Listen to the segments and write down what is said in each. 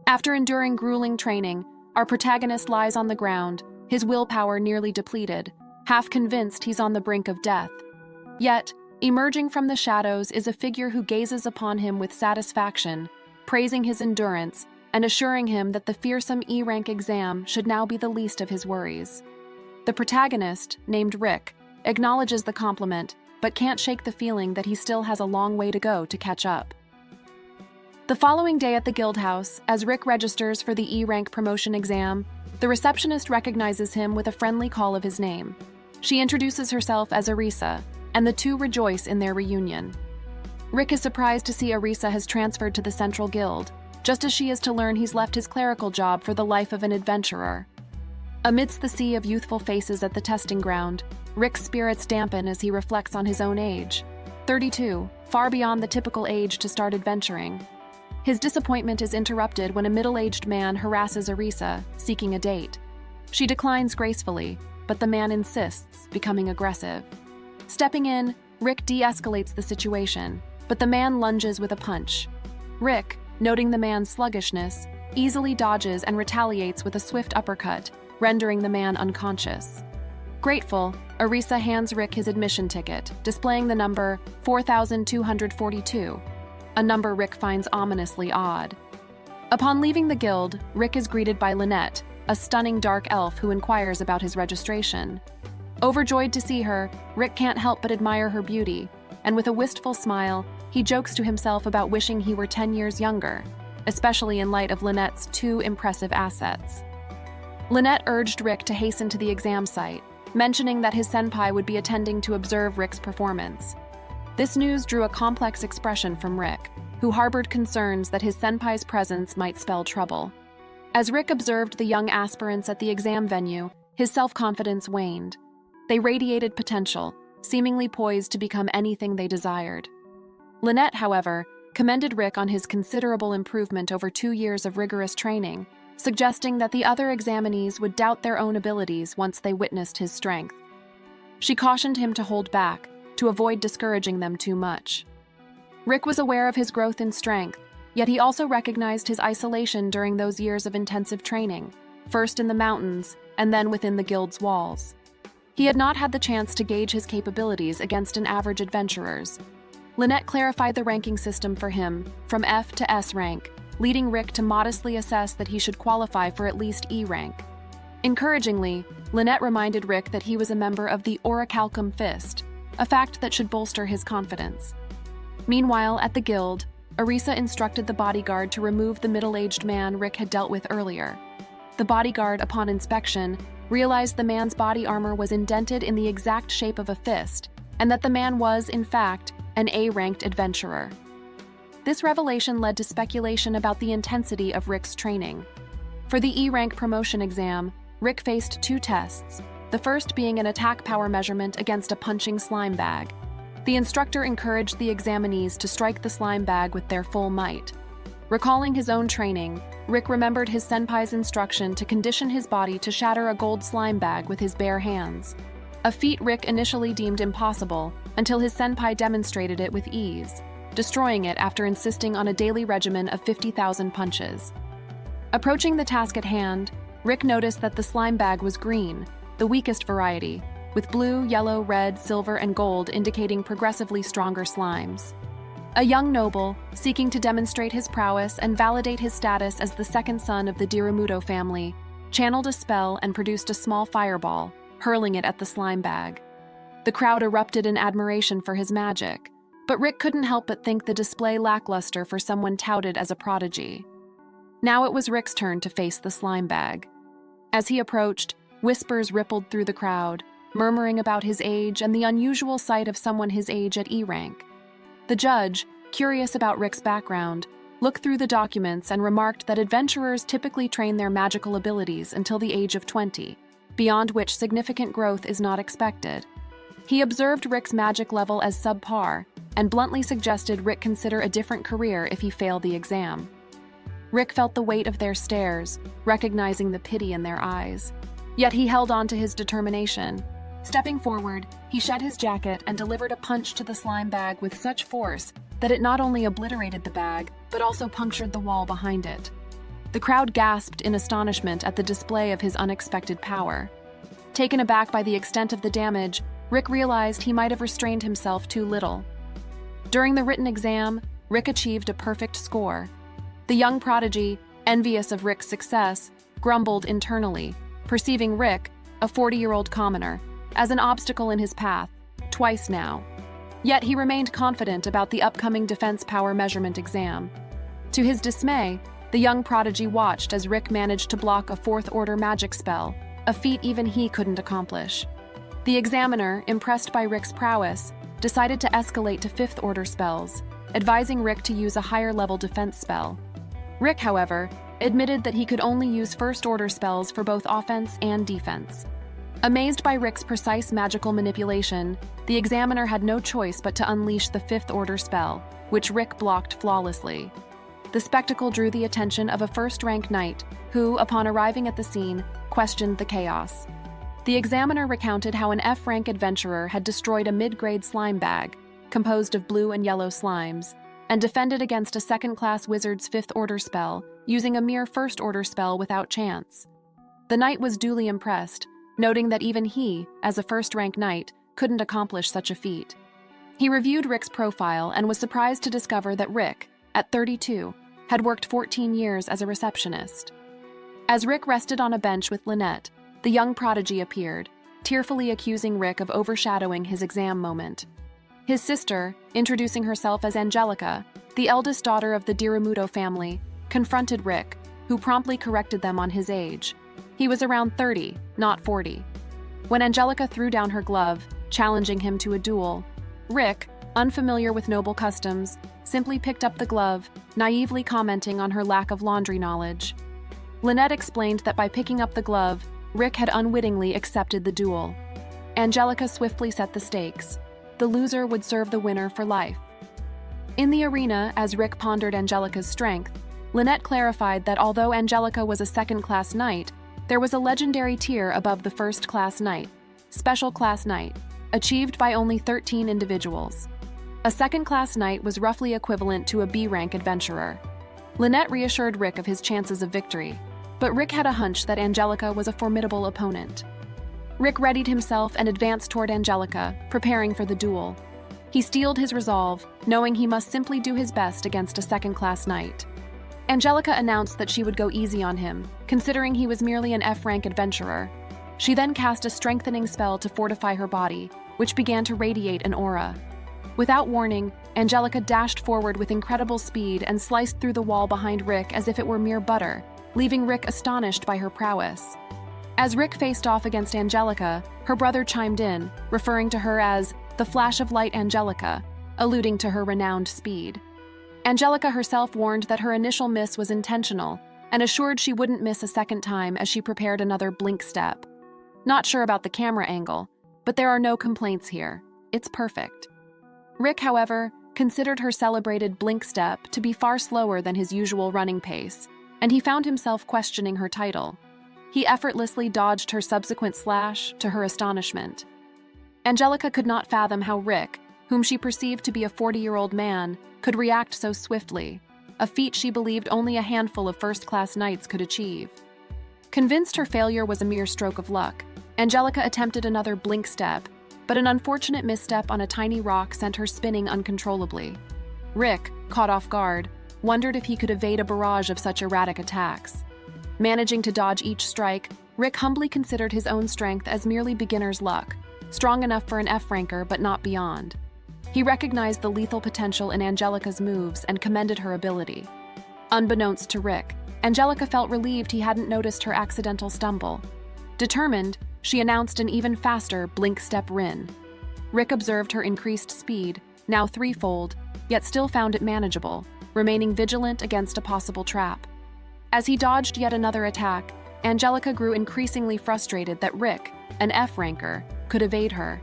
After enduring grueling training, our protagonist lies on the ground, his willpower nearly depleted, half convinced he's on the brink of death. Yet, emerging from the shadows is a figure who gazes upon him with satisfaction, praising his endurance and assuring him that the fearsome E-rank exam should now be the least of his worries. The protagonist, named Rick, acknowledges the compliment, but can't shake the feeling that he still has a long way to go to catch up. The following day at the guild house, as Rick registers for the E-rank promotion exam, the receptionist recognizes him with a friendly call of his name. She introduces herself as Arisa, and the two rejoice in their reunion. Rick is surprised to see Arisa has transferred to the Central Guild, just as she is to learn he's left his clerical job for the life of an adventurer. Amidst the sea of youthful faces at the testing ground, Rick's spirits dampen as he reflects on his own age. 32, far beyond the typical age to start adventuring. His disappointment is interrupted when a middle-aged man harasses Arisa, seeking a date. She declines gracefully, but the man insists, becoming aggressive. Stepping in, Rick de-escalates the situation, but the man lunges with a punch. Rick, noting the man's sluggishness, easily dodges and retaliates with a swift uppercut, rendering the man unconscious. Grateful, Arisa hands Rick his admission ticket, displaying the number 4242. A number Rick finds ominously odd. Upon leaving the guild, Rick is greeted by Lynette, a stunning dark elf who inquires about his registration. Overjoyed to see her, Rick can't help but admire her beauty, and with a wistful smile, he jokes to himself about wishing he were 10 years younger, especially in light of Lynette's two impressive assets. Lynette urged Rick to hasten to the exam site, mentioning that his senpai would be attending to observe Rick's performance. This news drew a complex expression from Rick, who harbored concerns that his senpai's presence might spell trouble. As Rick observed the young aspirants at the exam venue, his self-confidence waned. They radiated potential, seemingly poised to become anything they desired. Lynette, however, commended Rick on his considerable improvement over 2 years of rigorous training, suggesting that the other examinees would doubt their own abilities once they witnessed his strength. She cautioned him to hold back, to avoid discouraging them too much. Rick was aware of his growth in strength, yet he also recognized his isolation during those years of intensive training, first in the mountains and then within the guild's walls. He had not had the chance to gauge his capabilities against an average adventurer's. Lynette clarified the ranking system for him, from F to S rank, leading Rick to modestly assess that he should qualify for at least E rank. Encouragingly, Lynette reminded Rick that he was a member of the Orichalcum Fist, a fact that should bolster his confidence. Meanwhile, at the guild, Arisa instructed the bodyguard to remove the middle-aged man Rick had dealt with earlier. The bodyguard, upon inspection, realized the man's body armor was indented in the exact shape of a fist, and that the man was, in fact, an A-ranked adventurer. This revelation led to speculation about the intensity of Rick's training. For the E-rank promotion exam, Rick faced 2 tests, the first being an attack power measurement against a punching slime bag. The instructor encouraged the examinees to strike the slime bag with their full might. Recalling his own training, Rick remembered his senpai's instruction to condition his body to shatter a gold slime bag with his bare hands. A feat Rick initially deemed impossible until his senpai demonstrated it with ease, destroying it after insisting on a daily regimen of 50,000 punches. Approaching the task at hand, Rick noticed that the slime bag was green, the weakest variety, with blue, yellow, red, silver, and gold indicating progressively stronger slimes. A young noble, seeking to demonstrate his prowess and validate his status as the second son of the Diramuto family, channeled a spell and produced a small fireball, hurling it at the slime bag. The crowd erupted in admiration for his magic, but Rick couldn't help but think the display lackluster for someone touted as a prodigy. Now it was Rick's turn to face the slime bag. As he approached, whispers rippled through the crowd, murmuring about his age and the unusual sight of someone his age at E rank. The judge, curious about Rick's background, looked through the documents and remarked that adventurers typically train their magical abilities until the age of 20, beyond which significant growth is not expected. He observed Rick's magic level as subpar and bluntly suggested Rick consider a different career if he failed the exam. Rick felt the weight of their stares, recognizing the pity in their eyes. Yet he held on to his determination. Stepping forward, he shed his jacket and delivered a punch to the slime bag with such force that it not only obliterated the bag, but also punctured the wall behind it. The crowd gasped in astonishment at the display of his unexpected power. Taken aback by the extent of the damage, Rick realized he might have restrained himself too little. During the written exam, Rick achieved a perfect score. The young prodigy, envious of Rick's success, grumbled internally, perceiving Rick, a 40-year-old commoner, as an obstacle in his path, twice now. Yet he remained confident about the upcoming defense power measurement exam. To his dismay, the young prodigy watched as Rick managed to block a fourth-order magic spell, a feat even he couldn't accomplish. The examiner, impressed by Rick's prowess, decided to escalate to fifth-order spells, advising Rick to use a higher-level defense spell. Rick, however, admitted that he could only use first-order spells for both offense and defense. Amazed by Rick's precise magical manipulation, the examiner had no choice but to unleash the fifth-order spell, which Rick blocked flawlessly. The spectacle drew the attention of a first-rank knight, who, upon arriving at the scene, questioned the chaos. The examiner recounted how an F-rank adventurer had destroyed a mid-grade slime bag, composed of blue and yellow slimes, and defended against a second-class wizard's fifth-order spell, using a mere first-order spell without chance. The knight was duly impressed, noting that even he, as a first-rank knight, couldn't accomplish such a feat. He reviewed Rick's profile and was surprised to discover that Rick, at 32, had worked 14 years as a receptionist. As Rick rested on a bench with Lynette, the young prodigy appeared, tearfully accusing Rick of overshadowing his exam moment. His sister, introducing herself as Angelica, the eldest daughter of the Diramuto family, confronted Rick, who promptly corrected them on his age. He was around 30, not 40. When Angelica threw down her glove, challenging him to a duel, Rick, unfamiliar with noble customs, simply picked up the glove, naively commenting on her lack of laundry knowledge. Lynette explained that by picking up the glove, Rick had unwittingly accepted the duel. Angelica swiftly set the stakes. The loser would serve the winner for life. In the arena, as Rick pondered Angelica's strength, Lynette clarified that although Angelica was a second-class knight, there was a legendary tier above the first-class knight, Special Class Knight, achieved by only 13 individuals. A second-class knight was roughly equivalent to a B-rank adventurer. Lynette reassured Rick of his chances of victory, but Rick had a hunch that Angelica was a formidable opponent. Rick readied himself and advanced toward Angelica, preparing for the duel. He steeled his resolve, knowing he must simply do his best against a second-class knight. Angelica announced that she would go easy on him, considering he was merely an F-rank adventurer. She then cast a strengthening spell to fortify her body, which began to radiate an aura. Without warning, Angelica dashed forward with incredible speed and sliced through the wall behind Rick as if it were mere butter, leaving Rick astonished by her prowess. As Rick faced off against Angelica, her brother chimed in, referring to her as the Flash of Light Angelica, alluding to her renowned speed. Angelica herself warned that her initial miss was intentional and assured she wouldn't miss a second time as she prepared another blink step. Not sure about the camera angle, but there are no complaints here. It's perfect. Rick, however, considered her celebrated blink step to be far slower than his usual running pace, and he found himself questioning her title. He effortlessly dodged her subsequent slash, to her astonishment. Angelica could not fathom how Rick, whom she perceived to be a 40-year-old man, could react so swiftly, a feat she believed only a handful of first-class knights could achieve. Convinced her failure was a mere stroke of luck, Angelica attempted another blink step, but an unfortunate misstep on a tiny rock sent her spinning uncontrollably. Rick, caught off guard, wondered if he could evade a barrage of such erratic attacks. Managing to dodge each strike, Rick humbly considered his own strength as merely beginner's luck, strong enough for an F-ranker but not beyond. He recognized the lethal potential in Angelica's moves and commended her ability. Unbeknownst to Rick, Angelica felt relieved he hadn't noticed her accidental stumble. Determined, she announced an even faster blink step Rin. Rick observed her increased speed, now threefold, yet still found it manageable, remaining vigilant against a possible trap. As he dodged yet another attack, Angelica grew increasingly frustrated that Rick, an F-ranker, could evade her.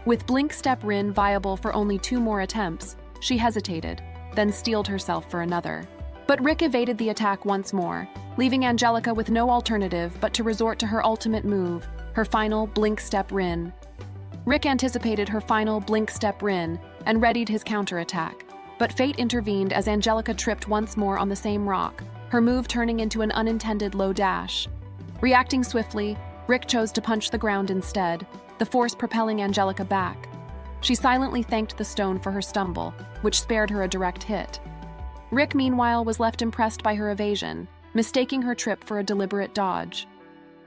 With blink step Rin viable for only 2 more attempts, she hesitated, then steeled herself for another. But Rick evaded the attack once more, leaving Angelica with no alternative but to resort to her ultimate move, her final blink step Rin. Rick anticipated her final blink step Rin and readied his counterattack, but fate intervened as Angelica tripped once more on the same rock, her move turning into an unintended low dash. Reacting swiftly, Rick chose to punch the ground instead, the force propelling Angelica back. She silently thanked the stone for her stumble, which spared her a direct hit. Rick, meanwhile, was left impressed by her evasion, mistaking her trip for a deliberate dodge.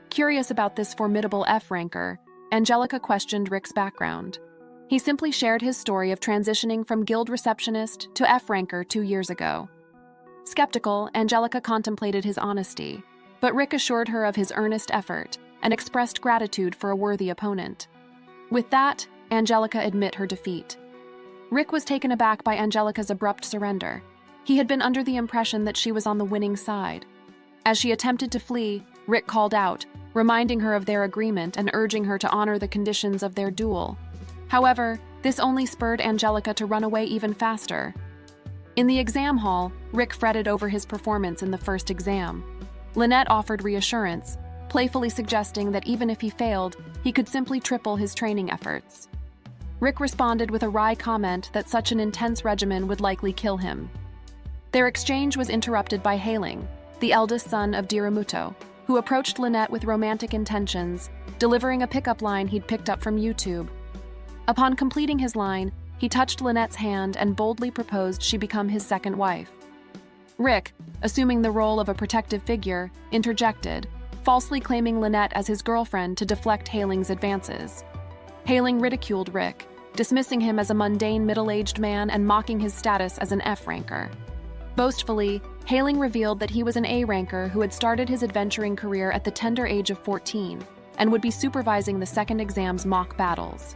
Curious about this formidable F-ranker, Angelica questioned Rick's background. He simply shared his story of transitioning from guild receptionist to F-ranker 2 years ago. Skeptical, Angelica contemplated his honesty, but Rick assured her of his earnest effort and expressed gratitude for a worthy opponent. With that, Angelica admit her defeat. Rick was taken aback by Angelica's abrupt surrender. He had been under the impression that she was on the winning side. As she attempted to flee, Rick called out, reminding her of their agreement and urging her to honor the conditions of their duel. However, this only spurred Angelica to run away even faster. In the exam hall, Rick fretted over his performance in the first exam. Lynette offered reassurance, playfully suggesting that even if he failed, he could simply triple his training efforts. Rick responded with a wry comment that such an intense regimen would likely kill him. Their exchange was interrupted by Hailing, the eldest son of Diramuto, who approached Lynette with romantic intentions, delivering a pickup line he'd picked up from YouTube. Upon completing his line, he touched Lynette's hand and boldly proposed she become his second wife. Rick, assuming the role of a protective figure, interjected, falsely claiming Lynette as his girlfriend to deflect Hailing's advances. Hailing ridiculed Rick, dismissing him as a mundane middle-aged man and mocking his status as an F-ranker. Boastfully, Hailing revealed that he was an A-ranker who had started his adventuring career at the tender age of 14 and would be supervising the second exam's mock battles.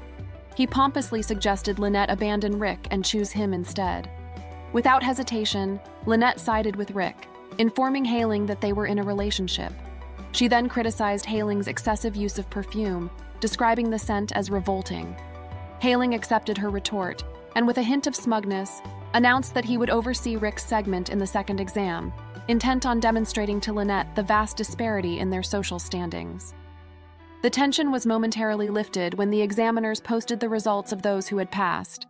He pompously suggested Lynette abandon Rick and choose him instead. Without hesitation, Lynette sided with Rick, informing Hailing that they were in a relationship. She then criticized Hailing's excessive use of perfume, describing the scent as revolting. Hailing accepted her retort, and with a hint of smugness, announced that he would oversee Rick's segment in the second exam, intent on demonstrating to Lynette the vast disparity in their social standings. The tension was momentarily lifted when the examiners posted the results of those who had passed.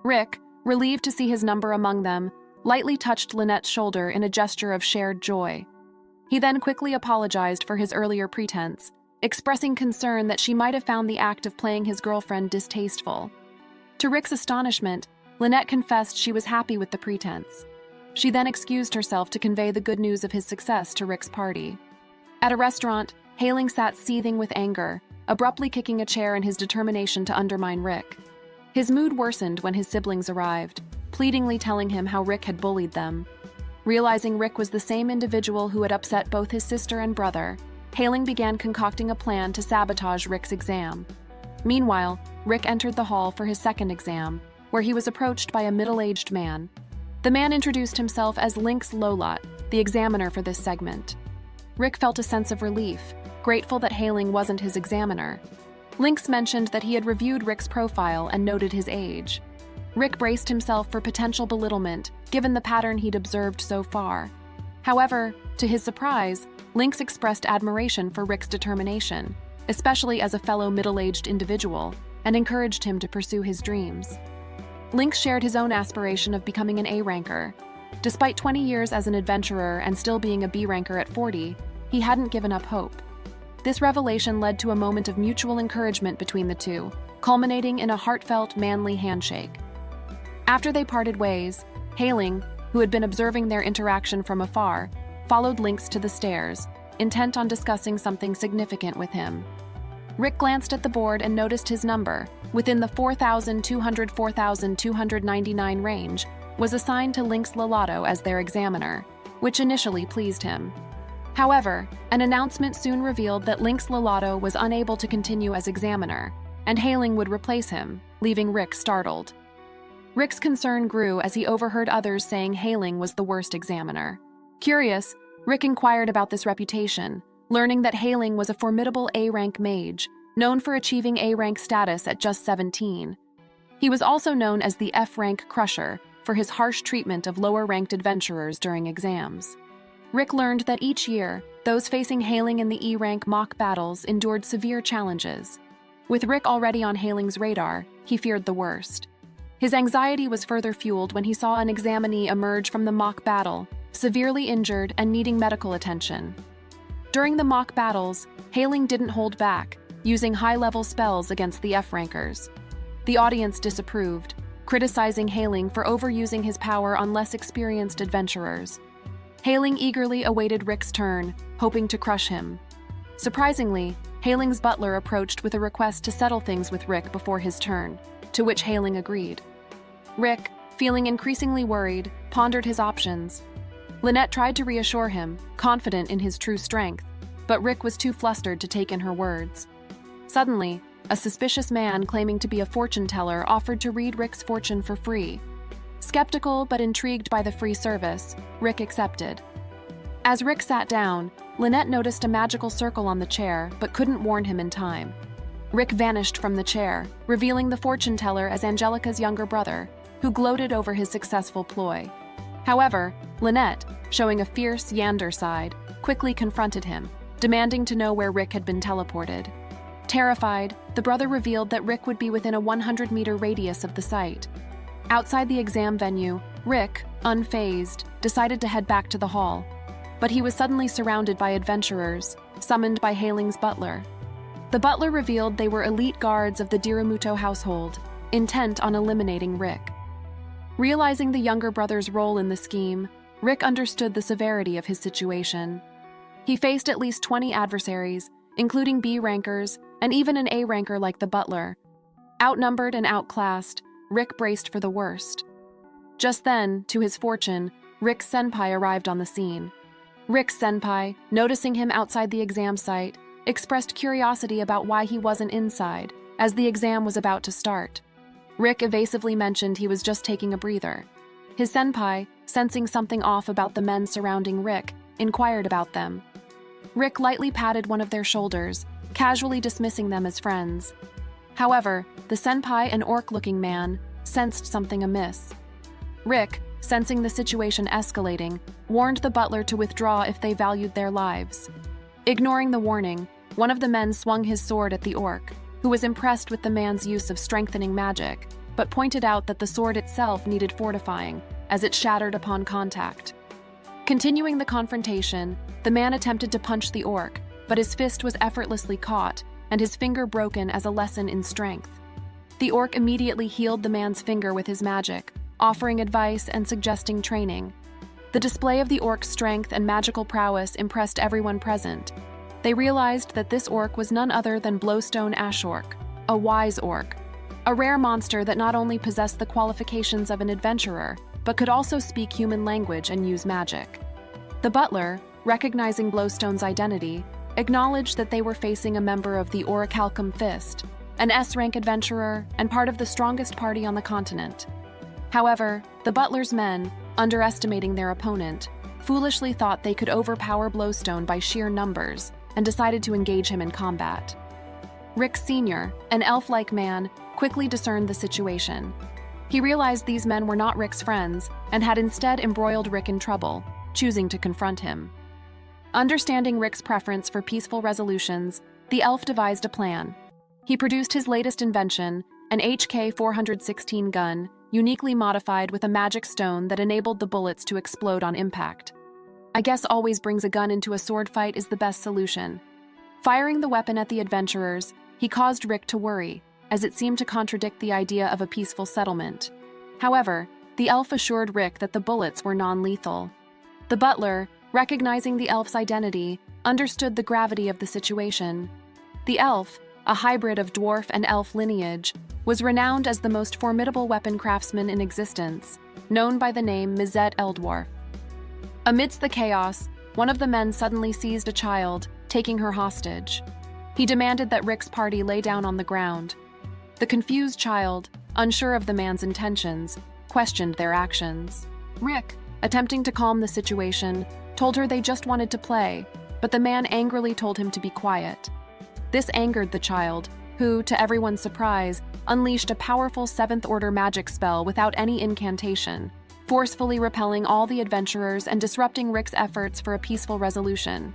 Rick, relieved to see his number among them, lightly touched Lynette's shoulder in a gesture of shared joy. He then quickly apologized for his earlier pretense, expressing concern that she might have found the act of playing his girlfriend distasteful. To Rick's astonishment, Lynette confessed she was happy with the pretense. She then excused herself to convey the good news of his success to Rick's party. At a restaurant, Hailing sat seething with anger, abruptly kicking a chair in his determination to undermine Rick. His mood worsened when his siblings arrived, pleadingly telling him how Rick had bullied them. Realizing Rick was the same individual who had upset both his sister and brother, Hailing began concocting a plan to sabotage Rick's exam. Meanwhile, Rick entered the hall for his second exam, where he was approached by a middle-aged man. The man introduced himself as Lynx Lolot, the examiner for this segment. Rick felt a sense of relief, grateful that Hailing wasn't his examiner. Lynx mentioned that he had reviewed Rick's profile and noted his age. Rick braced himself for potential belittlement, given the pattern he'd observed so far. However, to his surprise, Lynx expressed admiration for Rick's determination, especially as a fellow middle-aged individual, and encouraged him to pursue his dreams. Lynx shared his own aspiration of becoming an A-ranker. Despite 20 years as an adventurer and still being a B-ranker at 40, he hadn't given up hope. This revelation led to a moment of mutual encouragement between the two, culminating in a heartfelt, manly handshake. After they parted ways, Hailing, who had been observing their interaction from afar, followed Lynx to the stairs, intent on discussing something significant with him. Rick glanced at the board and noticed his number, within the 4,200–4,299 range, was assigned to Lynx Lolato as their examiner, which initially pleased him. However, an announcement soon revealed that Lynx Lolato was unable to continue as examiner, and Hailing would replace him, leaving Rick startled. Rick's concern grew as he overheard others saying Hailing was the worst examiner. Curious, Rick inquired about this reputation, learning that Hailing was a formidable A-rank mage, known for achieving A-rank status at just 17. He was also known as the F-rank Crusher for his harsh treatment of lower-ranked adventurers during exams. Rick learned that each year, those facing Hailing in the E-rank mock battles endured severe challenges. With Rick already on Hailing's radar, he feared the worst. His anxiety was further fueled when he saw an examinee emerge from the mock battle, severely injured and needing medical attention. During the mock battles, Hailing didn't hold back, using high-level spells against the F-rankers. The audience disapproved, criticizing Hailing for overusing his power on less experienced adventurers. Hailing eagerly awaited Rick's turn, hoping to crush him. Surprisingly, Hailing's butler approached with a request to settle things with Rick before his turn, to which Hailing agreed. Rick, feeling increasingly worried, pondered his options. Lynette tried to reassure him, confident in his true strength, but Rick was too flustered to take in her words. Suddenly, a suspicious man claiming to be a fortune teller offered to read Rick's fortune for free. Skeptical but intrigued by the free service, Rick accepted. As Rick sat down, Lynette noticed a magical circle on the chair but couldn't warn him in time. Rick vanished from the chair, revealing the fortune teller as Angelica's younger brother, who gloated over his successful ploy. However, Lynette, showing a fierce Yander side, quickly confronted him, demanding to know where Rick had been teleported. Terrified, the brother revealed that Rick would be within a 100-meter radius of the site. Outside the exam venue, Rick, unfazed, decided to head back to the hall. But he was suddenly surrounded by adventurers, summoned by Hailing's butler. The butler revealed they were elite guards of the Diramuto household, intent on eliminating Rick. Realizing the younger brother's role in the scheme, Rick understood the severity of his situation. He faced at least 20 adversaries, including B rankers and even an A ranker like the butler. Outnumbered and outclassed, Rick braced for the worst. Just then, to his fortune, Rick's senpai arrived on the scene. Rick's senpai, noticing him outside the exam site, expressed curiosity about why he wasn't inside, as the exam was about to start. Rick evasively mentioned he was just taking a breather. His senpai, sensing something off about the men surrounding Rick, inquired about them. Rick lightly patted one of their shoulders, casually dismissing them as friends. However, the senpai, an orc-looking man, sensed something amiss. Rick, sensing the situation escalating, warned the butler to withdraw if they valued their lives. Ignoring the warning, one of the men swung his sword at the orc, who was impressed with the man's use of strengthening magic, but pointed out that the sword itself needed fortifying, as it shattered upon contact. Continuing the confrontation, the man attempted to punch the orc, but his fist was effortlessly caught, and his finger broken as a lesson in strength. The orc immediately healed the man's finger with his magic, offering advice and suggesting training. The display of the orc's strength and magical prowess impressed everyone present. They realized that this orc was none other than Blowstone Ashork, a wise orc, a rare monster that not only possessed the qualifications of an adventurer, but could also speak human language and use magic. The butler, recognizing Blowstone's identity, acknowledged that they were facing a member of the Orichalcum Fist, an S-rank adventurer and part of the strongest party on the continent. However, the butler's men, underestimating their opponent, foolishly thought they could overpower Blowstone by sheer numbers and decided to engage him in combat. Rick Sr., an elf-like man, quickly discerned the situation. He realized these men were not Rick's friends and had instead embroiled Rick in trouble, choosing to confront him. Understanding Rick's preference for peaceful resolutions, the elf devised a plan. He produced his latest invention, an HK-416 gun, uniquely modified with a magic stone that enabled the bullets to explode on impact. I guess always brings a gun into a sword fight is the best solution. Firing the weapon at the adventurers, he caused Rick to worry, as it seemed to contradict the idea of a peaceful settlement. However, the elf assured Rick that the bullets were non-lethal. The butler, recognizing the elf's identity, understood the gravity of the situation. The elf, a hybrid of dwarf and elf lineage, was renowned as the most formidable weapon craftsman in existence, known by the name Mizet Eldwarf. Amidst the chaos, one of the men suddenly seized a child, taking her hostage. He demanded that Rick's party lay down on the ground. The confused child, unsure of the man's intentions, questioned their actions. Rick, attempting to calm the situation, told her they just wanted to play, but the man angrily told him to be quiet. This angered the child, who, to everyone's surprise, unleashed a powerful 7th-order magic spell without any incantation, forcefully repelling all the adventurers and disrupting Rick's efforts for a peaceful resolution.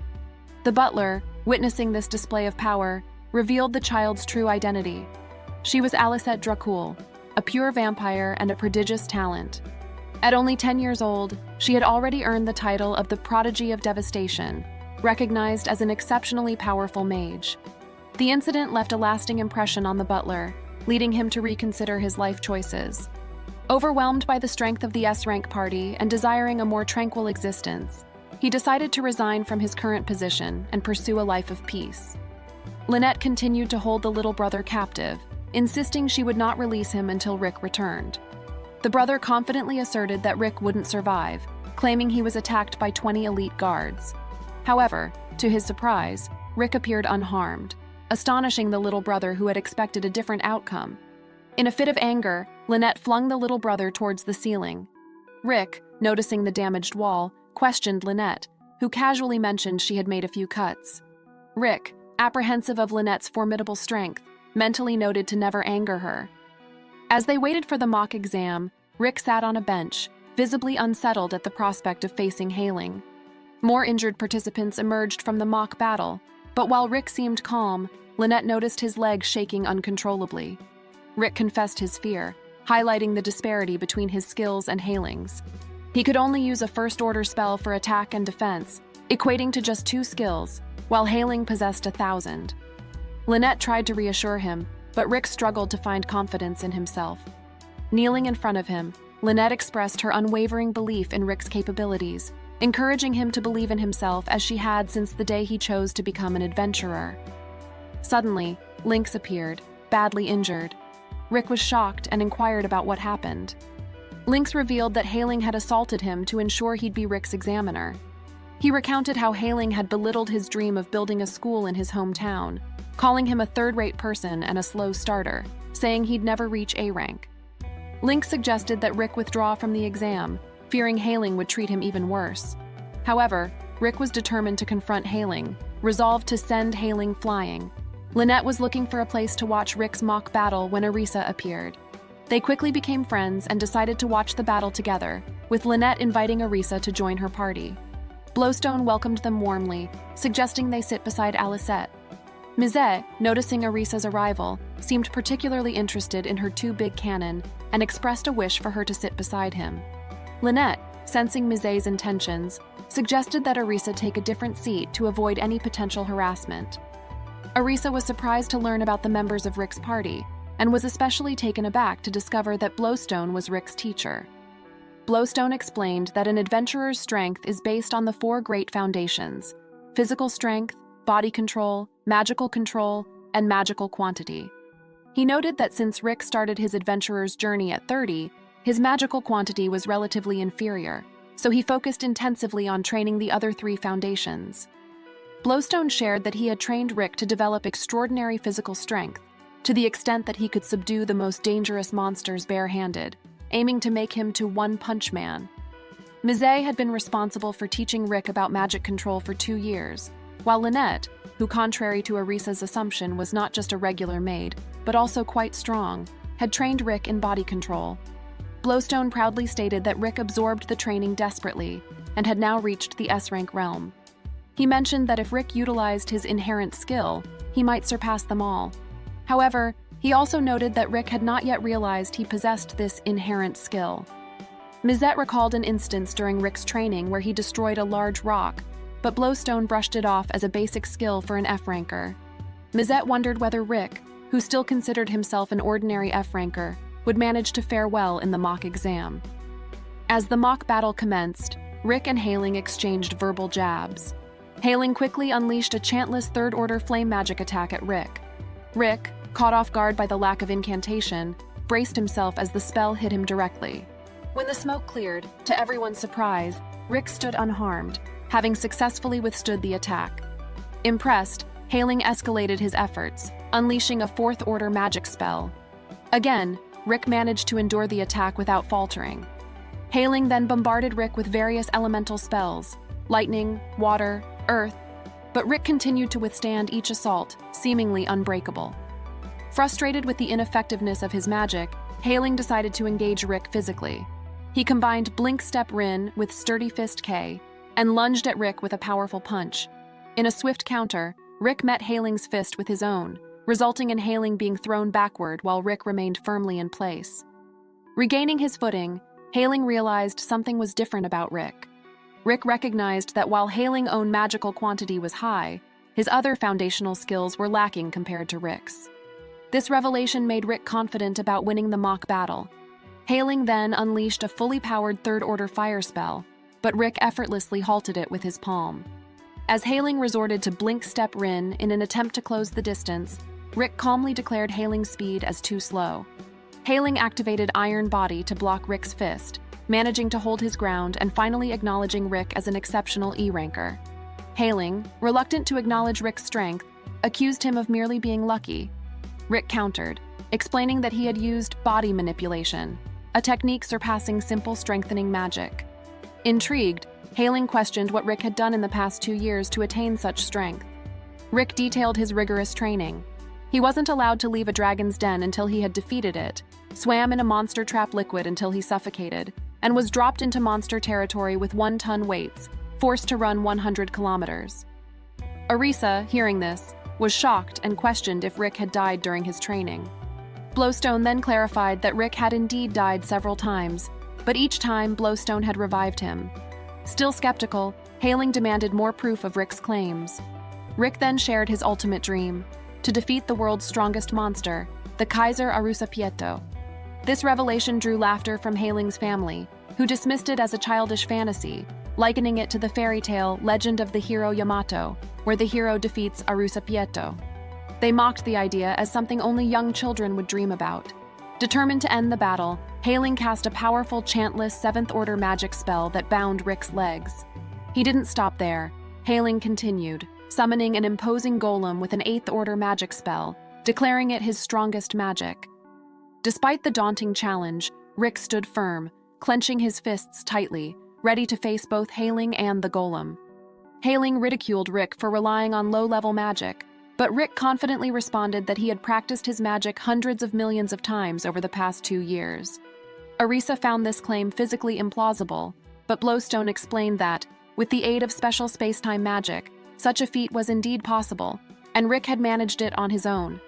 The butler, witnessing this display of power, revealed the child's true identity. She was Alicette Dracul, a pure vampire and a prodigious talent. At only 10 years old, she had already earned the title of the Prodigy of Devastation, recognized as an exceptionally powerful mage. The incident left a lasting impression on the butler, leading him to reconsider his life choices. Overwhelmed by the strength of the S-rank party and desiring a more tranquil existence, he decided to resign from his current position and pursue a life of peace. Lynette continued to hold the little brother captive, insisting she would not release him until Rick returned. The brother confidently asserted that Rick wouldn't survive, claiming he was attacked by 20 elite guards. However, to his surprise, Rick appeared unharmed, astonishing the little brother who had expected a different outcome. In a fit of anger, Lynette flung the little brother towards the ceiling. Rick, noticing the damaged wall, questioned Lynette, who casually mentioned she had made a few cuts. Rick, apprehensive of Lynette's formidable strength, mentally noted to never anger her. As they waited for the mock exam, Rick sat on a bench, visibly unsettled at the prospect of facing Hailing. More injured participants emerged from the mock battle, but while Rick seemed calm, Lynette noticed his legs shaking uncontrollably. Rick confessed his fear, highlighting the disparity between his skills and Hailing's. He could only use a first-order spell for attack and defense, equating to just 2 skills, while Hailing possessed 1,000. Lynette tried to reassure him, but Rick struggled to find confidence in himself. Kneeling in front of him, Lynette expressed her unwavering belief in Rick's capabilities, encouraging him to believe in himself as she had since the day he chose to become an adventurer. Suddenly, Lynx appeared, badly injured. Rick was shocked and inquired about what happened. Lynx revealed that Hailing had assaulted him to ensure he'd be Rick's examiner. He recounted how Hailing had belittled his dream of building a school in his hometown, calling him a third-rate person and a slow starter, saying he'd never reach A rank. Lynx suggested that Rick withdraw from the exam, fearing Hailing would treat him even worse. However, Rick was determined to confront Hailing, resolved to send Hailing flying. Lynette was looking for a place to watch Rick's mock battle when Arisa appeared. They quickly became friends and decided to watch the battle together, with Lynette inviting Arisa to join her party. Blowstone welcomed them warmly, suggesting they sit beside Alicette. Mizet, noticing Arisa's arrival, seemed particularly interested in her too big cannon and expressed a wish for her to sit beside him. Lynette, sensing Mizet's intentions, suggested that Arisa take a different seat to avoid any potential harassment. Arisa was surprised to learn about the members of Rick's party, and was especially taken aback to discover that Blowstone was Rick's teacher. Blowstone explained that an adventurer's strength is based on the 4 great foundations: physical strength, body control, magical control, and magical quantity. He noted that since Rick started his adventurer's journey at 30, his magical quantity was relatively inferior, so he focused intensively on training the other 3 foundations. Blowstone shared that he had trained Rick to develop extraordinary physical strength, to the extent that he could subdue the most dangerous monsters barehanded, aiming to make him to One-Punch Man. Mizet had been responsible for teaching Rick about magic control for 2 years, while Lynette, who contrary to Arisa's assumption was not just a regular maid, but also quite strong, had trained Rick in body control. Blowstone proudly stated that Rick absorbed the training desperately and had now reached the S-rank realm. He mentioned that if Rick utilized his inherent skill, he might surpass them all. However, he also noted that Rick had not yet realized he possessed this inherent skill. Mizet recalled an instance during Rick's training where he destroyed a large rock, but Blowstone brushed it off as a basic skill for an F-ranker. Mizet wondered whether Rick, who still considered himself an ordinary F-ranker, would manage to fare well in the mock exam. As the mock battle commenced, Rick and Hailing exchanged verbal jabs. Hailing quickly unleashed a chantless third-order flame magic attack at Rick. Rick, caught off guard by the lack of incantation, braced himself as the spell hit him directly. When the smoke cleared, to everyone's surprise, Rick stood unharmed, having successfully withstood the attack. Impressed, Hailing escalated his efforts, unleashing a 4th-order magic spell. Again, Rick managed to endure the attack without faltering. Hailing then bombarded Rick with various elemental spells: lightning, water, earth, but Rick continued to withstand each assault, seemingly unbreakable. Frustrated with the ineffectiveness of his magic, Hailing decided to engage Rick physically. He combined Blink Step Rin with Sturdy Fist K and lunged at Rick with a powerful punch. In a swift counter, Rick met Hailing's fist with his own, resulting in Hailing being thrown backward while Rick remained firmly in place. Regaining his footing, Hailing realized something was different about Rick. Rick recognized that while Hailing's own magical quantity was high, his other foundational skills were lacking compared to Rick's. This revelation made Rick confident about winning the mock battle. Hailing then unleashed a fully powered third-order fire spell, but Rick effortlessly halted it with his palm. As Hailing resorted to Blink Step Rin in an attempt to close the distance, Rick calmly declared Hailing's speed as too slow. Hailing activated Iron Body to block Rick's fist, managing to hold his ground and finally acknowledging Rick as an exceptional E-ranker. Hailing, reluctant to acknowledge Rick's strength, accused him of merely being lucky. Rick countered, explaining that he had used body manipulation, a technique surpassing simple strengthening magic. Intrigued, Hailing questioned what Rick had done in the past 2 years to attain such strength. Rick detailed his rigorous training. He wasn't allowed to leave a dragon's den until he had defeated it, swam in a monster trap liquid until he suffocated, and was dropped into monster territory with 1-ton weights, forced to run 100 kilometers. Arisa, hearing this, was shocked and questioned if Rick had died during his training. Blowstone then clarified that Rick had indeed died several times, but each time Blowstone had revived him. Still skeptical, Hailing demanded more proof of Rick's claims. Rick then shared his ultimate dream, to defeat the world's strongest monster, the Kaiser Arusapieto. This revelation drew laughter from Hailing's family, who dismissed it as a childish fantasy, likening it to the fairy tale Legend of the Hero Yamato, where the hero defeats Arusapieto. They mocked the idea as something only young children would dream about. Determined to end the battle, Hailing cast a powerful chantless 7th-order magic spell that bound Rick's legs. He didn't stop there. Hailing continued, summoning an imposing golem with an 8th-order magic spell, declaring it his strongest magic. Despite the daunting challenge, Rick stood firm, clenching his fists tightly, ready to face both Hailing and the golem. Hailing ridiculed Rick for relying on low-level magic, but Rick confidently responded that he had practiced his magic hundreds of millions of times over the past 2 years. Arisa found this claim physically implausible, but Blowstone explained that, with the aid of special space-time magic, such a feat was indeed possible, and Rick had managed it on his own.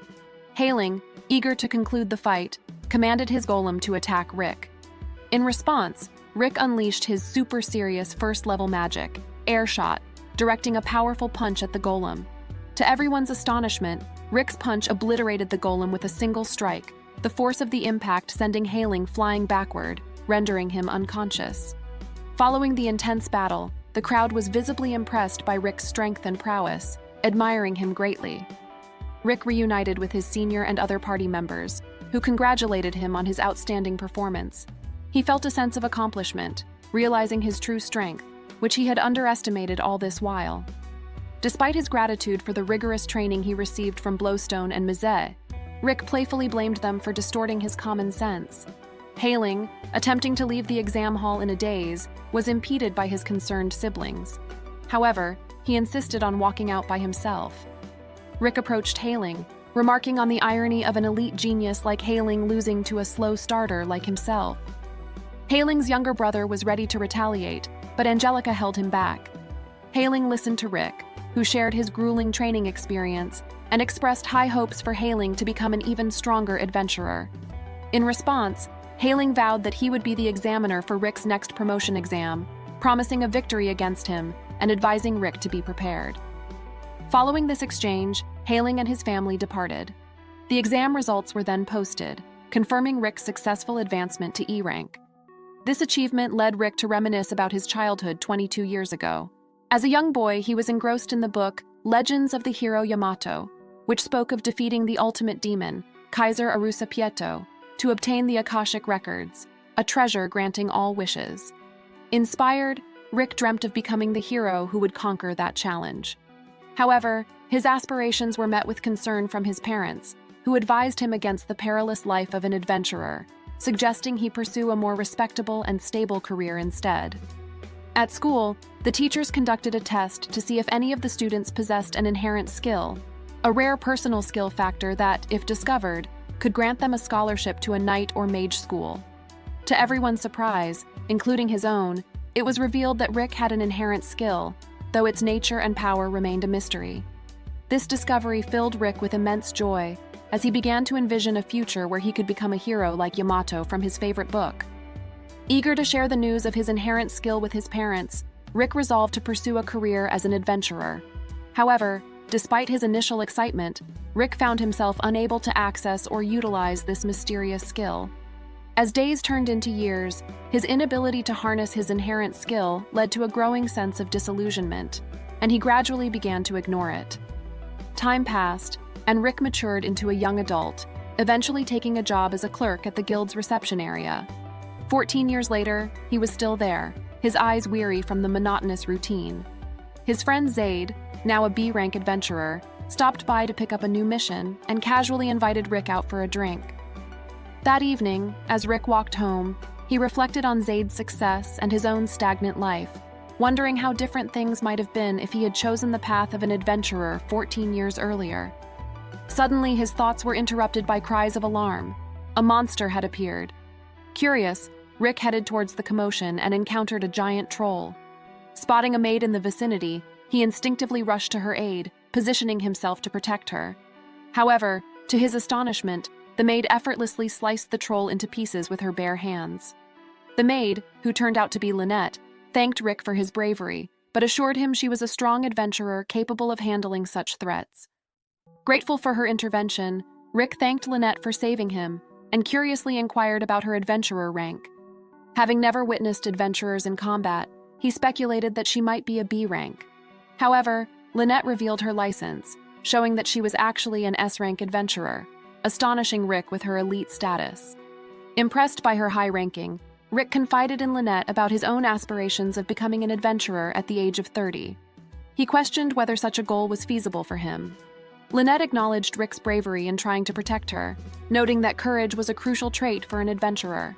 Hailing, eager to conclude the fight, commanded his golem to attack Rick. In response, Rick unleashed his super-serious first-level magic, Air Shot, directing a powerful punch at the golem. To everyone's astonishment, Rick's punch obliterated the golem with a single strike, the force of the impact sending Hailing flying backward, rendering him unconscious. Following the intense battle, the crowd was visibly impressed by Rick's strength and prowess, admiring him greatly. Rick reunited with his senior and other party members, who congratulated him on his outstanding performance. He felt a sense of accomplishment, realizing his true strength, which he had underestimated all this while. Despite his gratitude for the rigorous training he received from Blowstone and Mizet, Rick playfully blamed them for distorting his common sense. Hailing, attempting to leave the exam hall in a daze, was impeded by his concerned siblings. However, he insisted on walking out by himself. Rick approached Hailing, remarking on the irony of an elite genius like Hailing losing to a slow starter like himself. Hailing's younger brother was ready to retaliate, but Angelica held him back. Hailing listened to Rick, who shared his grueling training experience and expressed high hopes for Hailing to become an even stronger adventurer. In response, Hailing vowed that he would be the examiner for Rick's next promotion exam, promising a victory against him and advising Rick to be prepared. Following this exchange, Hailing and his family departed. The exam results were then posted, confirming Rick's successful advancement to E rank. This achievement led Rick to reminisce about his childhood 22 years ago. As a young boy, he was engrossed in the book Legends of the Hero Yamato, which spoke of defeating the ultimate demon, Kaiser Arusapieto, to obtain the Akashic Records, a treasure granting all wishes. Inspired, Rick dreamt of becoming the hero who would conquer that challenge. However, his aspirations were met with concern from his parents, who advised him against the perilous life of an adventurer, suggesting he pursue a more respectable and stable career instead. At school, the teachers conducted a test to see if any of the students possessed an inherent skill, a rare personal skill factor that, if discovered, could grant them a scholarship to a knight or mage school. To everyone's surprise, including his own, it was revealed that Rick had an inherent skill, though its nature and power remained a mystery. This discovery filled Rick with immense joy, as he began to envision a future where he could become a hero like Yamato from his favorite book. Eager to share the news of his inherent skill with his parents, Rick resolved to pursue a career as an adventurer. However, despite his initial excitement, Rick found himself unable to access or utilize this mysterious skill. As days turned into years, his inability to harness his inherent skill led to a growing sense of disillusionment, and he gradually began to ignore it. Time passed, and Rick matured into a young adult, eventually taking a job as a clerk at the guild's reception area. 14 years later, he was still there, his eyes weary from the monotonous routine. His friend Zaid, now a B-rank adventurer, stopped by to pick up a new mission and casually invited Rick out for a drink. That evening, as Rick walked home, he reflected on Zaid's success and his own stagnant life, wondering how different things might have been if he had chosen the path of an adventurer 14 years earlier. Suddenly, his thoughts were interrupted by cries of alarm. A monster had appeared. Curious, Rick headed towards the commotion and encountered a giant troll. Spotting a maid in the vicinity, he instinctively rushed to her aid, positioning himself to protect her. However, to his astonishment, the maid effortlessly sliced the troll into pieces with her bare hands. The maid, who turned out to be Lynette, thanked Rick for his bravery, but assured him she was a strong adventurer capable of handling such threats. Grateful for her intervention, Rick thanked Lynette for saving him and curiously inquired about her adventurer rank. Having never witnessed adventurers in combat, he speculated that she might be a B rank. However, Lynette revealed her license, showing that she was actually an S-rank adventurer, astonishing Rick with her elite status. Impressed by her high ranking, Rick confided in Lynette about his own aspirations of becoming an adventurer at the age of 30. He questioned whether such a goal was feasible for him. Lynette acknowledged Rick's bravery in trying to protect her, noting that courage was a crucial trait for an adventurer.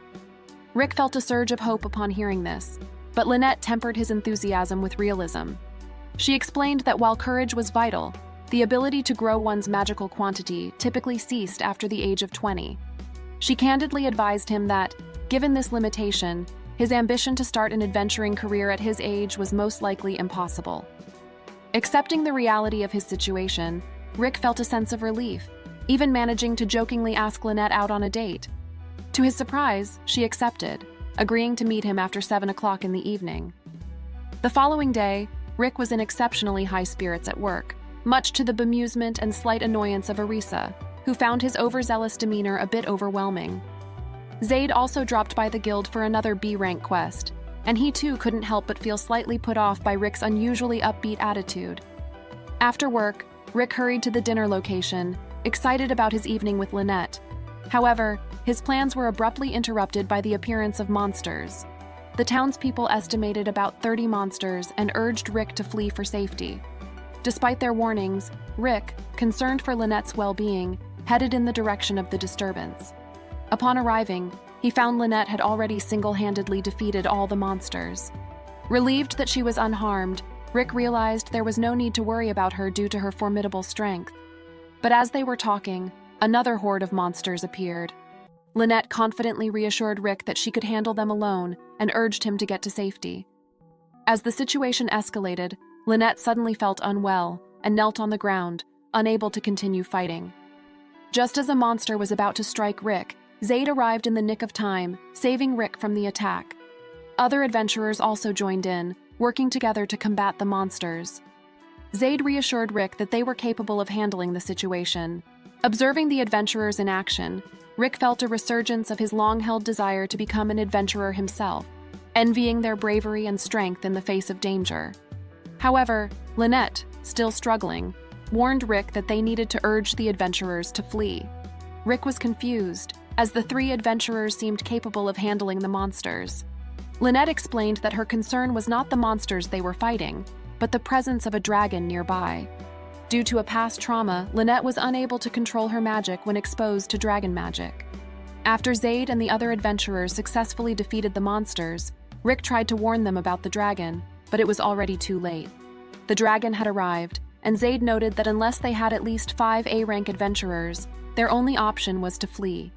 Rick felt a surge of hope upon hearing this, but Lynette tempered his enthusiasm with realism. She explained that while courage was vital, the ability to grow one's magical quantity typically ceased after the age of 20. She candidly advised him that, given this limitation, his ambition to start an adventuring career at his age was most likely impossible. Accepting the reality of his situation, Rick felt a sense of relief, even managing to jokingly ask Lynette out on a date. To his surprise, she accepted, agreeing to meet him after 7 o'clock in the evening. The following day, Rick was in exceptionally high spirits at work, much to the bemusement and slight annoyance of Arisa, who found his overzealous demeanor a bit overwhelming. Zaid also dropped by the guild for another B-rank quest, and he too couldn't help but feel slightly put off by Rick's unusually upbeat attitude. After work, Rick hurried to the dinner location, excited about his evening with Lynette. However, his plans were abruptly interrupted by the appearance of monsters. The townspeople estimated about 30 monsters and urged Rick to flee for safety. Despite their warnings, Rick, concerned for Lynette's well-being, headed in the direction of the disturbance. Upon arriving, he found Lynette had already single-handedly defeated all the monsters. Relieved that she was unharmed, Rick realized there was no need to worry about her due to her formidable strength. But as they were talking, another horde of monsters appeared. Lynette confidently reassured Rick that she could handle them alone and urged him to get to safety. As the situation escalated, Lynette suddenly felt unwell and knelt on the ground, unable to continue fighting. Just as a monster was about to strike Rick, Zaid arrived in the nick of time, saving Rick from the attack. Other adventurers also joined in, working together to combat the monsters. Zaid reassured Rick that they were capable of handling the situation. Observing the adventurers in action, Rick felt a resurgence of his long-held desire to become an adventurer himself, envying their bravery and strength in the face of danger. However, Lynette, still struggling, warned Rick that they needed to urge the adventurers to flee. Rick was confused, as the 3 adventurers seemed capable of handling the monsters. Lynette explained that her concern was not the monsters they were fighting, but the presence of a dragon nearby. Due to a past trauma, Lynette was unable to control her magic when exposed to dragon magic. After Zaid and the other adventurers successfully defeated the monsters, Rick tried to warn them about the dragon, but it was already too late. The dragon had arrived, and Zaid noted that unless they had at least 5 A-rank adventurers, their only option was to flee.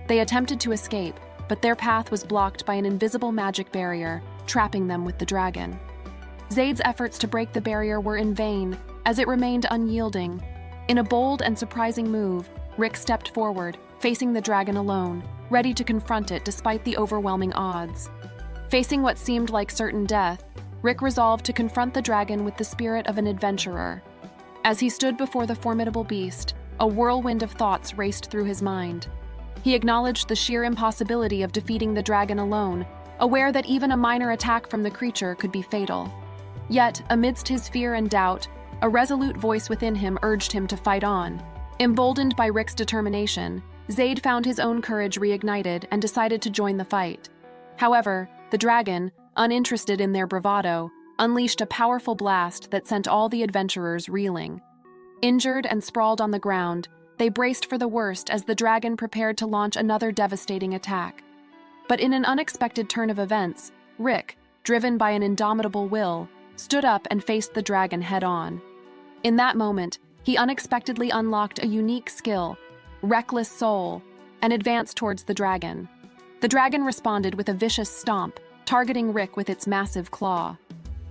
They attempted to escape, but their path was blocked by an invisible magic barrier, trapping them with the dragon. Zaid's efforts to break the barrier were in vain, as it remained unyielding. In a bold and surprising move, Rick stepped forward, facing the dragon alone, ready to confront it despite the overwhelming odds. Facing what seemed like certain death, Rick resolved to confront the dragon with the spirit of an adventurer. As he stood before the formidable beast, a whirlwind of thoughts raced through his mind. He acknowledged the sheer impossibility of defeating the dragon alone, aware that even a minor attack from the creature could be fatal. Yet, amidst his fear and doubt, a resolute voice within him urged him to fight on. Emboldened by Rick's determination, Zaid found his own courage reignited and decided to join the fight. However, the dragon, uninterested in their bravado, unleashed a powerful blast that sent all the adventurers reeling. Injured and sprawled on the ground, they braced for the worst as the dragon prepared to launch another devastating attack. But in an unexpected turn of events, Rick, driven by an indomitable will, stood up and faced the dragon head-on. In that moment, he unexpectedly unlocked a unique skill, Reckless Soul, and advanced towards the dragon. The dragon responded with a vicious stomp, targeting Rick with its massive claw.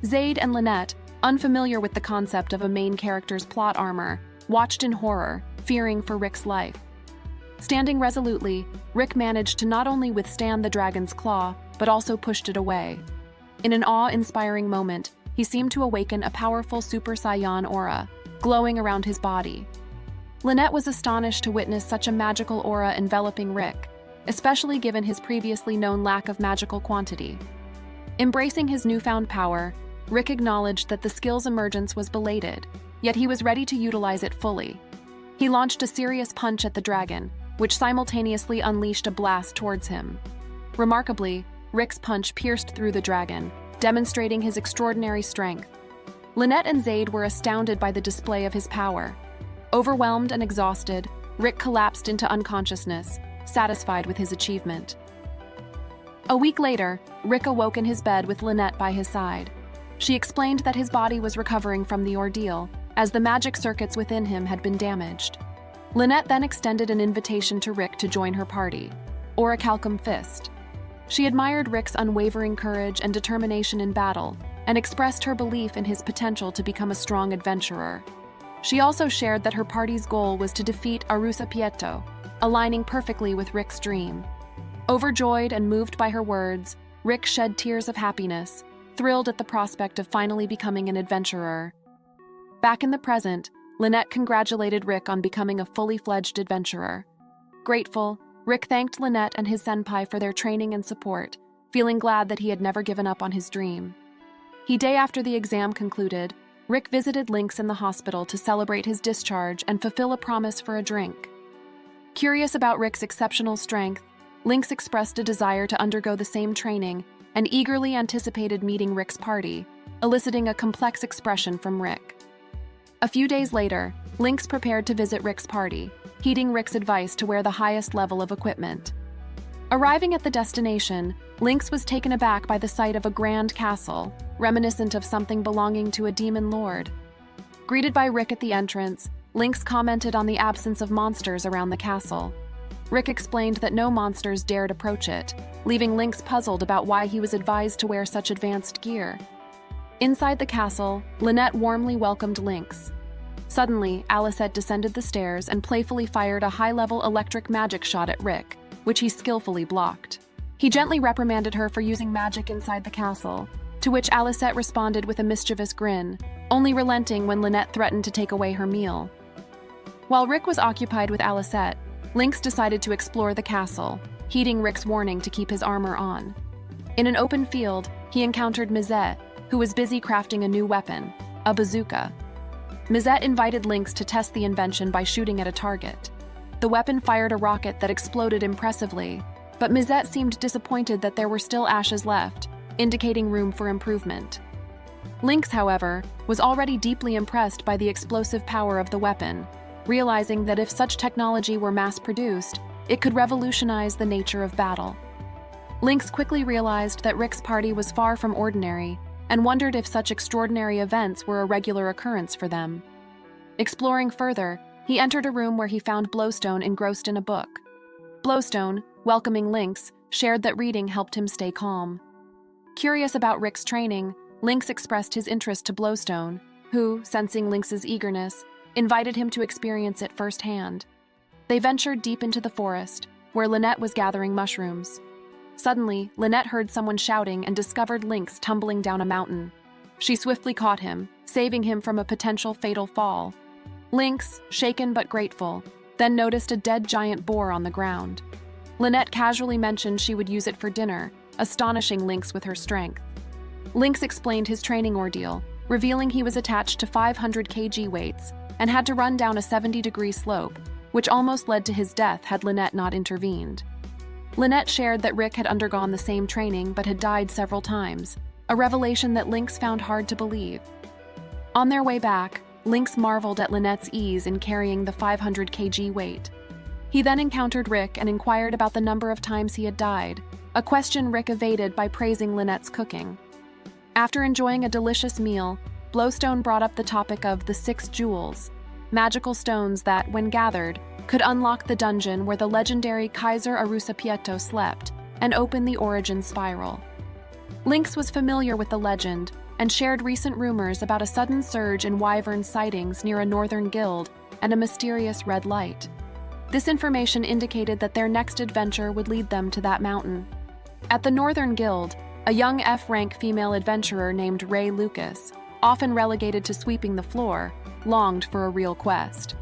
Zaid and Lynette, unfamiliar with the concept of a main character's plot armor, watched in horror, fearing for Rick's life. Standing resolutely, Rick managed to not only withstand the dragon's claw, but also pushed it away. In an awe-inspiring moment, he seemed to awaken a powerful Super Saiyan aura, glowing around his body. Lynette was astonished to witness such a magical aura enveloping Rick, especially given his previously known lack of magical quantity. Embracing his newfound power, Rick acknowledged that the skill's emergence was belated, yet he was ready to utilize it fully. He launched a serious punch at the dragon, which simultaneously unleashed a blast towards him. Remarkably, Rick's punch pierced through the dragon, demonstrating his extraordinary strength. Lynette and Zaid were astounded by the display of his power. Overwhelmed and exhausted, Rick collapsed into unconsciousness, satisfied with his achievement. A week later, Rick awoke in his bed with Lynette by his side. She explained that his body was recovering from the ordeal, as the magic circuits within him had been damaged. Lynette then extended an invitation to Rick to join her party, Orichalcum Fist. She admired Rick's unwavering courage and determination in battle, and expressed her belief in his potential to become a strong adventurer. She also shared that her party's goal was to defeat Arusapieto, aligning perfectly with Rick's dream. Overjoyed and moved by her words, Rick shed tears of happiness, thrilled at the prospect of finally becoming an adventurer. Back in the present, Lynette congratulated Rick on becoming a fully fledged adventurer. Grateful, Rick thanked Lynette and his senpai for their training and support, feeling glad that he had never given up on his dream. The day after the exam concluded, Rick visited Lynx in the hospital to celebrate his discharge and fulfill a promise for a drink. Curious about Rick's exceptional strength, Lynx expressed a desire to undergo the same training and eagerly anticipated meeting Rick's party, eliciting a complex expression from Rick. A few days later, Lynx prepared to visit Rick's party, heeding Rick's advice to wear the highest level of equipment. Arriving at the destination, Lynx was taken aback by the sight of a grand castle, reminiscent of something belonging to a demon lord. Greeted by Rick at the entrance, Lynx commented on the absence of monsters around the castle. Rick explained that no monsters dared approach it, leaving Lynx puzzled about why he was advised to wear such advanced gear. Inside the castle, Lynette warmly welcomed Lynx. Suddenly, Alicette descended the stairs and playfully fired a high-level electric magic shot at Rick, which he skillfully blocked. He gently reprimanded her for using magic inside the castle, to which Alicette responded with a mischievous grin, only relenting when Lynette threatened to take away her meal. While Rick was occupied with Alicette, Lynx decided to explore the castle, heeding Rick's warning to keep his armor on. In an open field, he encountered Mizette, who was busy crafting a new weapon, a bazooka. Mizette invited Lynx to test the invention by shooting at a target. The weapon fired a rocket that exploded impressively, but Mizette seemed disappointed that there were still ashes left, indicating room for improvement. Lynx, however, was already deeply impressed by the explosive power of the weapon, realizing that if such technology were mass-produced, it could revolutionize the nature of battle. Lynx quickly realized that Rick's party was far from ordinary, and wondered if such extraordinary events were a regular occurrence for them. Exploring further, he entered a room where he found Blowstone engrossed in a book. Blowstone, welcoming Lynx, shared that reading helped him stay calm. Curious about Rick's training, Lynx expressed his interest to Blowstone, who, sensing Lynx's eagerness, invited him to experience it firsthand. They ventured deep into the forest, where Lynette was gathering mushrooms. Suddenly, Lynette heard someone shouting and discovered Lynx tumbling down a mountain. She swiftly caught him, saving him from a potential fatal fall. Lynx, shaken but grateful, then noticed a dead giant boar on the ground. Lynette casually mentioned she would use it for dinner, astonishing Lynx with her strength. Lynx explained his training ordeal, revealing he was attached to 500 kg weights and had to run down a 70-degree slope, which almost led to his death had Lynette not intervened. Lynette shared that Rick had undergone the same training but had died several times, a revelation that Lynx found hard to believe. On their way back, Lynx marveled at Lynette's ease in carrying the 500 kg weight. He then encountered Rick and inquired about the number of times he had died, a question Rick evaded by praising Lynette's cooking. After enjoying a delicious meal, Blowstone brought up the topic of the 6 jewels, magical stones that, when gathered, could unlock the dungeon where the legendary Kaiser Arusapieto slept and open the origin spiral. Lynx was familiar with the legend and shared recent rumors about a sudden surge in wyvern sightings near a northern guild and a mysterious red light. This information indicated that their next adventure would lead them to that mountain. At the Northern Guild, a young F-rank female adventurer named Ray Lucas, often relegated to sweeping the floor, longed for a real quest.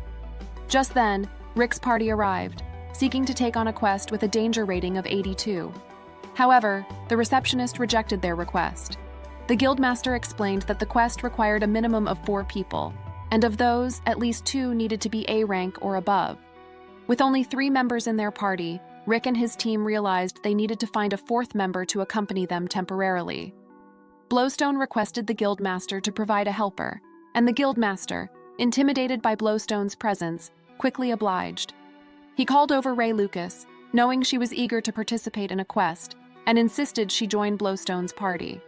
Just then, Rick's party arrived, seeking to take on a quest with a danger rating of 82. However, the receptionist rejected their request. The guildmaster explained that the quest required a minimum of 4 people, and of those, at least 2 needed to be A rank or above. With only 3 members in their party, Rick and his team realized they needed to find a 4th member to accompany them temporarily. Blowstone requested the guildmaster to provide a helper, and the guildmaster, intimidated by Blowstone's presence, quickly obliged. He called over Ray Lucas, knowing she was eager to participate in a quest, and insisted she join Blowstone's party.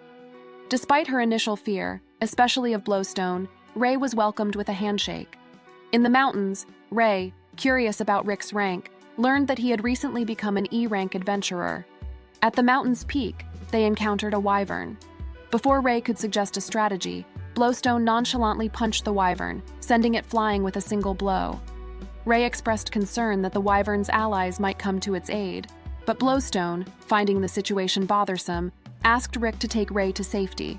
Despite her initial fear, especially of Blowstone, Ray was welcomed with a handshake. In the mountains, Ray, curious about Rick's rank, learned that he had recently become an E-rank adventurer. At the mountain's peak, they encountered a wyvern. Before Ray could suggest a strategy, Blowstone nonchalantly punched the wyvern, sending it flying with a single blow. Ray expressed concern that the wyvern's allies might come to its aid, but Blowstone, finding the situation bothersome, asked Rick to take Ray to safety.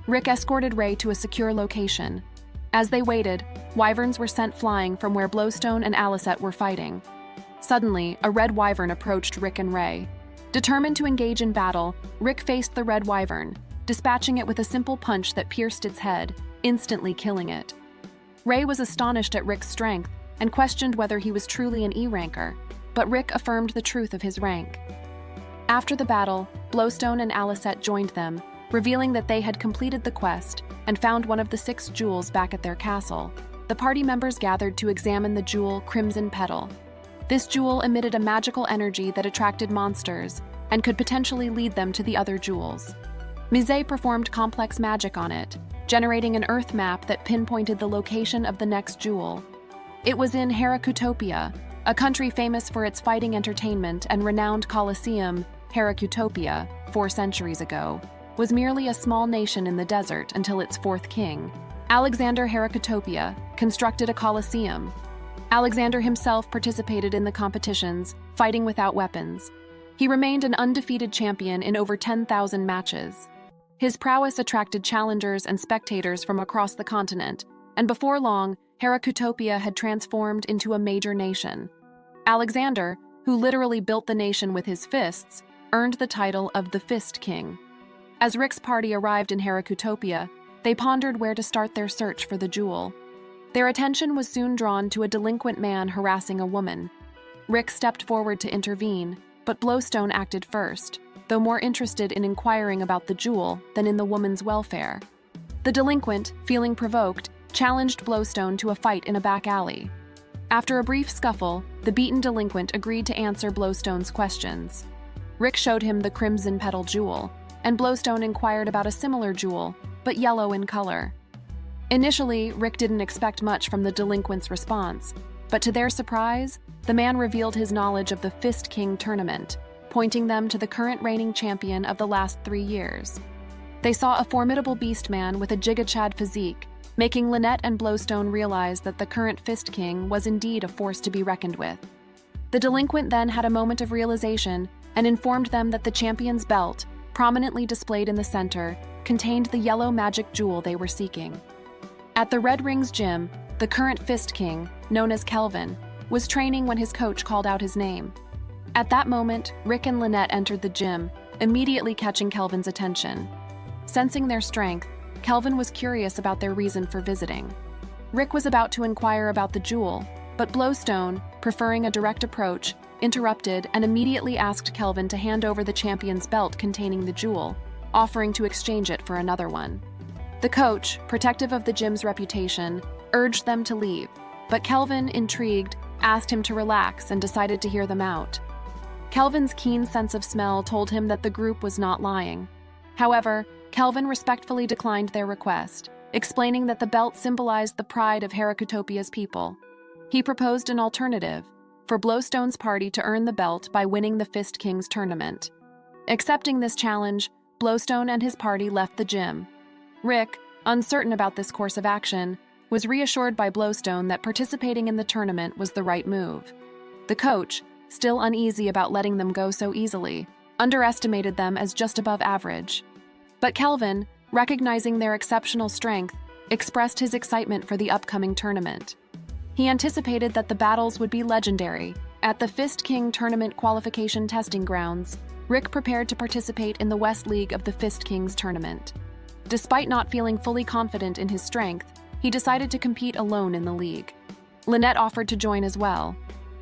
Rick escorted Ray to a secure location. As they waited, wyverns were sent flying from where Blowstone and Alicette were fighting. Suddenly, a red wyvern approached Rick and Ray. Determined to engage in battle, Rick faced the red wyvern, dispatching it with a simple punch that pierced its head, instantly killing it. Ray was astonished at Rick's strength and questioned whether he was truly an E-ranker, but Rick affirmed the truth of his rank. After the battle, Blowstone and Alicette joined them, revealing that they had completed the quest and found one of the 6 jewels back at their castle. The party members gathered to examine the jewel Crimson Petal. This jewel emitted a magical energy that attracted monsters and could potentially lead them to the other jewels. Mise performed complex magic on it, generating an earth map that pinpointed the location of the next jewel. It was in Herakutopia, a country famous for its fighting entertainment and renowned Colosseum. Herakutopia, 4 centuries ago, was merely a small nation in the desert until its 4th king, Alexander Herakutopia, constructed a Colosseum. Alexander himself participated in the competitions, fighting without weapons. He remained an undefeated champion in over 10,000 matches. His prowess attracted challengers and spectators from across the continent, and before long, Herakutopia had transformed into a major nation. Alexander, who literally built the nation with his fists, earned the title of the Fist King. As Rick's party arrived in Herakutopia, they pondered where to start their search for the jewel. Their attention was soon drawn to a delinquent man harassing a woman. Rick stepped forward to intervene, but Blowstone acted first, though more interested in inquiring about the jewel than in the woman's welfare. The delinquent, feeling provoked, challenged Blowstone to a fight in a back alley. After a brief scuffle, the beaten delinquent agreed to answer Blowstone's questions. Rick showed him the Crimson Petal jewel, and Blowstone inquired about a similar jewel, but yellow in color. Initially, Rick didn't expect much from the delinquent's response, but to their surprise, the man revealed his knowledge of the Fist King tournament, pointing them to the current reigning champion of the last 3 years. They saw a formidable beast man with a gigachad physique, making Lynette and Blowstone realize that the current Fist King was indeed a force to be reckoned with. The delinquent then had a moment of realization and informed them that the champion's belt, prominently displayed in the center, contained the yellow magic jewel they were seeking. At the Red Rings gym, the current Fist King, known as Kelvin, was training when his coach called out his name. At that moment, Rick and Lynette entered the gym, immediately catching Kelvin's attention. Sensing their strength, Kelvin was curious about their reason for visiting. Rick was about to inquire about the jewel, but Blowstone, preferring a direct approach, interrupted and immediately asked Kelvin to hand over the champion's belt containing the jewel, offering to exchange it for another one. The coach, protective of the gym's reputation, urged them to leave, but Kelvin, intrigued, asked him to relax and decided to hear them out. Kelvin's keen sense of smell told him that the group was not lying. However, Kelvin respectfully declined their request, explaining that the belt symbolized the pride of Herakutopia's people. He proposed an alternative, for Blowstone's party to earn the belt by winning the Fist King's tournament. Accepting this challenge, Blowstone and his party left the gym. Rick, uncertain about this course of action, was reassured by Blowstone that participating in the tournament was the right move. The coach, still uneasy about letting them go so easily, underestimated them as just above average. But Kelvin, recognizing their exceptional strength, expressed his excitement for the upcoming tournament. He anticipated that the battles would be legendary. At the Fist King tournament qualification testing grounds, Rick prepared to participate in the West League of the Fist Kings tournament. Despite not feeling fully confident in his strength, he decided to compete alone in the league. Lynette offered to join as well.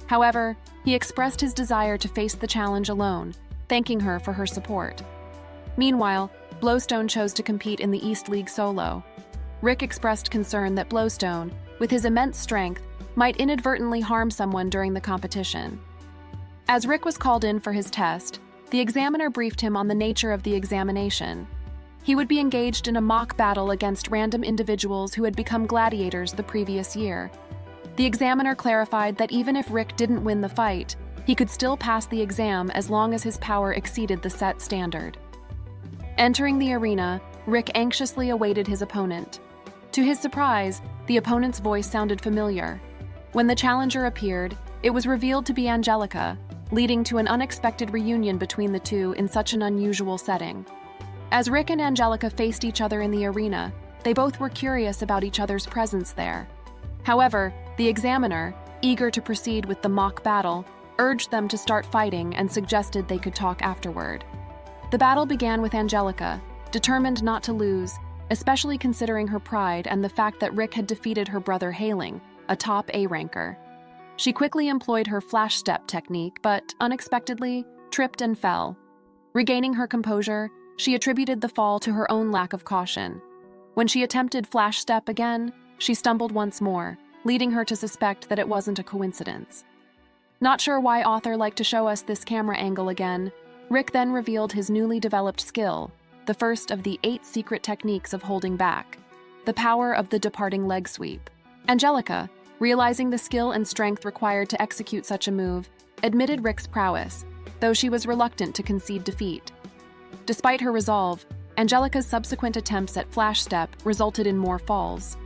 However, he expressed his desire to face the challenge alone, thanking her for her support. Meanwhile, Blowstone chose to compete in the East League solo. Rick expressed concern that Blowstone, with his immense strength, might inadvertently harm someone during the competition. As Rick was called in for his test, the examiner briefed him on the nature of the examination. He would be engaged in a mock battle against random individuals who had become gladiators the previous year. The examiner clarified that even if Rick didn't win the fight, he could still pass the exam as long as his power exceeded the set standard. Entering the arena, Rick anxiously awaited his opponent. To his surprise, the opponent's voice sounded familiar. When the challenger appeared, it was revealed to be Angelica, leading to an unexpected reunion between the two in such an unusual setting. As Rick and Angelica faced each other in the arena, they both were curious about each other's presence there. However, the examiner, eager to proceed with the mock battle, urged them to start fighting and suggested they could talk afterward. The battle began with Angelica, determined not to lose, especially considering her pride and the fact that Rick had defeated her brother Hailing, a top A-ranker. She quickly employed her flash step technique, but, unexpectedly, tripped and fell. Regaining her composure, she attributed the fall to her own lack of caution. When she attempted flash step again, she stumbled once more, leading her to suspect that it wasn't a coincidence. Not sure why author liked to show us this camera angle again, Rick then revealed his newly developed skill, the first of the 8 secret techniques of holding back, the power of the departing leg sweep. Angelica, realizing the skill and strength required to execute such a move, admitted Rick's prowess, though she was reluctant to concede defeat. Despite her resolve, Angelica's subsequent attempts at flash step resulted in more falls.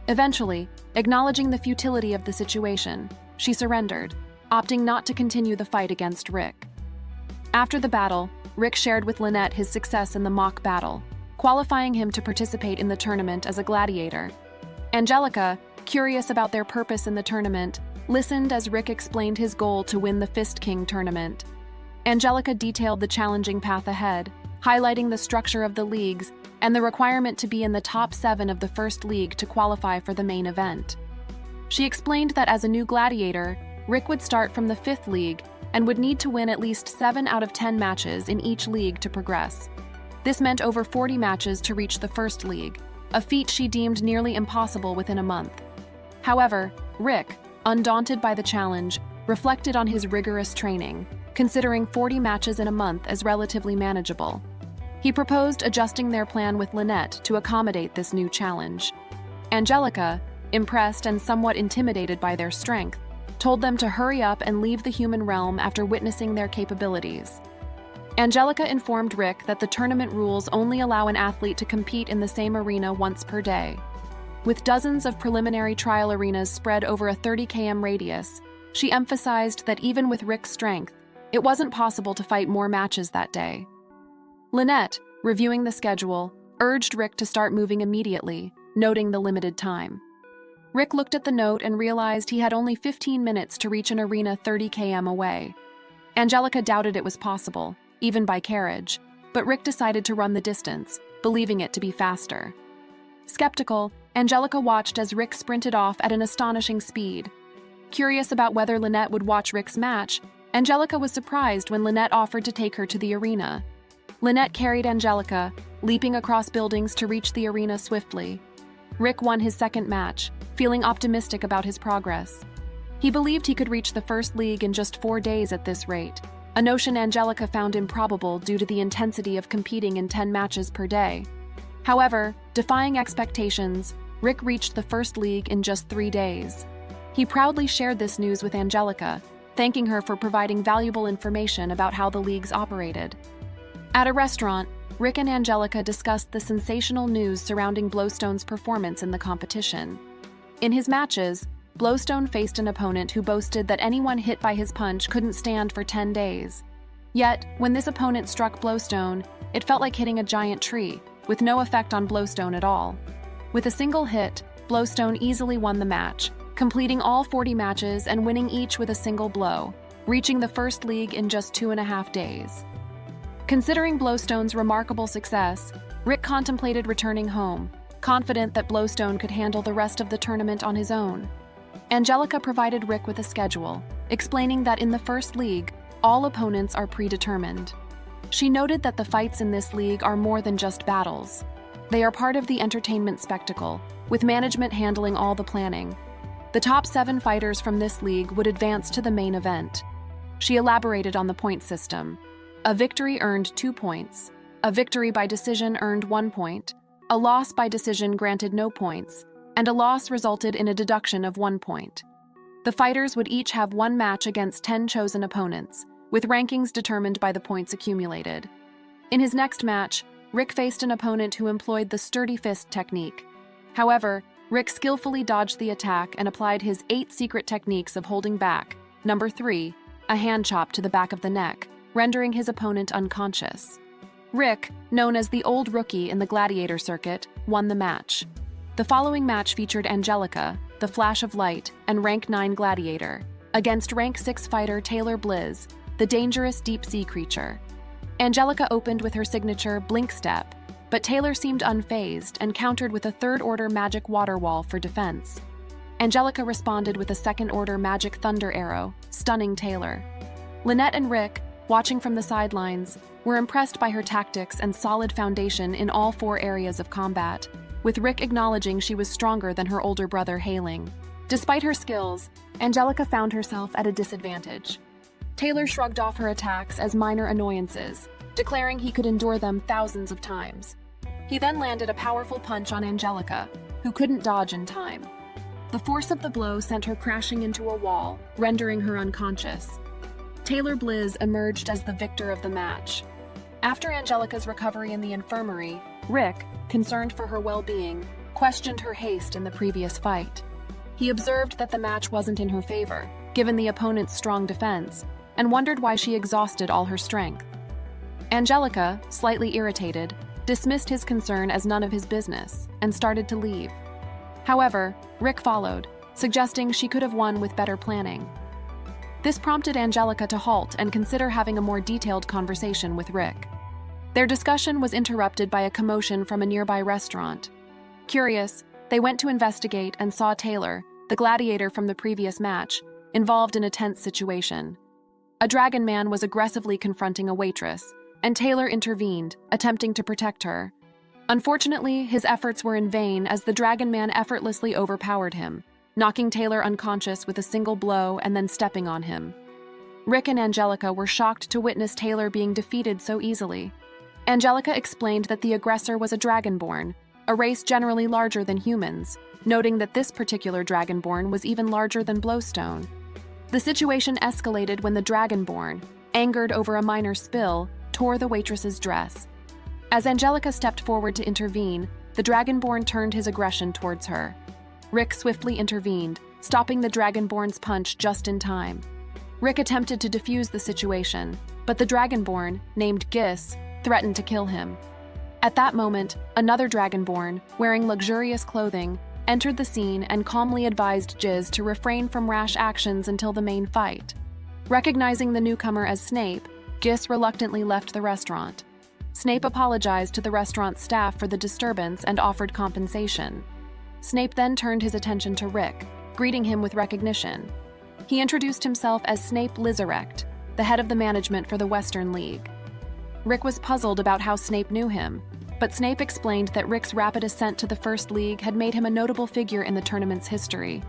Eventually, acknowledging the futility of the situation, she surrendered, opting not to continue the fight against Rick. After the battle, Rick shared with Lynette his success in the mock battle, qualifying him to participate in the tournament as a gladiator. Angelica, curious about their purpose in the tournament, listened as Rick explained his goal to win the Fist King tournament. Angelica detailed the challenging path ahead, highlighting the structure of the leagues and the requirement to be in the top 7 of the first league to qualify for the main event. She explained that as a new gladiator, Rick would start from the 5th league and would need to win at least 7 out of 10 matches in each league to progress. This meant over 40 matches to reach the first league, a feat she deemed nearly impossible within a month. However, Rick, undaunted by the challenge, reflected on his rigorous training, considering 40 matches in a month as relatively manageable. He proposed adjusting their plan with Lynette to accommodate this new challenge. Angelica, impressed and somewhat intimidated by their strength, told them to hurry up and leave the human realm after witnessing their capabilities. Angelica informed Rick that the tournament rules only allow an athlete to compete in the same arena once per day. With dozens of preliminary trial arenas spread over a 30 km radius, she emphasized that even with Rick's strength, it wasn't possible to fight more matches that day. Lynette, reviewing the schedule, urged Rick to start moving immediately, noting the limited time. Rick looked at the note and realized he had only 15 minutes to reach an arena 30 km away. Angelica doubted it was possible, even by carriage, but Rick decided to run the distance, believing it to be faster. Skeptical, Angelica watched as Rick sprinted off at an astonishing speed. Curious about whether Lynette would watch Rick's match, Angelica was surprised when Lynette offered to take her to the arena. Lynette carried Angelica, leaping across buildings to reach the arena swiftly. Rick won his second match, feeling optimistic about his progress. He believed he could reach the first league in just 4 days at this rate, a notion Angelica found improbable due to the intensity of competing in 10 matches per day. However, defying expectations, Rick reached the first league in just 3 days. He proudly shared this news with Angelica, thanking her for providing valuable information about how the leagues operated. At a restaurant, Rick and Angelica discussed the sensational news surrounding Blowstone's performance in the competition. In his matches, Blowstone faced an opponent who boasted that anyone hit by his punch couldn't stand for 10 days. Yet, when this opponent struck Blowstone, it felt like hitting a giant tree, with no effect on Blowstone at all. With a single hit, Blowstone easily won the match, completing all 40 matches and winning each with a single blow, reaching the first league in just 2.5 days. Considering Blowstone's remarkable success, Rick contemplated returning home, confident that Blowstone could handle the rest of the tournament on his own. Angelica provided Rick with a schedule, explaining that in the first league, all opponents are predetermined. She noted that the fights in this league are more than just battles. They are part of the entertainment spectacle, with management handling all the planning. The top 7 fighters from this league would advance to the main event. She elaborated on the point system. A victory earned 2 points. A victory by decision earned 1 point. A loss by decision granted no points, and a loss resulted in a deduction of 1 point. The fighters would each have 1 match against 10 chosen opponents, with rankings determined by the points accumulated. In his next match, Rick faced an opponent who employed the sturdy fist technique. However, Rick skillfully dodged the attack and applied his 8 secret techniques of holding back. Number 3, a hand chop to the back of the neck, rendering his opponent unconscious. Rick, known as the Old Rookie in the gladiator circuit, won the match. The following match featured Angelica, the Flash of Light, and Rank 9 Gladiator, against Rank 6 fighter Taylor Blizz, the dangerous deep-sea creature. Angelica opened with her signature Blink Step, but Taylor seemed unfazed and countered with a third-order Magic Water Wall for defense. Angelica responded with a second-order Magic Thunder Arrow, stunning Taylor. Lynette and Rick, watching from the sidelines, were impressed by her tactics and solid foundation in all 4 areas of combat, with Rick acknowledging she was stronger than her older brother hailing. Despite her skills, Angelica found herself at a disadvantage. Taylor shrugged off her attacks as minor annoyances, declaring he could endure them thousands of times. He then landed a powerful punch on Angelica, who couldn't dodge in time. The force of the blow sent her crashing into a wall, rendering her unconscious. Taylor Blizz emerged as the victor of the match. After Angelica's recovery in the infirmary, Rick, concerned for her well-being, questioned her haste in the previous fight. He observed that the match wasn't in her favor, given the opponent's strong defense, and wondered why she exhausted all her strength. Angelica, slightly irritated, dismissed his concern as none of his business and started to leave. However, Rick followed, suggesting she could have won with better planning. This prompted Angelica to halt and consider having a more detailed conversation with Rick. Their discussion was interrupted by a commotion from a nearby restaurant. Curious, they went to investigate and saw Taylor, the gladiator from the previous match, involved in a tense situation. A dragon man was aggressively confronting a waitress, and Taylor intervened, attempting to protect her. Unfortunately, his efforts were in vain as the dragon man effortlessly overpowered him, knocking Taylor unconscious with a single blow and then stepping on him. Rick and Angelica were shocked to witness Taylor being defeated so easily. Angelica explained that the aggressor was a dragonborn, a race generally larger than humans, noting that this particular dragonborn was even larger than Blowstone. The situation escalated when the dragonborn, angered over a minor spill, tore the waitress's dress. As Angelica stepped forward to intervene, the Dragonborn turned his aggression towards her. Rick swiftly intervened, stopping the Dragonborn's punch just in time. Rick attempted to defuse the situation, but the Dragonborn, named Gis, threatened to kill him. At that moment, another Dragonborn, wearing luxurious clothing, entered the scene and calmly advised Giz to refrain from rash actions until the main fight. Recognizing the newcomer as Snape, Gis reluctantly left the restaurant. Snape apologized to the restaurant staff for the disturbance and offered compensation. Snape then turned his attention to Rick, greeting him with recognition. He introduced himself as Snape israqde, the head of the management for the Western League. Rick was puzzled about how Snape knew him, but Snape explained that Rick's rapid ascent to the First League had made him a notable figure in the tournament's history.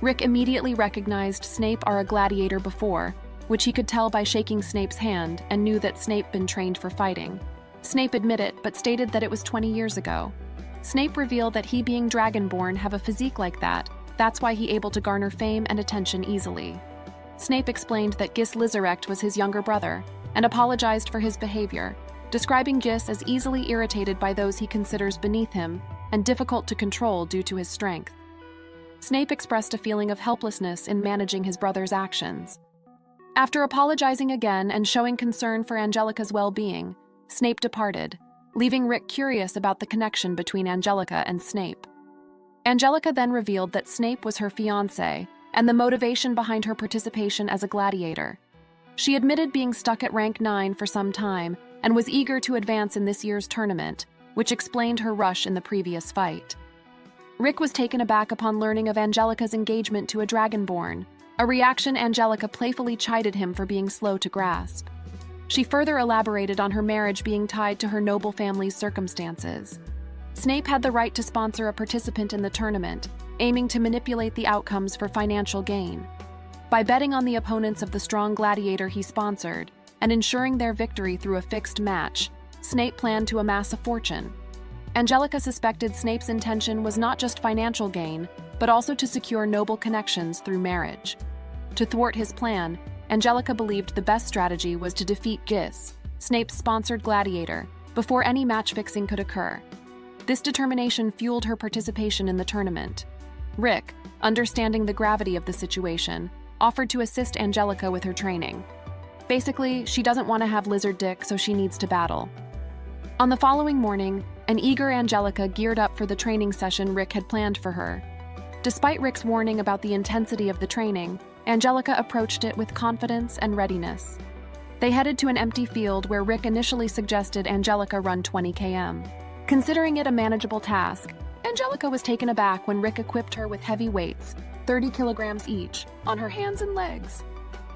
Rick immediately recognized Snape as a gladiator before, which he could tell by shaking Snape's hand, and knew that Snape been trained for fighting. Snape admitted but stated that it was 20 years ago. Snape revealed that he being Dragonborn have a physique like that's why he able to garner fame and attention easily. Snape explained that Gis israqde was his younger brother, and apologized for his behavior, describing Gis as easily irritated by those he considers beneath him and difficult to control due to his strength. Snape expressed a feeling of helplessness in managing his brother's actions. After apologizing again and showing concern for Angelica's well-being, Snape departed, leaving Rick curious about the connection between Angelica and Snape. Angelica then revealed that Snape was her fiancé and the motivation behind her participation as a gladiator. She admitted being stuck at rank 9 for some time and was eager to advance in this year's tournament, which explained her rush in the previous fight. Rick was taken aback upon learning of Angelica's engagement to a Dragonborn, a reaction Angelica playfully chided him for being slow to grasp. She further elaborated on her marriage being tied to her noble family's circumstances. Snape had the right to sponsor a participant in the tournament, aiming to manipulate the outcomes for financial gain. By betting on the opponents of the strong gladiator he sponsored, and ensuring their victory through a fixed match, Snape planned to amass a fortune. Angelica suspected Snape's intention was not just financial gain, but also to secure noble connections through marriage. To thwart his plan, Angelica believed the best strategy was to defeat Gis, Snape's sponsored gladiator, before any match fixing could occur. This determination fueled her participation in the tournament. Rick, understanding the gravity of the situation, offered to assist Angelica with her training. Basically, she doesn't want to have lizard dick, so she needs to battle. On the following morning, an eager Angelica geared up for the training session Rick had planned for her. Despite Rick's warning about the intensity of the training, Angelica approached it with confidence and readiness. They headed to an empty field where Rick initially suggested Angelica run 20 km. Considering it a manageable task, Angelica was taken aback when Rick equipped her with heavy weights, 30 kilograms each, on her hands and legs.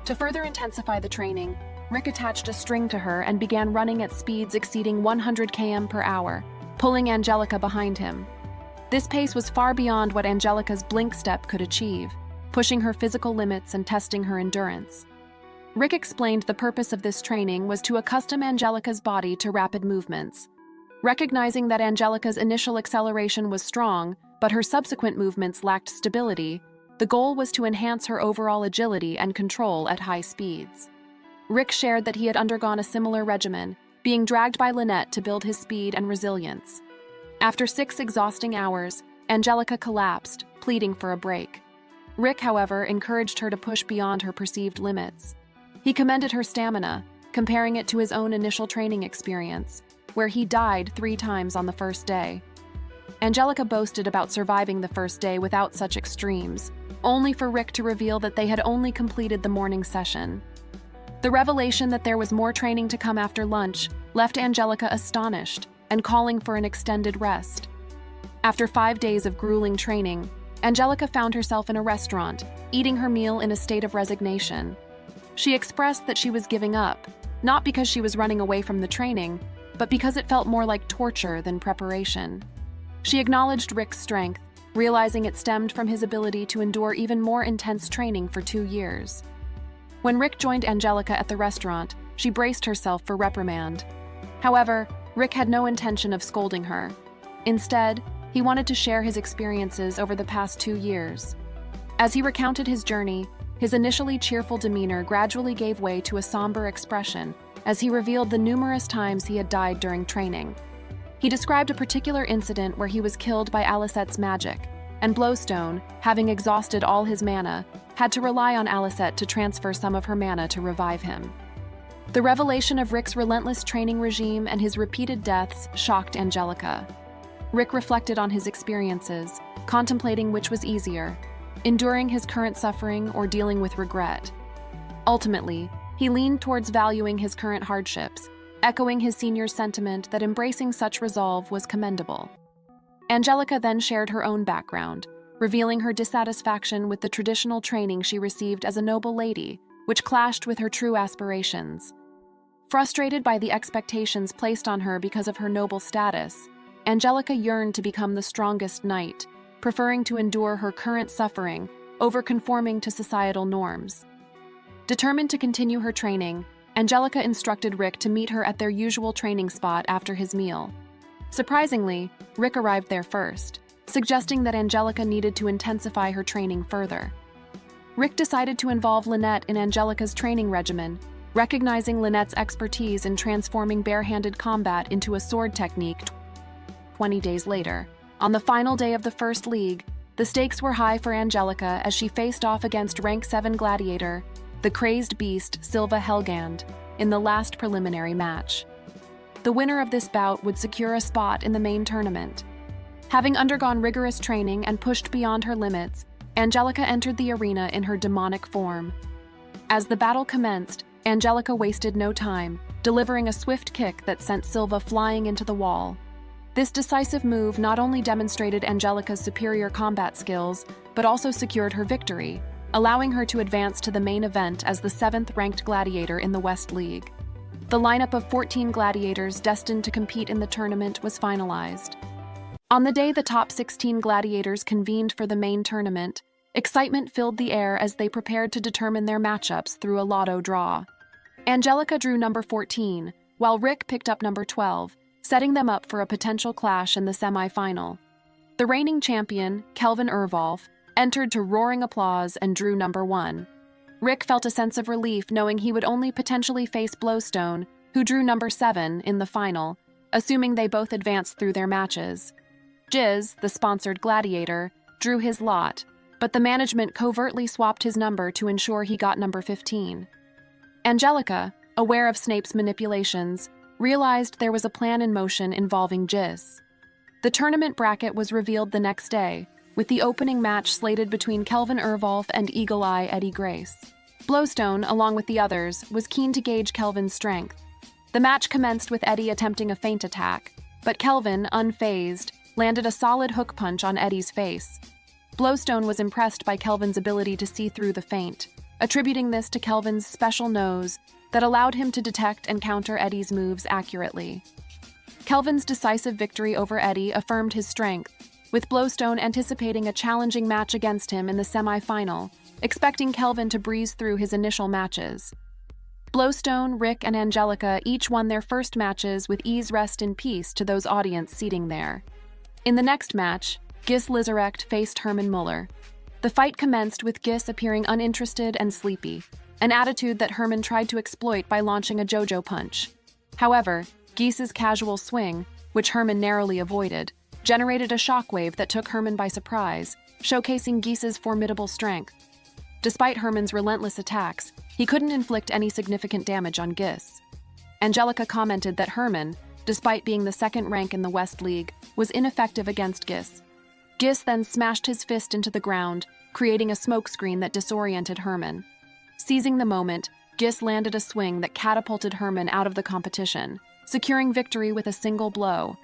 To further intensify the training, Rick attached a string to her and began running at speeds exceeding 100 km per hour, pulling Angelica behind him. This pace was far beyond what Angelica's blink step could achieve, pushing her physical limits and testing her endurance. Rick explained the purpose of this training was to accustom Angelica's body to rapid movements. Recognizing that Angelica's initial acceleration was strong, but her subsequent movements lacked stability, the goal was to enhance her overall agility and control at high speeds. Rick shared that he had undergone a similar regimen, being dragged by Lynette to build his speed and resilience. After 6 exhausting hours, Angelica collapsed, pleading for a break. Rick, however, encouraged her to push beyond her perceived limits. He commended her stamina, comparing it to his own initial training experience, where he died 3 times on the first day. Angelica boasted about surviving the first day without such extremes, only for Rick to reveal that they had only completed the morning session. The revelation that there was more training to come after lunch left Angelica astonished and calling for an extended rest. After 5 days of grueling training, Angelica found herself in a restaurant, eating her meal in a state of resignation. She expressed that she was giving up, not because she was running away from the training, but because it felt more like torture than preparation. She acknowledged Rick's strength, realizing it stemmed from his ability to endure even more intense training for 2 years. When Rick joined Angelica at the restaurant, she braced herself for reprimand. However, Rick had no intention of scolding her. Instead, he wanted to share his experiences over the past 2 years. As he recounted his journey, his initially cheerful demeanor gradually gave way to a somber expression as he revealed the numerous times he had died during training. He described a particular incident where he was killed by Alisette's magic, and Blowstone, having exhausted all his mana, had to rely on Alicette to transfer some of her mana to revive him. The revelation of Rick's relentless training regime and his repeated deaths shocked Angelica. Rick reflected on his experiences, contemplating which was easier, enduring his current suffering or dealing with regret. Ultimately, he leaned towards valuing his current hardships, echoing his senior's sentiment that embracing such resolve was commendable. Angelica then shared her own background, revealing her dissatisfaction with the traditional training she received as a noble lady, which clashed with her true aspirations. Frustrated by the expectations placed on her because of her noble status, Angelica yearned to become the strongest knight, preferring to endure her current suffering over conforming to societal norms. Determined to continue her training, Angelica instructed Rick to meet her at their usual training spot after his meal. Surprisingly, Rick arrived there first, suggesting that Angelica needed to intensify her training further. Rick decided to involve Lynette in Angelica's training regimen, recognizing Lynette's expertise in transforming barehanded combat into a sword technique. 20 days later, on the final day of the First League, the stakes were high for Angelica as she faced off against Rank 7 gladiator, the crazed beast Silva Helgand, in the last preliminary match. The winner of this bout would secure a spot in the main tournament. Having undergone rigorous training and pushed beyond her limits, Angelica entered the arena in her demonic form. As the battle commenced, Angelica wasted no time, delivering a swift kick that sent Silva flying into the wall. This decisive move not only demonstrated Angelica's superior combat skills, but also secured her victory, allowing her to advance to the main event as the 7th-ranked gladiator in the West League. The lineup of 14 gladiators destined to compete in the tournament was finalized. On the day the top 16 gladiators convened for the main tournament, excitement filled the air as they prepared to determine their matchups through a lotto draw. Angelica drew number 14, while Rick picked up number 12, setting them up for a potential clash in the semi-final. The reigning champion, Kelvin Ervolf, entered to roaring applause and drew number 1. Rick felt a sense of relief knowing he would only potentially face Blowstone, who drew number 7, in the final, assuming they both advanced through their matches. Jizz, the sponsored gladiator, drew his lot, but the management covertly swapped his number to ensure he got number 15. Angelica, aware of Snape's manipulations, realized there was a plan in motion involving Jizz. The tournament bracket was revealed the next day, with the opening match slated between Kelvin Ervolf and Eagle Eye Eddie Grace. Blowstone, along with the others, was keen to gauge Kelvin's strength. The match commenced with Eddie attempting a feint attack, but Kelvin, unfazed, landed a solid hook punch on Eddie's face. Blowstone was impressed by Kelvin's ability to see through the feint, attributing this to Kelvin's special nose that allowed him to detect and counter Eddie's moves accurately. Kelvin's decisive victory over Eddie affirmed his strength, with Blowstone anticipating a challenging match against him in the semi-final, expecting Kelvin to breeze through his initial matches. Blowstone, Rick, and Angelica each won their first matches with ease. Rest in peace to those audience seating there. In the next match, Gis Lizarekt faced Herman Muller. The fight commenced with Gis appearing uninterested and sleepy, an attitude that Herman tried to exploit by launching a JoJo punch. However, Gis's casual swing, which Herman narrowly avoided, generated a shockwave that took Herman by surprise, showcasing Gis's formidable strength. Despite Herman's relentless attacks, he couldn't inflict any significant damage on Gis. Angelica commented that Herman, despite being the 2nd rank in the West League, was ineffective against Gis. Gis then smashed his fist into the ground, creating a smokescreen that disoriented Herman. Seizing the moment, Gis landed a swing that catapulted Herman out of the competition, securing victory with a single blow.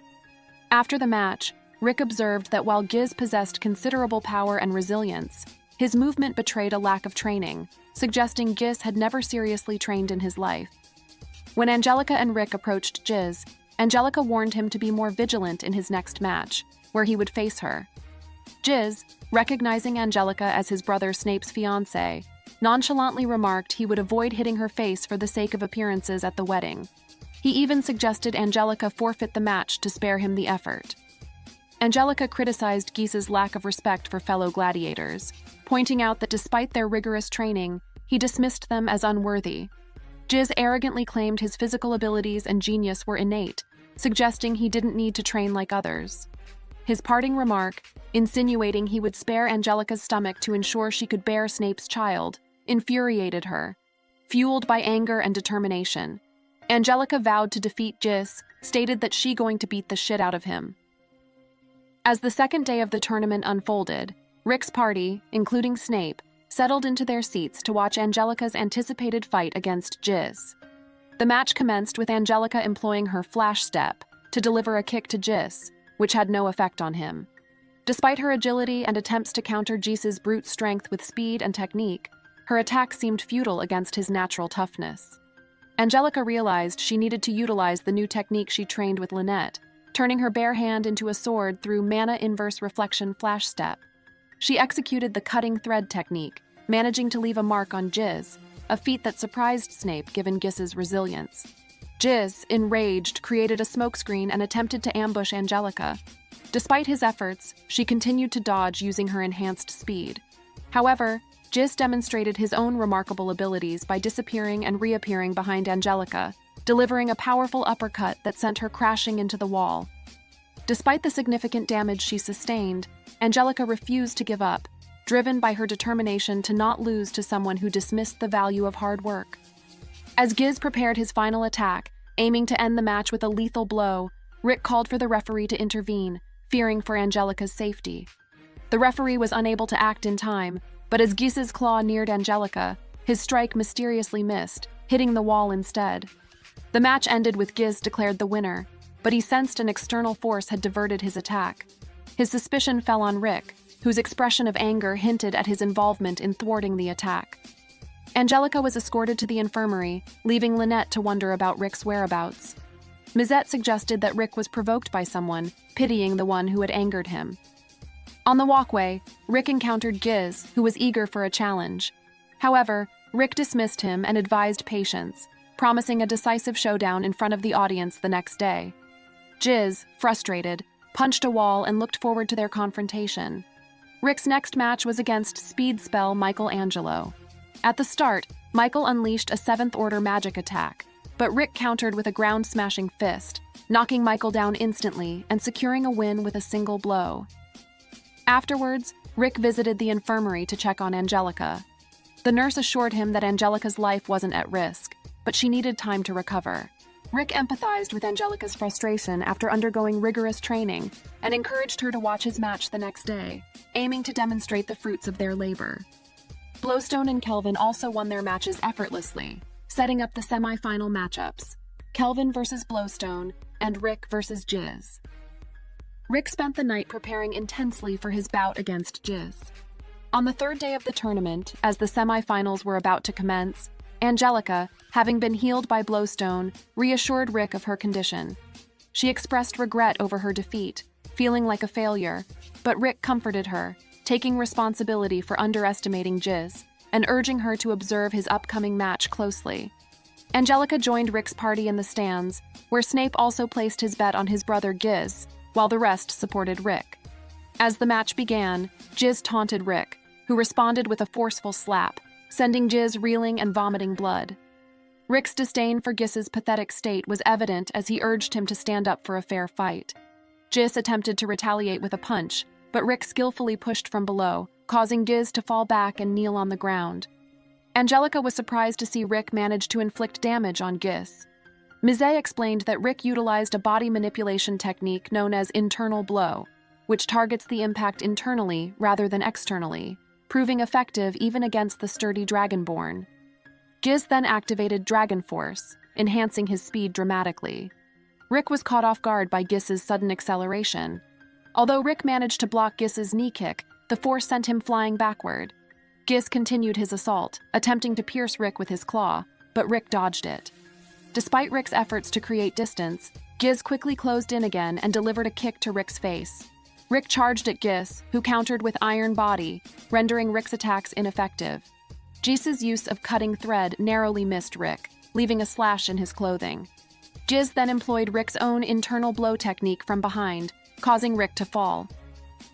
After the match, Rick observed that while Gis possessed considerable power and resilience, his movement betrayed a lack of training, suggesting Gis had never seriously trained in his life. When Angelica and Rick approached Jizz, Angelica warned him to be more vigilant in his next match, where he would face her. Jizz, recognizing Angelica as his brother Snape's fiancée, nonchalantly remarked he would avoid hitting her face for the sake of appearances at the wedding. He even suggested Angelica forfeit the match to spare him the effort. Angelica criticized Gis's lack of respect for fellow gladiators, pointing out that despite their rigorous training, he dismissed them as unworthy. Jizz arrogantly claimed his physical abilities and genius were innate, suggesting he didn't need to train like others. His parting remark, insinuating he would spare Angelica's stomach to ensure she could bear Snape's child, infuriated her. Fueled by anger and determination, Angelica vowed to defeat Gis, stated that she going to beat the shit out of him. As the second day of the tournament unfolded, Rick's party, including Snape, settled into their seats to watch Angelica's anticipated fight against Gis. The match commenced with Angelica employing her flash step to deliver a kick to Gis, which had no effect on him. Despite her agility and attempts to counter Gis's brute strength with speed and technique, her attack seemed futile against his natural toughness. Angelica realized she needed to utilize the new technique she trained with Lynette, turning her bare hand into a sword through Mana Inverse Reflection Flash Step. She executed the cutting thread technique, managing to leave a mark on Gis, a feat that surprised Snape given Gis's resilience. Gis, enraged, created a smokescreen and attempted to ambush Angelica. Despite his efforts, she continued to dodge using her enhanced speed. However, Gis demonstrated his own remarkable abilities by disappearing and reappearing behind Angelica, delivering a powerful uppercut that sent her crashing into the wall. Despite the significant damage she sustained, Angelica refused to give up, driven by her determination to not lose to someone who dismissed the value of hard work. As Gis prepared his final attack, aiming to end the match with a lethal blow, Rick called for the referee to intervene, fearing for Angelica's safety. The referee was unable to act in time, but as Gis's claw neared Angelica, his strike mysteriously missed, hitting the wall instead. The match ended with Gis declared the winner, but he sensed an external force had diverted his attack. His suspicion fell on Rick, whose expression of anger hinted at his involvement in thwarting the attack. Angelica was escorted to the infirmary, leaving Lynette to wonder about Rick's whereabouts. Mizette suggested that Rick was provoked by someone, pitying the one who had angered him. On the walkway, Rick encountered Gis, who was eager for a challenge. However, Rick dismissed him and advised patience, promising a decisive showdown in front of the audience the next day. Gis, frustrated, punched a wall and looked forward to their confrontation. Rick's next match was against Speed Spell Michelangelo. At the start, Michael unleashed a 7th Order magic attack, but Rick countered with a ground-smashing fist, knocking Michael down instantly and securing a win with a single blow. Afterwards, Rick visited the infirmary to check on Angelica. The nurse assured him that Angelica's life wasn't at risk, but she needed time to recover. Rick empathized with Angelica's frustration after undergoing rigorous training and encouraged her to watch his match the next day, aiming to demonstrate the fruits of their labor. Blowstone and Kelvin also won their matches effortlessly, setting up the semi-final matchups: Kelvin versus Blowstone and Rick versus Gis. Rick spent the night preparing intensely for his bout against Gis. On the third day of the tournament, as the semi-finals were about to commence, Angelica, having been healed by Blowstone, reassured Rick of her condition. She expressed regret over her defeat, feeling like a failure, but Rick comforted her, taking responsibility for underestimating Gis and urging her to observe his upcoming match closely. Angelica joined Rick's party in the stands, where Snape also placed his bet on his brother Gis, while the rest supported Rick. As the match began, Gis taunted Rick, who responded with a forceful slap, sending Gis reeling and vomiting blood. Rick's disdain for Gis's pathetic state was evident as he urged him to stand up for a fair fight. Gis attempted to retaliate with a punch, but Rick skillfully pushed from below, causing Gis to fall back and kneel on the ground. Angelica was surprised to see Rick manage to inflict damage on Gis. Mizet explained that Rick utilized a body manipulation technique known as internal blow, which targets the impact internally rather than externally, proving effective even against the sturdy Dragonborn. Gis then activated Dragon Force, enhancing his speed dramatically. Rick was caught off guard by Gis's sudden acceleration. Although Rick managed to block Gis's knee kick, the force sent him flying backward. Gis continued his assault, attempting to pierce Rick with his claw, but Rick dodged it. Despite Rick's efforts to create distance, Gis quickly closed in again and delivered a kick to Rick's face. Rick charged at Gis, who countered with Iron Body, rendering Rick's attacks ineffective. Gis's use of cutting thread narrowly missed Rick, leaving a slash in his clothing. Gis then employed Rick's own internal blow technique from behind, causing Rick to fall.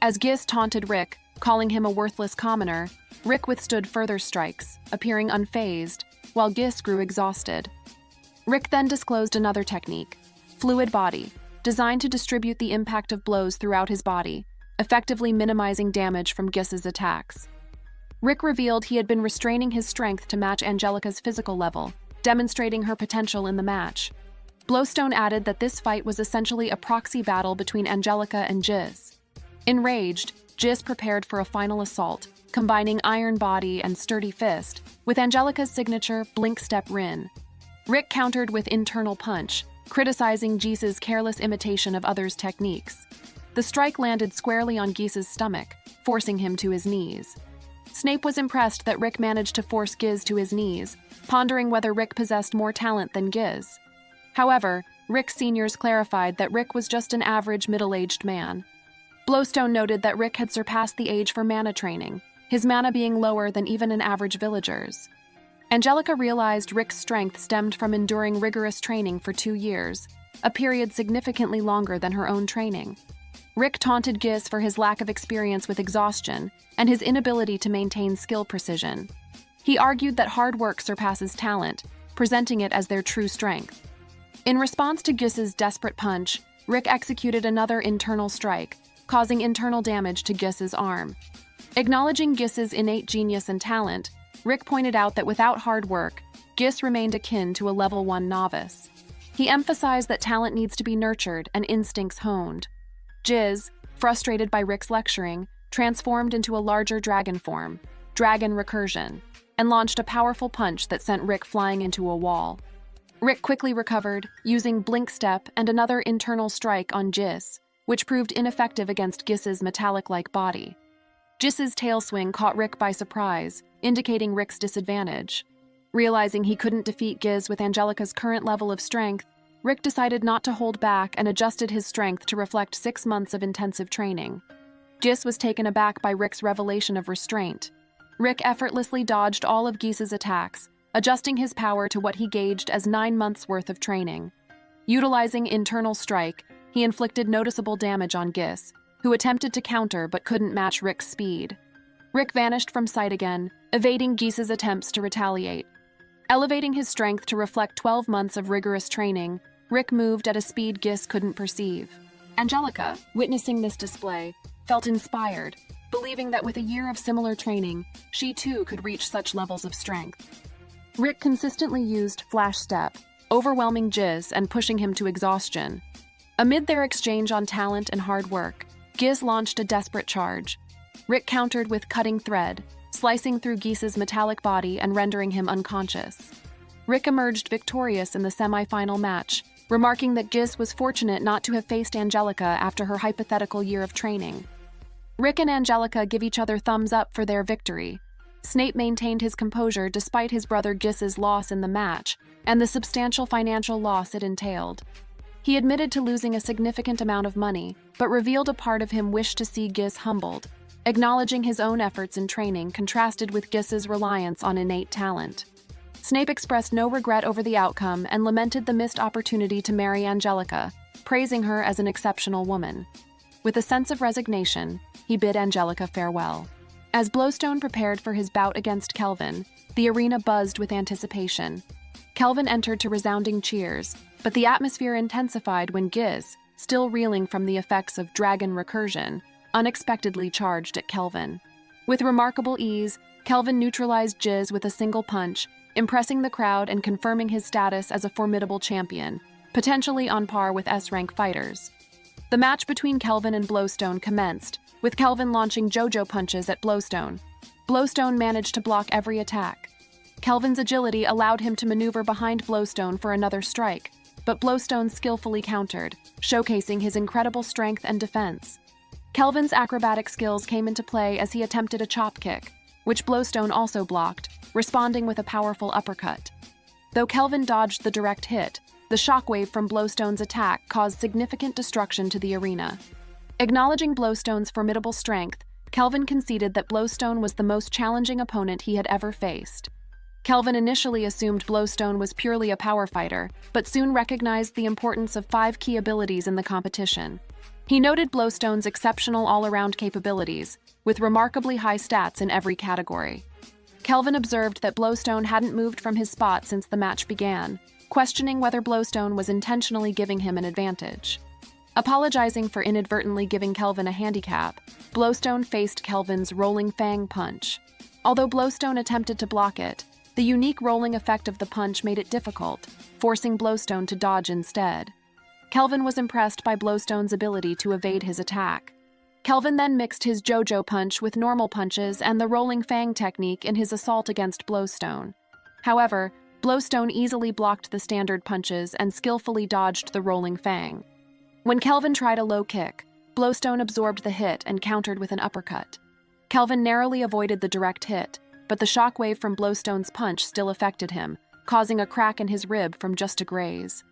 As Gis taunted Rick, calling him a worthless commoner, Rick withstood further strikes, appearing unfazed, while Gis grew exhausted. Rick then disclosed another technique, Fluid Body, designed to distribute the impact of blows throughout his body, effectively minimizing damage from Gis's attacks. Rick revealed he had been restraining his strength to match Angelica's physical level, demonstrating her potential in the match. Blowstone added that this fight was essentially a proxy battle between Angelica and Gis. Enraged, Gis prepared for a final assault, combining iron body and sturdy fist, with Angelica's signature blink step Rin. Rick countered with internal punch, criticizing Gis's careless imitation of others' techniques. The strike landed squarely on Gis's stomach, forcing him to his knees. Snape was impressed that Rick managed to force Gis to his knees, pondering whether Rick possessed more talent than Gis. However, Rick's seniors clarified that Rick was just an average middle-aged man. Blowstone noted that Rick had surpassed the age for mana training, his mana being lower than even an average villager's. Angelica realized Rick's strength stemmed from enduring rigorous training for 2 years, a period significantly longer than her own training. Rick taunted Gis for his lack of experience with exhaustion and his inability to maintain skill precision. He argued that hard work surpasses talent, presenting it as their true strength. In response to Gis's desperate punch, Rick executed another internal strike, causing internal damage to Gis's arm. Acknowledging Gis's innate genius and talent, Rick pointed out that without hard work, Gis remained akin to a level 1 novice. He emphasized that talent needs to be nurtured and instincts honed. Gis, frustrated by Rick's lecturing, transformed into a larger dragon form, Dragon Recursion, and launched a powerful punch that sent Rick flying into a wall. Rick quickly recovered, using Blink Step and another internal strike on Gis, which proved ineffective against Gis's metallic-like body. Gis's tail swing caught Rick by surprise, indicating Rick's disadvantage. Realizing he couldn't defeat Gis with Angelica's current level of strength, Rick decided not to hold back and adjusted his strength to reflect 6 months of intensive training. Gis was taken aback by Rick's revelation of restraint. Rick effortlessly dodged all of Gis's attacks, adjusting his power to what he gauged as 9 months' worth of training. Utilizing internal strike, he inflicted noticeable damage on Gis, who attempted to counter but couldn't match Rick's speed. Rick vanished from sight again, evading Gis's attempts to retaliate. Elevating his strength to reflect 12 months of rigorous training, Rick moved at a speed Gis couldn't perceive. Angelica, witnessing this display, felt inspired, believing that with a year of similar training, she too could reach such levels of strength. Rick consistently used Flash Step, overwhelming Gis and pushing him to exhaustion. Amid their exchange on talent and hard work, Gis launched a desperate charge. Rick countered with Cutting Thread, slicing through Gis's metallic body and rendering him unconscious. Rick emerged victorious in the semi-final match, remarking that Gis was fortunate not to have faced Angelica after her hypothetical year of training. Rick and Angelica give each other thumbs up for their victory. Snape maintained his composure despite his brother Gis's loss in the match and the substantial financial loss it entailed. He admitted to losing a significant amount of money, but revealed a part of him wished to see Gis humbled, acknowledging his own efforts in training contrasted with Gis's reliance on innate talent. Snape expressed no regret over the outcome and lamented the missed opportunity to marry Angelica, praising her as an exceptional woman. With a sense of resignation, he bid Angelica farewell. As Blowstone prepared for his bout against Kelvin, the arena buzzed with anticipation. Kelvin entered to resounding cheers, but the atmosphere intensified when Gis, still reeling from the effects of Dragon Recursion, unexpectedly charged at Kelvin. With remarkable ease, Kelvin neutralized Gis with a single punch, impressing the crowd and confirming his status as a formidable champion, potentially on par with S-rank fighters. The match between Kelvin and Blowstone commenced, with Kelvin launching JoJo punches at Blowstone. Blowstone managed to block every attack. Kelvin's agility allowed him to maneuver behind Blowstone for another strike, but Blowstone skillfully countered, showcasing his incredible strength and defense. Kelvin's acrobatic skills came into play as he attempted a chop kick, which Blowstone also blocked, responding with a powerful uppercut. Though Kelvin dodged the direct hit, the shockwave from Blowstone's attack caused significant destruction to the arena. Acknowledging Blowstone's formidable strength, Kelvin conceded that Blowstone was the most challenging opponent he had ever faced. Kelvin initially assumed Blowstone was purely a power fighter, but soon recognized the importance of 5 key abilities in the competition. He noted Blowstone's exceptional all-around capabilities, with remarkably high stats in every category. Kelvin observed that Blowstone hadn't moved from his spot since the match began, questioning whether Blowstone was intentionally giving him an advantage. Apologizing for inadvertently giving Kelvin a handicap, Blowstone faced Kelvin's rolling fang punch. Although Blowstone attempted to block it, the unique rolling effect of the punch made it difficult, forcing Blowstone to dodge instead. Kelvin was impressed by Blowstone's ability to evade his attack. Kelvin then mixed his JoJo punch with normal punches and the rolling fang technique in his assault against Blowstone. However, Blowstone easily blocked the standard punches and skillfully dodged the rolling fang. When Kelvin tried a low kick, Blowstone absorbed the hit and countered with an uppercut. Kelvin narrowly avoided the direct hit, but the shockwave from Blowstone's punch still affected him, causing a crack in his rib from just a graze.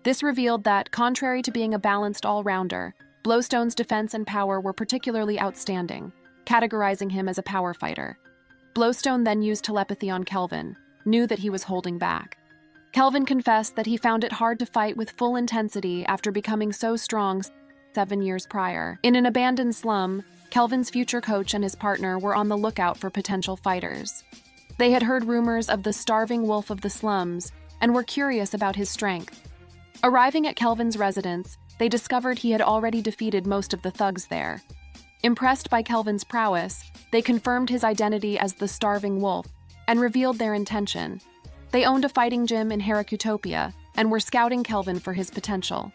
This revealed that, contrary to being a balanced all-rounder, Blowstone's defense and power were particularly outstanding, categorizing him as a power fighter. Blowstone then used telepathy on Kelvin, knew that he was holding back. Kelvin confessed that he found it hard to fight with full intensity after becoming so strong 7 years prior. In an abandoned slum, Kelvin's future coach and his partner were on the lookout for potential fighters. They had heard rumors of the starving wolf of the slums and were curious about his strength. Arriving at Kelvin's residence, they discovered he had already defeated most of the thugs there. Impressed by Kelvin's prowess, they confirmed his identity as the starving wolf and revealed their intention. They owned a fighting gym in Herakutopia and were scouting Kelvin for his potential.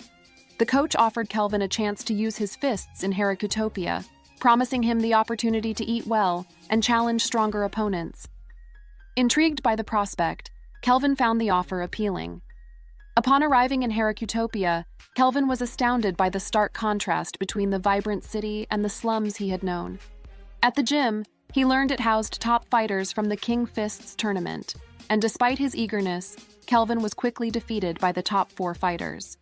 The coach offered Kelvin a chance to use his fists in Herakutopia, promising him the opportunity to eat well and challenge stronger opponents. Intrigued by the prospect, Kelvin found the offer appealing. Upon arriving in Herakutopia, Kelvin was astounded by the stark contrast between the vibrant city and the slums he had known. At the gym, he learned it housed top fighters from the King Fists tournament, and despite his eagerness, Kelvin was quickly defeated by the top 4 fighters.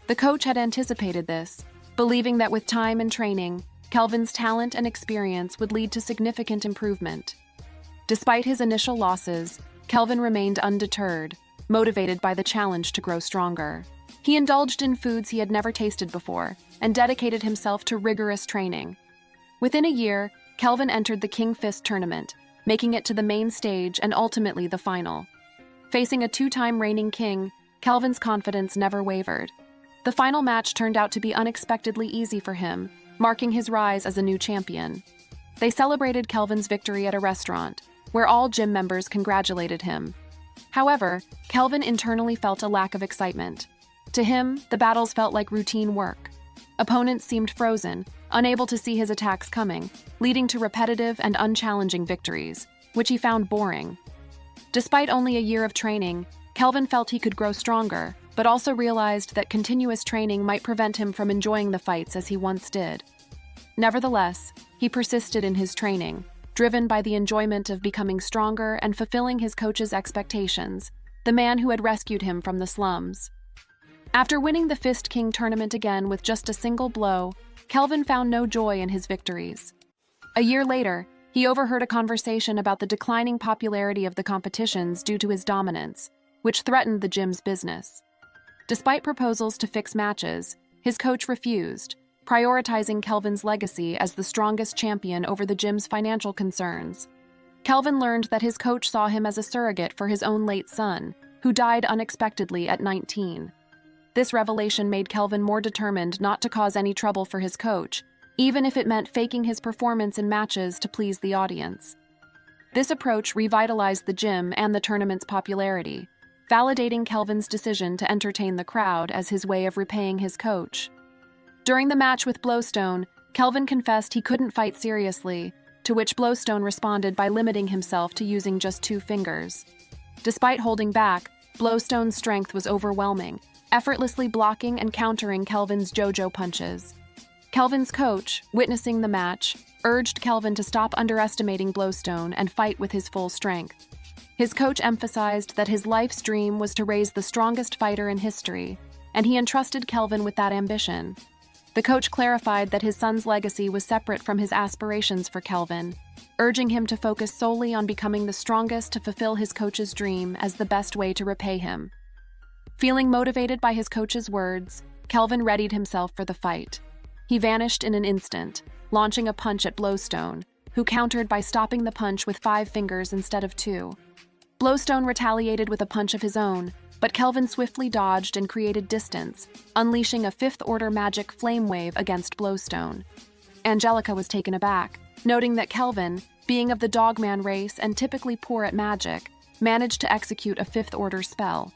The coach had anticipated this, believing that with time and training, Kelvin's talent and experience would lead to significant improvement. Despite his initial losses, Kelvin remained undeterred, motivated by the challenge to grow stronger. He indulged in foods he had never tasted before and dedicated himself to rigorous training. Within a year, Kelvin entered the King Fist tournament, making it to the main stage and ultimately the final. Facing a 2-time reigning king, Kelvin's confidence never wavered. The final match turned out to be unexpectedly easy for him, marking his rise as a new champion. They celebrated Kelvin's victory at a restaurant, where all gym members congratulated him. However, Kelvin internally felt a lack of excitement. To him, the battles felt like routine work. Opponents seemed frozen, unable to see his attacks coming, leading to repetitive and unchallenging victories, which he found boring. Despite only a year of training, Kelvin felt he could grow stronger, but also realized that continuous training might prevent him from enjoying the fights as he once did. Nevertheless, he persisted in his training, driven by the enjoyment of becoming stronger and fulfilling his coach's expectations, the man who had rescued him from the slums. After winning the Fist King tournament again with just a single blow, Kelvin found no joy in his victories. A year later, he overheard a conversation about the declining popularity of the competitions due to his dominance, which threatened the gym's business. Despite proposals to fix matches, his coach refused, prioritizing Kelvin's legacy as the strongest champion over the gym's financial concerns. Kelvin learned that his coach saw him as a surrogate for his own late son, who died unexpectedly at 19. This revelation made Kelvin more determined not to cause any trouble for his coach, even if it meant faking his performance in matches to please the audience. This approach revitalized the gym and the tournament's popularity, validating Kelvin's decision to entertain the crowd as his way of repaying his coach. During the match with Blowstone, Kelvin confessed he couldn't fight seriously, to which Blowstone responded by limiting himself to using just 2 fingers. Despite holding back, Blowstone's strength was overwhelming, effortlessly blocking and countering Kelvin's JoJo punches. Kelvin's coach, witnessing the match, urged Kelvin to stop underestimating Blowstone and fight with his full strength. His coach emphasized that his life's dream was to raise the strongest fighter in history, and he entrusted Kelvin with that ambition. The coach clarified that his son's legacy was separate from his aspirations for Kelvin, urging him to focus solely on becoming the strongest to fulfill his coach's dream as the best way to repay him. Feeling motivated by his coach's words, Kelvin readied himself for the fight. He vanished in an instant, launching a punch at Blowstone, who countered by stopping the punch with 5 fingers instead of 2. Blowstone retaliated with a punch of his own, but Kelvin swiftly dodged and created distance, unleashing a fifth-order magic flame wave against Blowstone. Angelica was taken aback, noting that Kelvin, being of the Dogman race and typically poor at magic, managed to execute a fifth-order spell.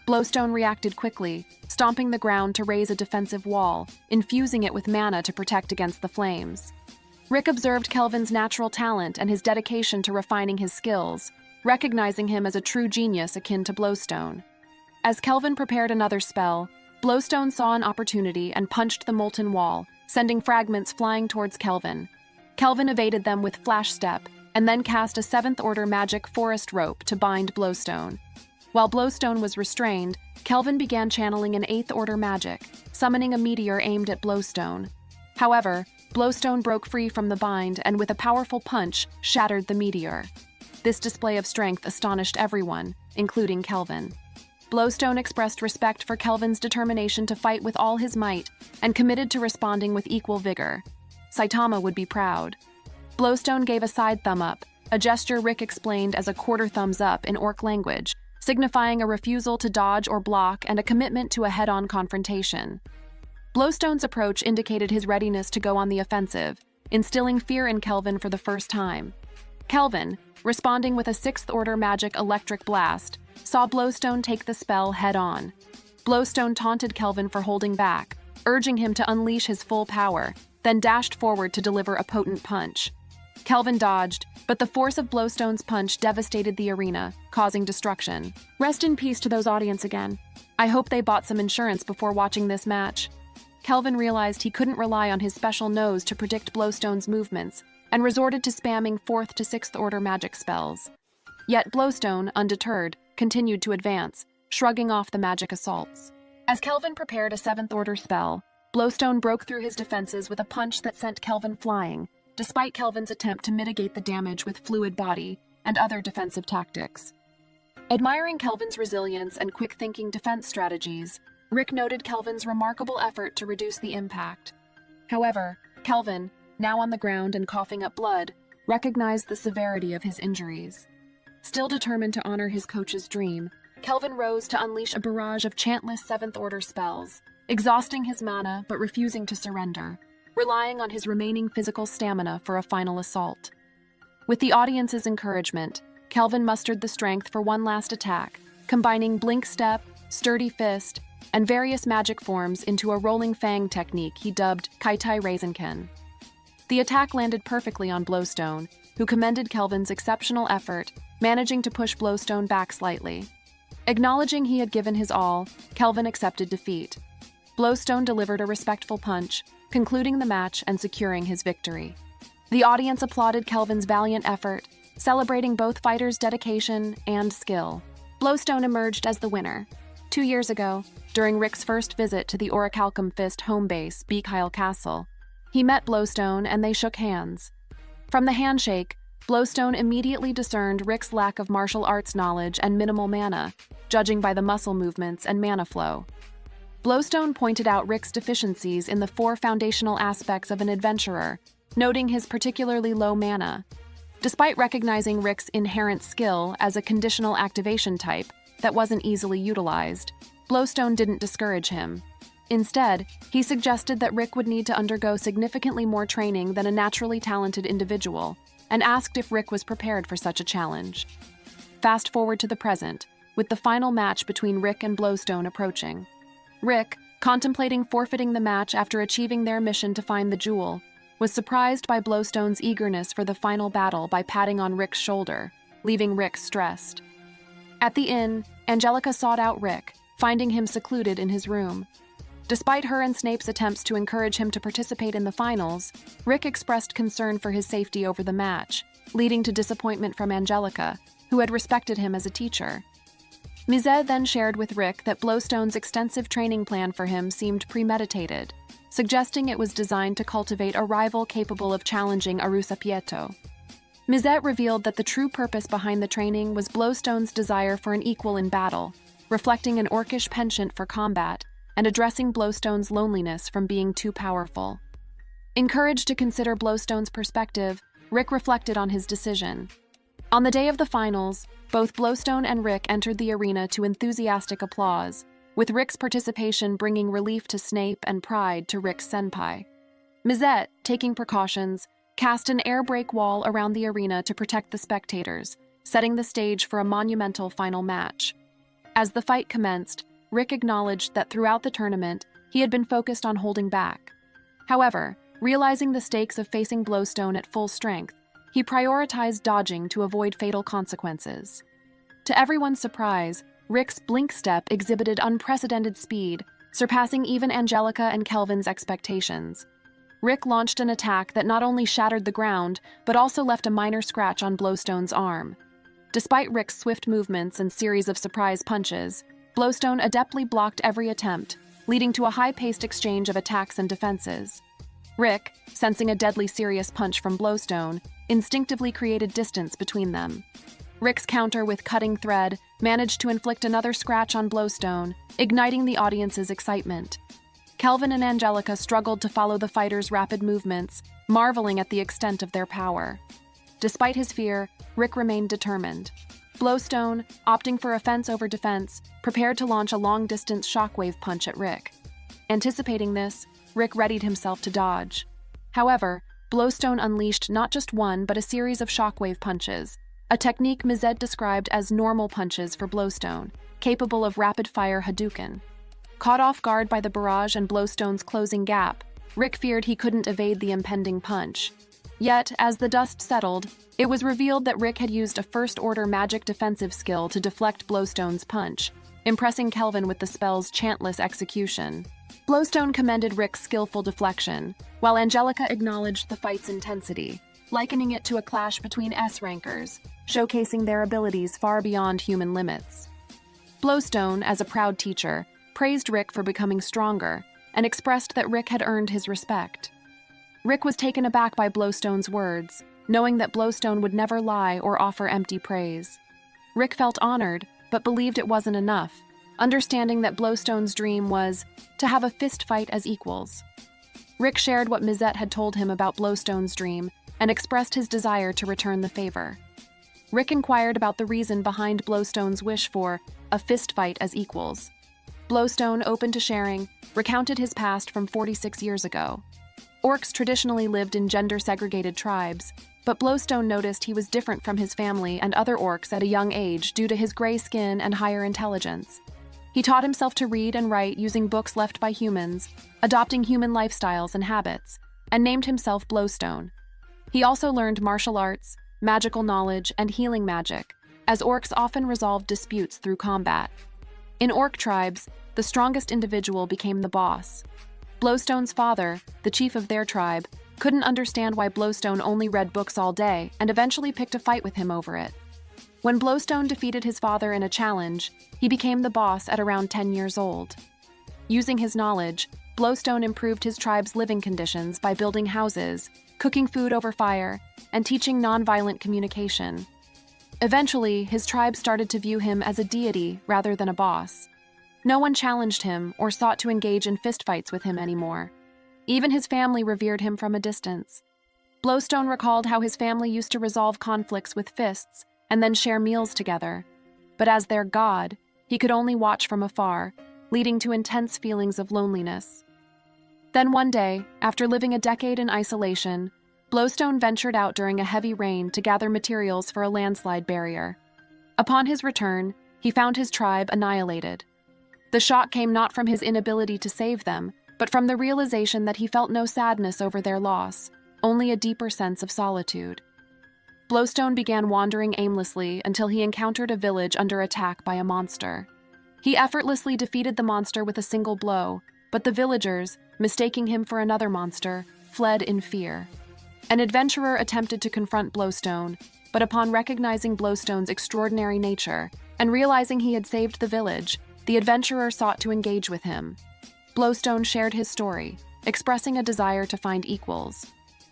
Blowstone reacted quickly, stomping the ground to raise a defensive wall, infusing it with mana to protect against the flames. Rick observed Kelvin's natural talent and his dedication to refining his skills, recognizing him as a true genius akin to Blowstone. As Kelvin prepared another spell, Blowstone saw an opportunity and punched the molten wall, sending fragments flying towards Kelvin. Kelvin evaded them with Flash Step, and then cast a seventh-order magic forest rope to bind Blowstone. While Blowstone was restrained, Kelvin began channeling an eighth-order magic, summoning a meteor aimed at Blowstone. However, Blowstone broke free from the bind and with a powerful punch, shattered the meteor. This display of strength astonished everyone, including Kelvin. Blowstone expressed respect for Kelvin's determination to fight with all his might and committed to responding with equal vigor. Saitama would be proud. Blowstone gave a side thumb up, a gesture Rick explained as a quarter thumbs up in Orc language, signifying a refusal to dodge or block and a commitment to a head-on confrontation. Blowstone's approach indicated his readiness to go on the offensive, instilling fear in Kelvin for the first time. Kelvin, responding with a sixth-order magic electric blast, saw Blowstone take the spell head-on. Blowstone taunted Kelvin for holding back, urging him to unleash his full power, then dashed forward to deliver a potent punch. Kelvin dodged, but the force of Blowstone's punch devastated the arena, causing destruction. Rest in peace to those audience again. I hope they bought some insurance before watching this match. Kelvin realized he couldn't rely on his special nose to predict Blowstone's movements, and resorted to spamming 4th to 6th order magic spells. Yet Blowstone, undeterred, continued to advance, shrugging off the magic assaults. As Kelvin prepared a 7th order spell, Blowstone broke through his defenses with a punch that sent Kelvin flying, despite Kelvin's attempt to mitigate the damage with fluid body and other defensive tactics. Admiring Kelvin's resilience and quick-thinking defense strategies, Rick noted Kelvin's remarkable effort to reduce the impact. However, Kelvin, now on the ground and coughing up blood, recognized the severity of his injuries. Still determined to honor his coach's dream, Kelvin rose to unleash a barrage of chantless 7th order spells, exhausting his mana but refusing to surrender, relying on his remaining physical stamina for a final assault. With the audience's encouragement, Kelvin mustered the strength for one last attack, combining Blink Step, Sturdy Fist, and various magic forms into a rolling fang technique he dubbed Kaitai Reisenken. The attack landed perfectly on Blowstone, who commended Kelvin's exceptional effort, managing to push Blowstone back slightly. Acknowledging he had given his all, Kelvin accepted defeat. Blowstone delivered a respectful punch, concluding the match and securing his victory. The audience applauded Kelvin's valiant effort, celebrating both fighters' dedication and skill. Blowstone emerged as the winner. 2 years ago, during Rick's first visit to the Orichalcum Fist home base, Beakheil Castle, he met Blowstone and they shook hands. From the handshake, Blowstone immediately discerned Rick's lack of martial arts knowledge and minimal mana, judging by the muscle movements and mana flow. Blowstone pointed out Rick's deficiencies in the 4 foundational aspects of an adventurer, noting his particularly low mana. Despite recognizing Rick's inherent skill as a conditional activation type that wasn't easily utilized, Blowstone didn't discourage him. Instead, he suggested that Rick would need to undergo significantly more training than a naturally talented individual, and asked if Rick was prepared for such a challenge. Fast forward to the present, with the final match between Rick and Blowstone approaching. Rick, contemplating forfeiting the match after achieving their mission to find the jewel, was surprised by Blowstone's eagerness for the final battle by patting on Rick's shoulder, leaving Rick stressed. At the inn, Angelica sought out Rick, finding him secluded in his room. Despite her and Snape's attempts to encourage him to participate in the finals, Rick expressed concern for his safety over the match, leading to disappointment from Angelica, who had respected him as a teacher. Mizet then shared with Rick that Blowstone's extensive training plan for him seemed premeditated, suggesting it was designed to cultivate a rival capable of challenging Arusapieto. Mizet revealed that the true purpose behind the training was Blowstone's desire for an equal in battle, reflecting an orcish penchant for combat, and addressing Blowstone's loneliness from being too powerful. Encouraged to consider Blowstone's perspective, Rick reflected on his decision. On the day of the finals, both Blowstone and Rick entered the arena to enthusiastic applause, with Rick's participation bringing relief to Snape and pride to Rick's senpai. Mizette, taking precautions, cast an air brake wall around the arena to protect the spectators, setting the stage for a monumental final match. As the fight commenced, Rick acknowledged that throughout the tournament, he had been focused on holding back. However, realizing the stakes of facing Blowstone at full strength, he prioritized dodging to avoid fatal consequences. To everyone's surprise, Rick's blink step exhibited unprecedented speed, surpassing even Angelica and Kelvin's expectations. Rick launched an attack that not only shattered the ground, but also left a minor scratch on Blowstone's arm. Despite Rick's swift movements and series of surprise punches, Blowstone adeptly blocked every attempt, leading to a high-paced exchange of attacks and defenses. Rick, sensing a deadly serious punch from Blowstone, instinctively created distance between them. Rick's counter with Cutting Thread managed to inflict another scratch on Blowstone, igniting the audience's excitement. Kelvin and Angelica struggled to follow the fighters' rapid movements, marveling at the extent of their power. Despite his fear, Rick remained determined. Blowstone, opting for offense over defense, prepared to launch a long-distance shockwave punch at Rick. Anticipating this, Rick readied himself to dodge. However, Blowstone unleashed not just one but a series of shockwave punches, a technique Mizette described as normal punches for Blowstone, capable of rapid-fire Hadouken. Caught off guard by the barrage and Blowstone's closing gap, Rick feared he couldn't evade the impending punch. Yet, as the dust settled, it was revealed that Rick had used a first-order magic defensive skill to deflect Blowstone's punch, impressing Kelvin with the spell's chantless execution. Blowstone commended Rick's skillful deflection, while Angelica acknowledged the fight's intensity, likening it to a clash between S-rankers, showcasing their abilities far beyond human limits. Blowstone, as a proud teacher, praised Rick for becoming stronger and expressed that Rick had earned his respect. Rick was taken aback by Blowstone's words, knowing that Blowstone would never lie or offer empty praise. Rick felt honored, but believed it wasn't enough, understanding that Blowstone's dream was to have a fist fight as equals. Rick shared what Mizette had told him about Blowstone's dream and expressed his desire to return the favor. Rick inquired about the reason behind Blowstone's wish for a fist fight as equals. Blowstone, open to sharing, recounted his past from 46 years ago. Orcs traditionally lived in gender-segregated tribes, but Blowstone noticed he was different from his family and other orcs at a young age due to his gray skin and higher intelligence. He taught himself to read and write using books left by humans, adopting human lifestyles and habits, and named himself Blowstone. He also learned martial arts, magical knowledge, and healing magic, as orcs often resolved disputes through combat. In orc tribes, the strongest individual became the boss. Blowstone's father, the chief of their tribe, couldn't understand why Blowstone only read books all day and eventually picked a fight with him over it. When Blowstone defeated his father in a challenge, he became the boss at around 10 years old. Using his knowledge, Blowstone improved his tribe's living conditions by building houses, cooking food over fire, and teaching nonviolent communication. Eventually, his tribe started to view him as a deity rather than a boss. No one challenged him or sought to engage in fistfights with him anymore. Even his family revered him from a distance. Blowstone recalled how his family used to resolve conflicts with fists and then share meals together. But as their god, he could only watch from afar, leading to intense feelings of loneliness. Then one day, after living a decade in isolation, Blowstone ventured out during a heavy rain to gather materials for a landslide barrier. Upon his return, he found his tribe annihilated. The shock came not from his inability to save them, but from the realization that he felt no sadness over their loss, only a deeper sense of solitude. Blowstone began wandering aimlessly until he encountered a village under attack by a monster. He effortlessly defeated the monster with a single blow, but the villagers, mistaking him for another monster, fled in fear. An adventurer attempted to confront Blowstone, but upon recognizing Blowstone's extraordinary nature and realizing he had saved the village, the adventurer sought to engage with him. Blowstone shared his story, expressing a desire to find equals.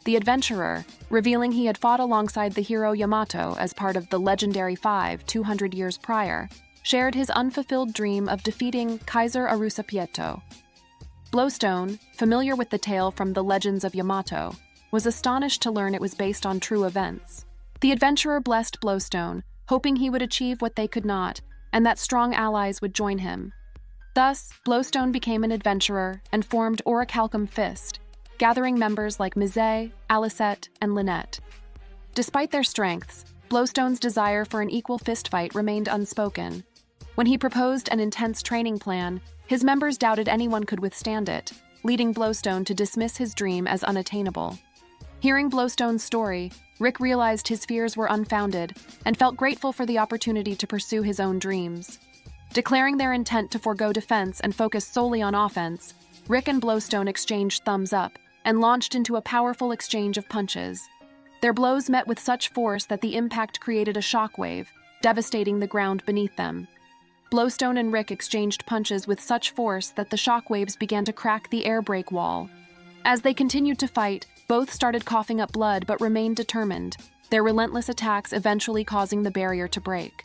The adventurer, revealing he had fought alongside the hero Yamato as part of the Legendary Five 200 years prior, shared his unfulfilled dream of defeating Kaiser Arusapieto. Blowstone, familiar with the tale from the Legends of Yamato, was astonished to learn it was based on true events. The adventurer blessed Blowstone, hoping he would achieve what they could not, and that strong allies would join him. Thus, Blowstone became an adventurer and formed Orichalcum Fist, gathering members like Mizet, Alicette, and Lynette. Despite their strengths, Blowstone's desire for an equal fistfight remained unspoken. When he proposed an intense training plan, his members doubted anyone could withstand it, leading Blowstone to dismiss his dream as unattainable. Hearing Blowstone's story, Rick realized his fears were unfounded and felt grateful for the opportunity to pursue his own dreams. Declaring their intent to forego defense and focus solely on offense, Rick and Blowstone exchanged thumbs up and launched into a powerful exchange of punches. Their blows met with such force that the impact created a shockwave, devastating the ground beneath them. Blowstone and Rick exchanged punches with such force that the shockwaves began to crack the air brake wall. As they continued to fight, both started coughing up blood but remained determined, their relentless attacks eventually causing the barrier to break.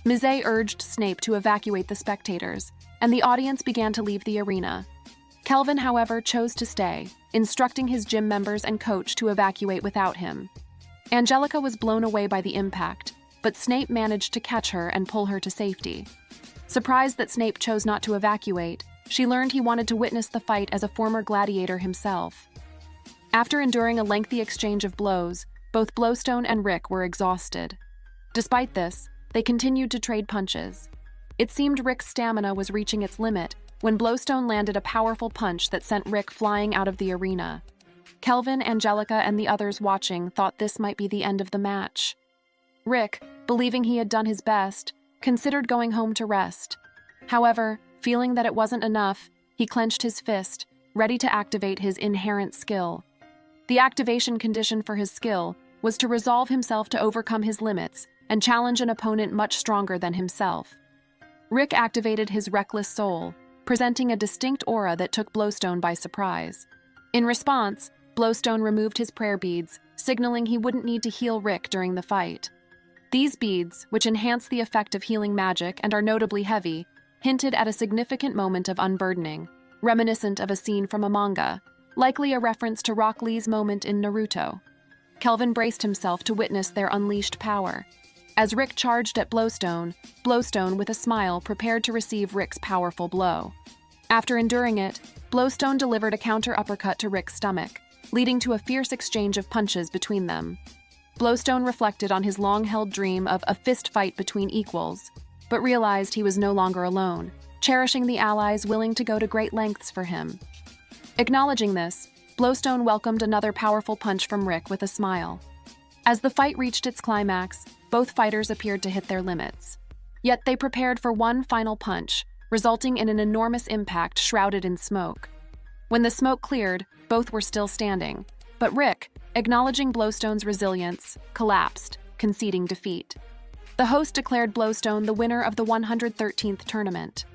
Mizet urged Snape to evacuate the spectators, and the audience began to leave the arena. Kelvin, however, chose to stay, instructing his gym members and coach to evacuate without him. Angelica was blown away by the impact, but Snape managed to catch her and pull her to safety. Surprised that Snape chose not to evacuate, she learned he wanted to witness the fight as a former gladiator himself. After enduring a lengthy exchange of blows, both Blowstone and Rick were exhausted. Despite this, they continued to trade punches. It seemed Rick's stamina was reaching its limit when Blowstone landed a powerful punch that sent Rick flying out of the arena. Kelvin, Angelica, and the others watching thought this might be the end of the match. Rick, believing he had done his best, considered going home to rest. However, feeling that it wasn't enough, he clenched his fist, ready to activate his inherent skill. The activation condition for his skill was to resolve himself to overcome his limits and challenge an opponent much stronger than himself. Rick activated his reckless soul, presenting a distinct aura that took Blowstone by surprise. In response, Blowstone removed his prayer beads, signaling he wouldn't need to heal Rick during the fight. These beads, which enhance the effect of healing magic and are notably heavy, hinted at a significant moment of unburdening, reminiscent of a scene from a manga, likely a reference to Rock Lee's moment in Naruto. Kelvin braced himself to witness their unleashed power. As Rick charged at Blowstone, Blowstone, with a smile, prepared to receive Rick's powerful blow. After enduring it, Blowstone delivered a counter uppercut to Rick's stomach, leading to a fierce exchange of punches between them. Blowstone reflected on his long-held dream of a fist fight between equals, but realized he was no longer alone, cherishing the allies willing to go to great lengths for him. Acknowledging this, Blowstone welcomed another powerful punch from Rick with a smile. As the fight reached its climax, both fighters appeared to hit their limits. Yet they prepared for one final punch, resulting in an enormous impact shrouded in smoke. When the smoke cleared, both were still standing, but Rick, acknowledging Blowstone's resilience, collapsed, conceding defeat. The host declared Blowstone the winner of the 113th tournament.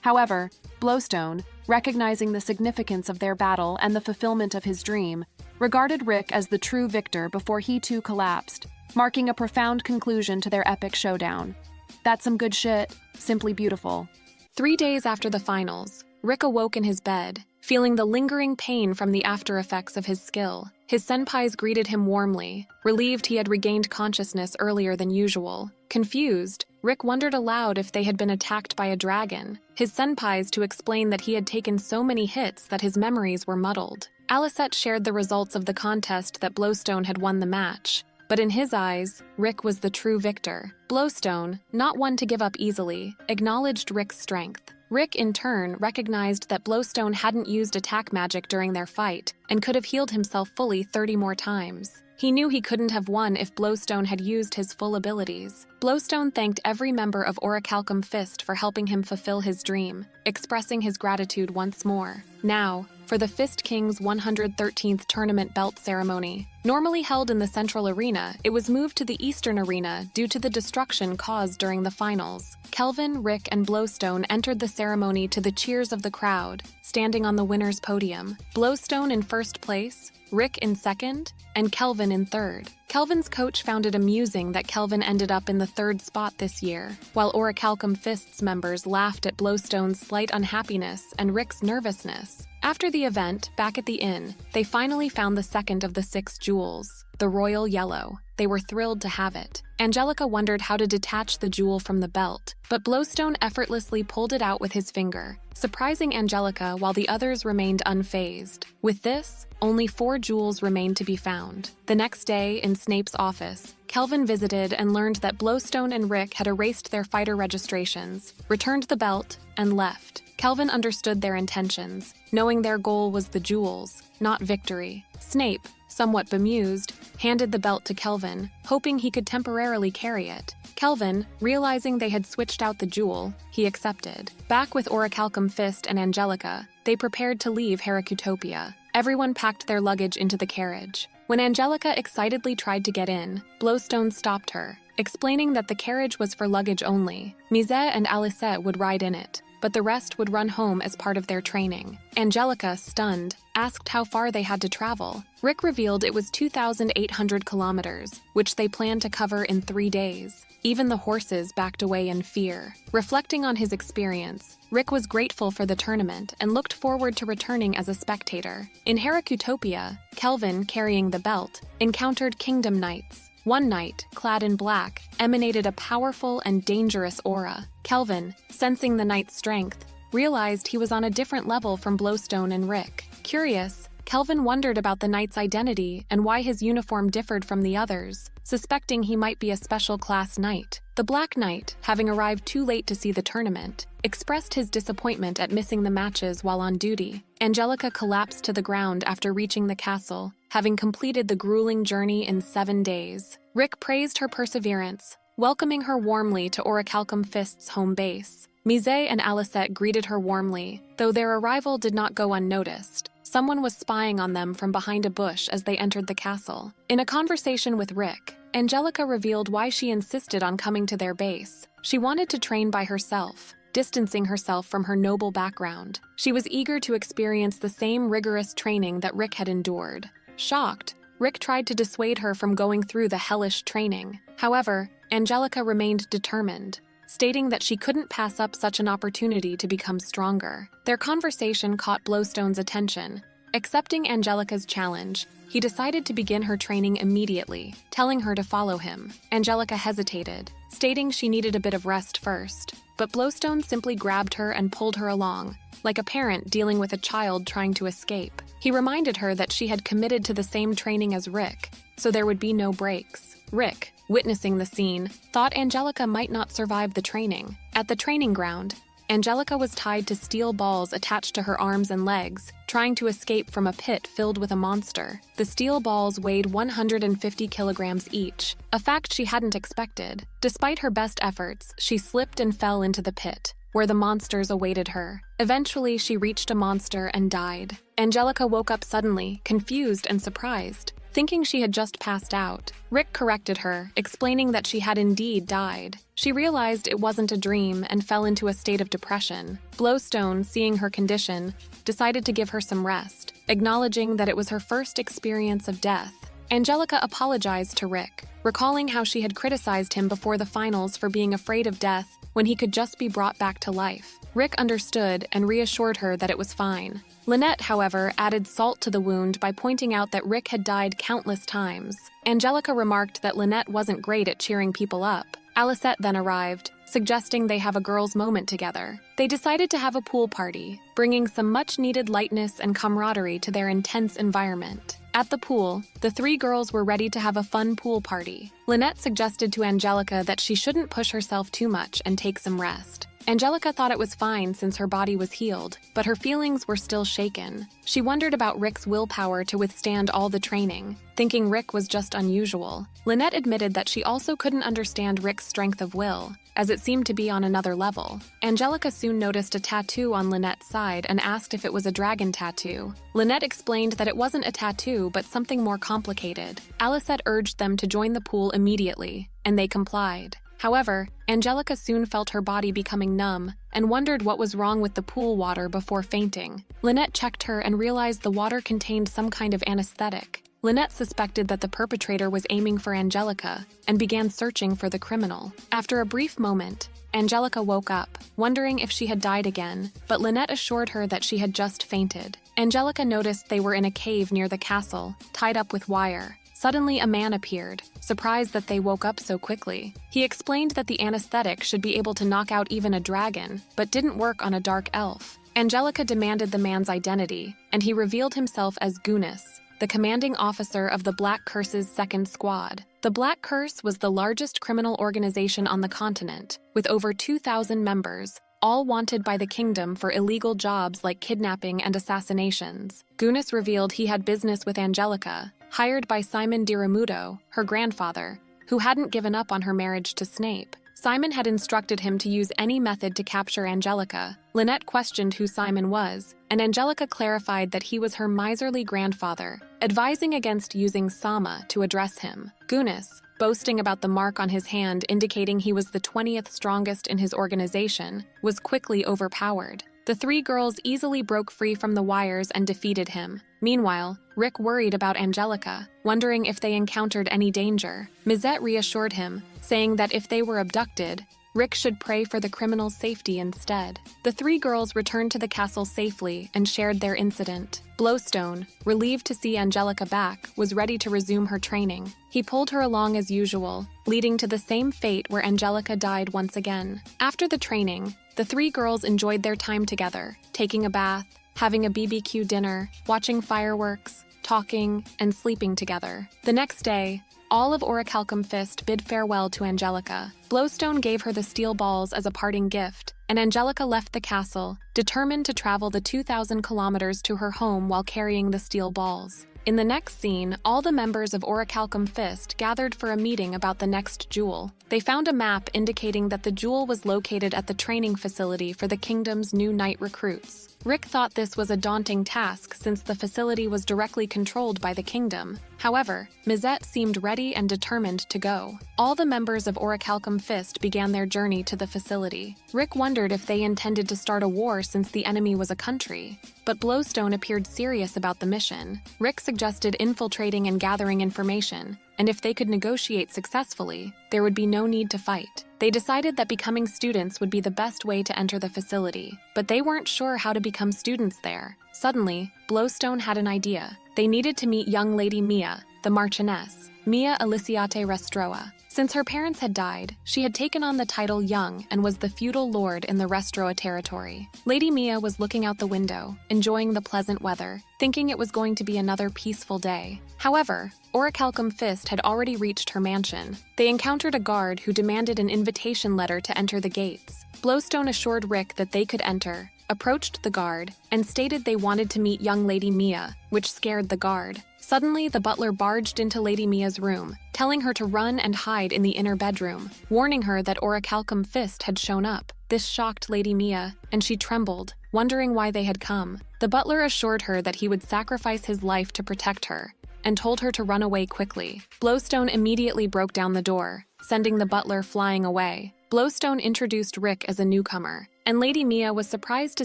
However, Blowstone, recognizing the significance of their battle and the fulfillment of his dream, regarded Rick as the true victor before he too collapsed, marking a profound conclusion to their epic showdown. That's some good shit, simply beautiful. 3 days after the finals, Rick awoke in his bed, feeling the lingering pain from the after effects of his skill. His senpais greeted him warmly, relieved he had regained consciousness earlier than usual. Confused, Rick wondered aloud if they had been attacked by a dragon, his senpais to explain that he had taken so many hits that his memories were muddled. Alicette shared the results of the contest that Blowstone had won the match, but in his eyes, Rick was the true victor. Blowstone, not one to give up easily, acknowledged Rick's strength. Rick, in turn, recognized that Blowstone hadn't used attack magic during their fight and could have healed himself fully 30 more times. He knew he couldn't have won if Blowstone had used his full abilities. Blowstone thanked every member of Orichalcum Fist for helping him fulfill his dream, expressing his gratitude once more. Now, for the Fist King's 113th tournament belt ceremony. Normally held in the central arena, it was moved to the eastern arena due to the destruction caused during the finals. Kelvin, Rick, and Blowstone entered the ceremony to the cheers of the crowd, standing on the winner's podium. Blowstone in first place, Rick in second, and Kelvin in third. Kelvin's coach found it amusing that Kelvin ended up in the third spot this year, while Orichalcum Fist's members laughed at Blowstone's slight unhappiness and Rick's nervousness. After the event, back at the inn, they finally found the second of the 6 jewels. the royal yellow. They were thrilled to have it. Angelica wondered how to detach the jewel from the belt, but Blowstone effortlessly pulled it out with his finger, surprising Angelica while the others remained unfazed. With this, only 4 jewels remained to be found. The next day, in Snape's office, Kelvin visited and learned that Blowstone and Rick had erased their fighter registrations, returned the belt, and left. Kelvin understood their intentions, knowing their goal was the jewels, not victory. Snape, somewhat bemused, handed the belt to Kelvin, hoping he could temporarily carry it. Kelvin, realizing they had switched out the jewel, he accepted. Back with Orichalcum Fist and Angelica, they prepared to leave Heracutopia. Everyone packed their luggage into the carriage. When Angelica excitedly tried to get in, Blowstone stopped her, explaining that the carriage was for luggage only. Mizet and Alicet would ride in it, but the rest would run home as part of their training. Angelica, stunned, asked how far they had to travel. Rick revealed it was 2,800 kilometers, which they planned to cover in 3 days. Even the horses backed away in fear. Reflecting on his experience, Rick was grateful for the tournament and looked forward to returning as a spectator. In Heracutopia, Kelvin, carrying the belt, encountered Kingdom Knights. One knight, clad in black, emanated a powerful and dangerous aura. Kelvin, sensing the knight's strength, realized he was on a different level from Blowstone and Rick. Curious, Kelvin wondered about the knight's identity and why his uniform differed from the others, suspecting he might be a special class knight. The Black Knight, having arrived too late to see the tournament, expressed his disappointment at missing the matches while on duty. Angelica collapsed to the ground after reaching the castle, having completed the grueling journey in 7 days. Rick praised her perseverance, welcoming her warmly to Orichalcum Fist's home base. Mizet and Alicet greeted her warmly, though their arrival did not go unnoticed. Someone was spying on them from behind a bush as they entered the castle. In a conversation with Rick, Angelica revealed why she insisted on coming to their base. She wanted to train by herself, distancing herself from her noble background. She was eager to experience the same rigorous training that Rick had endured. Shocked, Rick tried to dissuade her from going through the hellish training. However, Angelica remained determined, stating that she couldn't pass up such an opportunity to become stronger. Their conversation caught Blowstone's attention. Accepting Angelica's challenge, he decided to begin her training immediately, telling her to follow him. Angelica hesitated, stating she needed a bit of rest first, but Blowstone simply grabbed her and pulled her along, like a parent dealing with a child trying to escape. He reminded her that she had committed to the same training as Rick, so there would be no breaks. Rick, witnessing the scene, thought Angelica might not survive the training. At the training ground, Angelica was tied to steel balls attached to her arms and legs, trying to escape from a pit filled with a monster. The steel balls weighed 150 kilograms each, a fact she hadn't expected. Despite her best efforts, she slipped and fell into the pit, where the monsters awaited her. Eventually, she reached a monster and died. Angelica woke up suddenly, confused and surprised, thinking she had just passed out. Rick corrected her, explaining that she had indeed died. She realized it wasn't a dream and fell into a state of depression. Blowstone, seeing her condition, decided to give her some rest, acknowledging that it was her first experience of death. Angelica apologized to Rick, recalling how she had criticized him before the finals for being afraid of death when he could just be brought back to life. Rick understood and reassured her that it was fine. Lynette, however, added salt to the wound by pointing out that Rick had died countless times. Angelica remarked that Lynette wasn't great at cheering people up. Alicet then arrived, suggesting they have a girls' moment together. They decided to have a pool party, bringing some much-needed lightness and camaraderie to their intense environment. At the pool, the 3 girls were ready to have a fun pool party. Lynette suggested to Angelica that she shouldn't push herself too much and take some rest. Angelica thought it was fine since her body was healed, but her feelings were still shaken. She wondered about Rick's willpower to withstand all the training, thinking Rick was just unusual. Lynette admitted that she also couldn't understand Rick's strength of will, as it seemed to be on another level. Angelica soon noticed a tattoo on Lynette's side and asked if it was a dragon tattoo. Lynette explained that it wasn't a tattoo but something more complicated. Alicet urged them to join the pool immediately, and they complied. However, Angelica soon felt her body becoming numb and wondered what was wrong with the pool water before fainting. Lynette checked her and realized the water contained some kind of anesthetic. Lynette suspected that the perpetrator was aiming for Angelica and began searching for the criminal. After a brief moment, Angelica woke up, wondering if she had died again, but Lynette assured her that she had just fainted. Angelica noticed they were in a cave near the castle, tied up with wire. Suddenly, a man appeared, surprised that they woke up so quickly. He explained that the anesthetic should be able to knock out even a dragon, but didn't work on a dark elf. Angelica demanded the man's identity, and he revealed himself as Gunis, the commanding officer of the Black Curse's second squad. The Black Curse was the largest criminal organization on the continent, with over 2,000 members, all wanted by the kingdom for illegal jobs like kidnapping and assassinations. Gunis revealed he had business with Angelica, hired by Simon Diramudo, her grandfather, who hadn't given up on her marriage to Snape. Simon had instructed him to use any method to capture Angelica. Lynette questioned who Simon was, and Angelica clarified that he was her miserly grandfather, advising against using Sama to address him. Gunis, boasting about the mark on his hand indicating he was the 20th strongest in his organization, was quickly overpowered. The three girls easily broke free from the wires and defeated him. Meanwhile, Rick worried about Angelica, wondering if they encountered any danger. Mizette reassured him, saying that if they were abducted, Rick should pray for the criminal's safety instead. The three girls returned to the castle safely and shared their incident. Blowstone, relieved to see Angelica back, was ready to resume her training. He pulled her along as usual, leading to the same fate where Angelica died once again. After the training, the three girls enjoyed their time together, taking a bath, having a BBQ dinner, watching fireworks, talking, and sleeping together. The next day, all of Orichalcum Fist bid farewell to Angelica. Blowstone gave her the steel balls as a parting gift, and Angelica left the castle, determined to travel the 2,000 kilometers to her home while carrying the steel balls. In the next scene, all the members of Orichalcum Fist gathered for a meeting about the next jewel. They found a map indicating that the jewel was located at the training facility for the kingdom's new knight recruits. Rick thought this was a daunting task since the facility was directly controlled by the kingdom. However, Mizette seemed ready and determined to go. All the members of Orichalcum Fist began their journey to the facility. Rick wondered if they intended to start a war since the enemy was a country, but Blowstone appeared serious about the mission. Rick suggested infiltrating and gathering information, and if they could negotiate successfully, there would be no need to fight. They decided that becoming students would be the best way to enter the facility, but they weren't sure how to become students there. Suddenly, Blowstone had an idea. They needed to meet young Lady Mia, the Marchioness, Mia Aliciate Restroa. Since her parents had died, she had taken on the title Young and was the feudal lord in the Restroa territory. Lady Mia was looking out the window, enjoying the pleasant weather, thinking it was going to be another peaceful day. However, Orichalcum Fist had already reached her mansion. They encountered a guard who demanded an invitation letter to enter the gates. Blowstone assured Rick that they could enter, approached the guard, and stated they wanted to meet young Lady Mia, which scared the guard. Suddenly, the butler barged into Lady Mia's room, telling her to run and hide in the inner bedroom, warning her that Orichalcum Fist had shown up. This shocked Lady Mia, and she trembled, wondering why they had come. The butler assured her that he would sacrifice his life to protect her, and told her to run away quickly. Blowstone immediately broke down the door, sending the butler flying away. Blowstone introduced Rick as a newcomer, and Lady Mia was surprised to